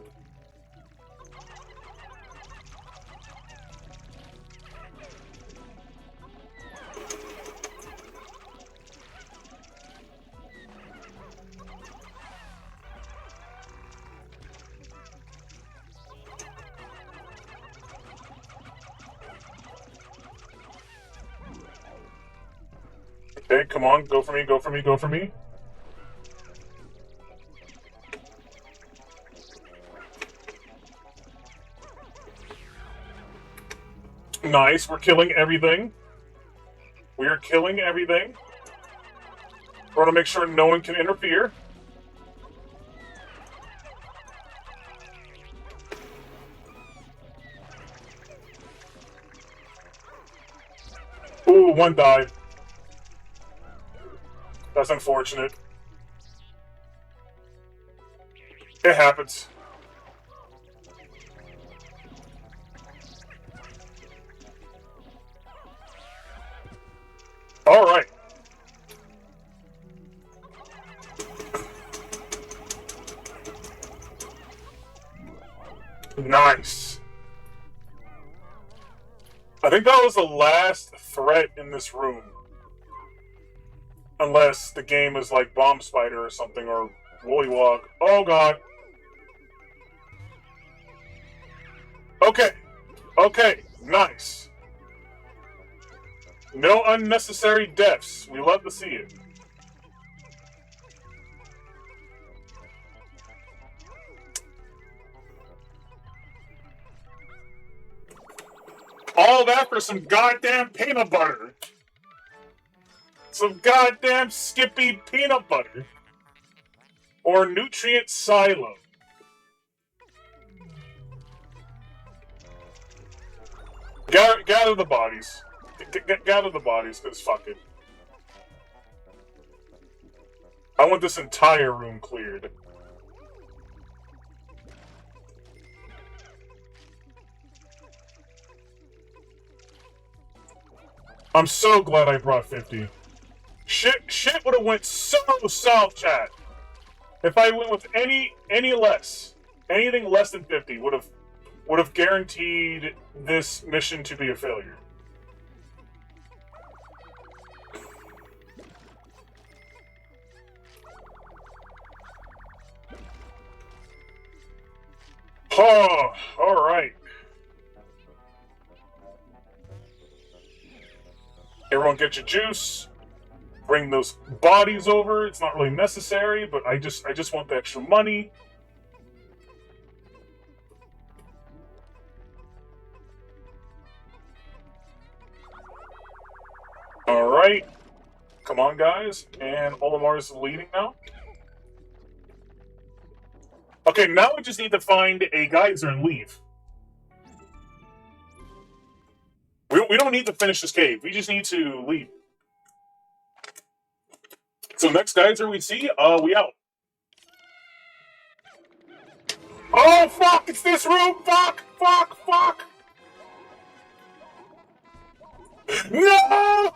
Okay, come on, go for me, go for me, go for me. Nice, we're killing everything. We are killing everything. We're gonna make sure no one can interfere. Ooh, one died. That's unfortunate. It happens. All right. Nice. I think that was the last threat in this room. Unless the game is like Bomb Spider or something, or Woolywog. Oh god. Okay. Okay. Nice. No unnecessary deaths. We love to see it. All that for some goddamn peanut butter. Some goddamn Skippy peanut butter. Or nutrient silo. Gather the bodies. Gather the bodies, because fuck it. I want this entire room cleared. I'm so glad I brought 50. Shit would have went so south, chat. If I went with any less, anything less than 50 would have guaranteed this mission to be a failure. Oh, all right. Everyone get your juice. Bring those bodies over. It's not really necessary, but I just want the extra money. All right. Come on, guys. And Olimar's leading now. Okay, now we just need to find a geyser and leave. We don't need to finish this cave. We just need to leave. So next geyser we see, we out. Oh, fuck! It's this room! Fuck! Fuck! Fuck! No!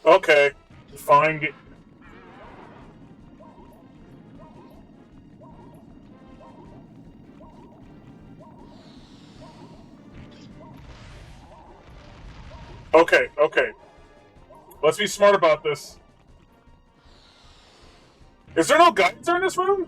Okay, fine. Okay, okay. Let's be smart about this. Is there no geyser in this room?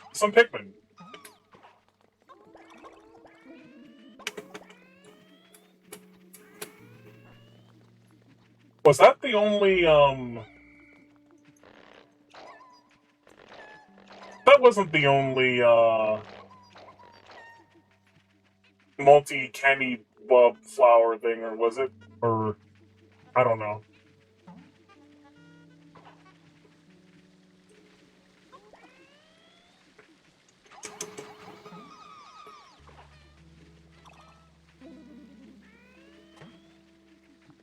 some Pikmin. Was that the only, that wasn't the only, multi-candy bulb flower thing, or was it? Or, I don't know.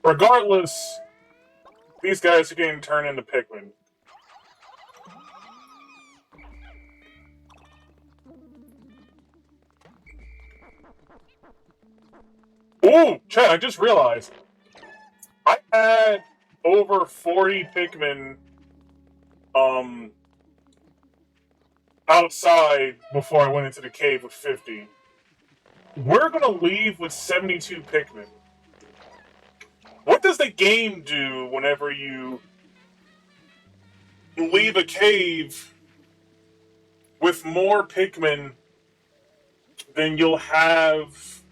Regardless, these guys are getting turned into Pikmin. Ooh, Chad, I just realized. I had over 40 Pikmin, outside before I went into the cave with 50. We're gonna leave with 72 Pikmin. What does the game do whenever you leave a cave with more Pikmin than you'll have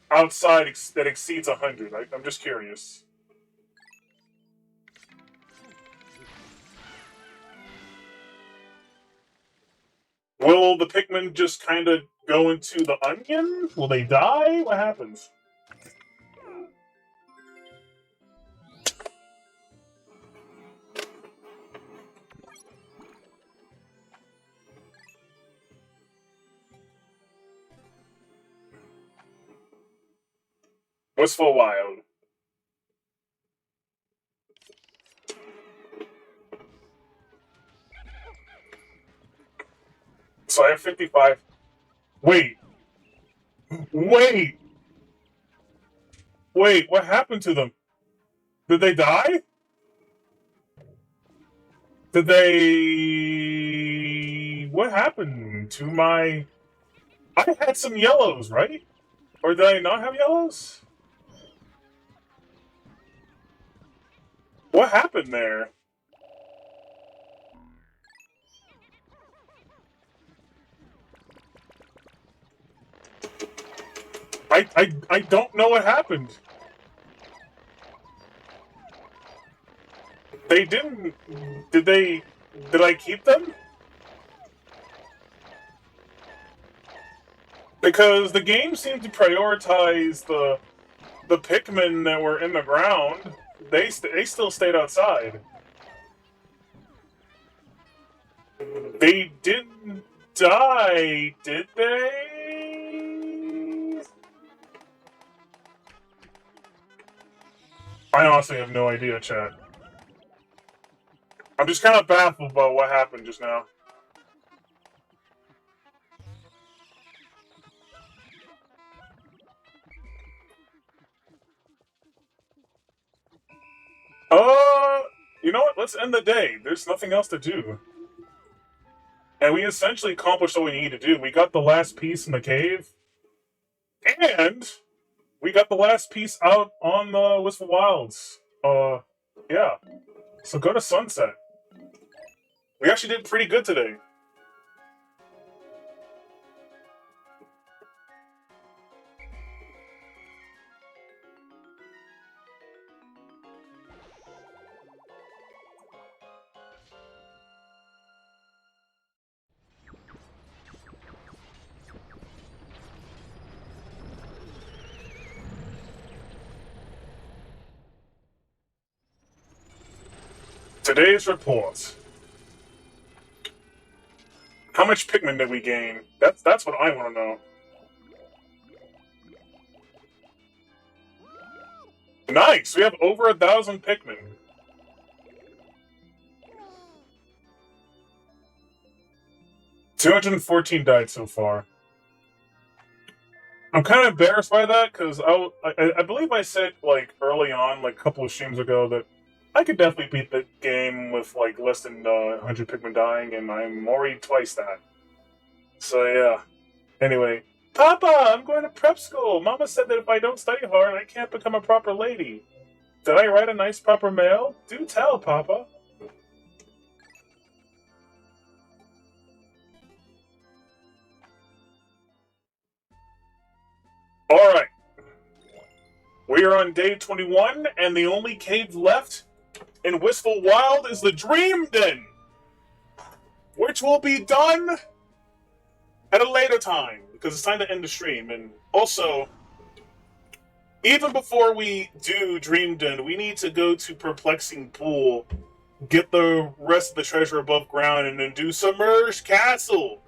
outside that exceeds 100? I'm just curious. Will the Pikmin just kind of go into the onion? Will they die? What happens? Wistful Wild. So I have 55. Wait. Wait! Wait, what happened to them? Did they die? Did they... What happened to my... I had some yellows, right? Or did I not have yellows? What happened there? I don't know what happened. They didn't... Did they... Did I keep them? Because the game seemed to prioritize the Pikmin that were in the ground. They still stayed outside. They didn't die, did they? I honestly have no idea, chat. I'm just kind of baffled by what happened just now. You know what? Let's end the day. There's nothing else to do. And we essentially accomplished what we need to do. We got the last piece in the cave. And we got the last piece out on the Wistful Wilds. Yeah. So go to Sunset. We actually did pretty good today. Today's report. How much Pikmin did we gain? That's what I want to know. Nice! We have over 1,000 Pikmin. $214 died so far. I'm kind of embarrassed by that, because I believe I said, like, early on, like, a couple of streams ago, that I could definitely beat the game with, like, less than 100 Pikmin dying, and I'm already twice that. So, yeah. Anyway. Papa, I'm going to prep school! Mama said that if I don't study hard, I can't become a proper lady. Did I write a nice proper mail? Do tell, Papa. We are on day 21, and the only cave left in Wistful Wild is the Dream Den, which will be done at a later time, because it's time to end the stream. And also, even before we do Dream Den, we need to go to Perplexing Pool, get the rest of the treasure above ground, and then do Submerged Castle.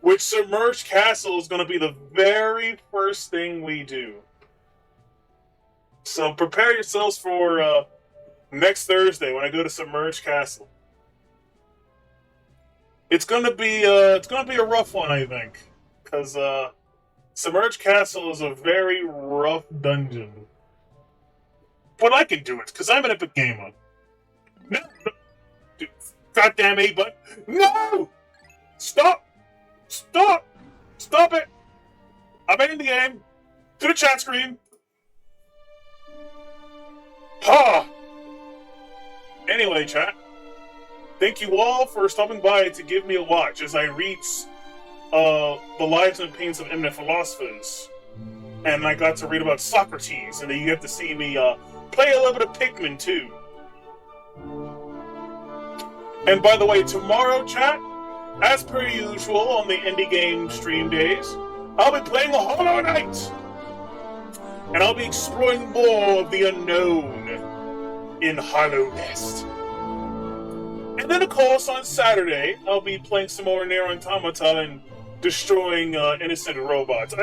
Which Submerged Castle is going to be the very first thing we do. So prepare yourselves for next Thursday when I go to Submerged Castle. It's gonna be a rough one, I think, because Submerged Castle is a very rough dungeon. But I can do it because I'm an epic gamer. No, goddamn A button! No! Stop! Stop it! I'm in the game. To the chat screen. Ha! Anyway, chat. Thank you all for stopping by to give me a watch as I read The Lives and Pains of Eminent Philosophers. And I got to read about Socrates, and then you get to see me play a little bit of Pikmin too. And by the way, tomorrow, chat, as per usual on the indie game stream days, I'll be playing a Hollow Knight! And I'll be exploring more of the unknown in Hollow Nest. And then, of course, on Saturday, I'll be playing some more Nier Automata and destroying innocent robots.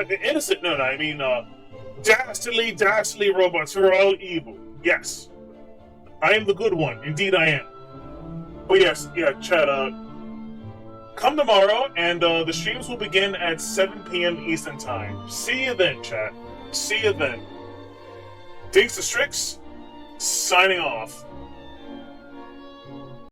Dastardly robots who are all evil. Yes. I am the good one. Indeed, I am. But yes, chat, come tomorrow, and the streams will begin at 7 p.m. Eastern Time. See you then, chat. See you then. DingusTheStrix, signing off.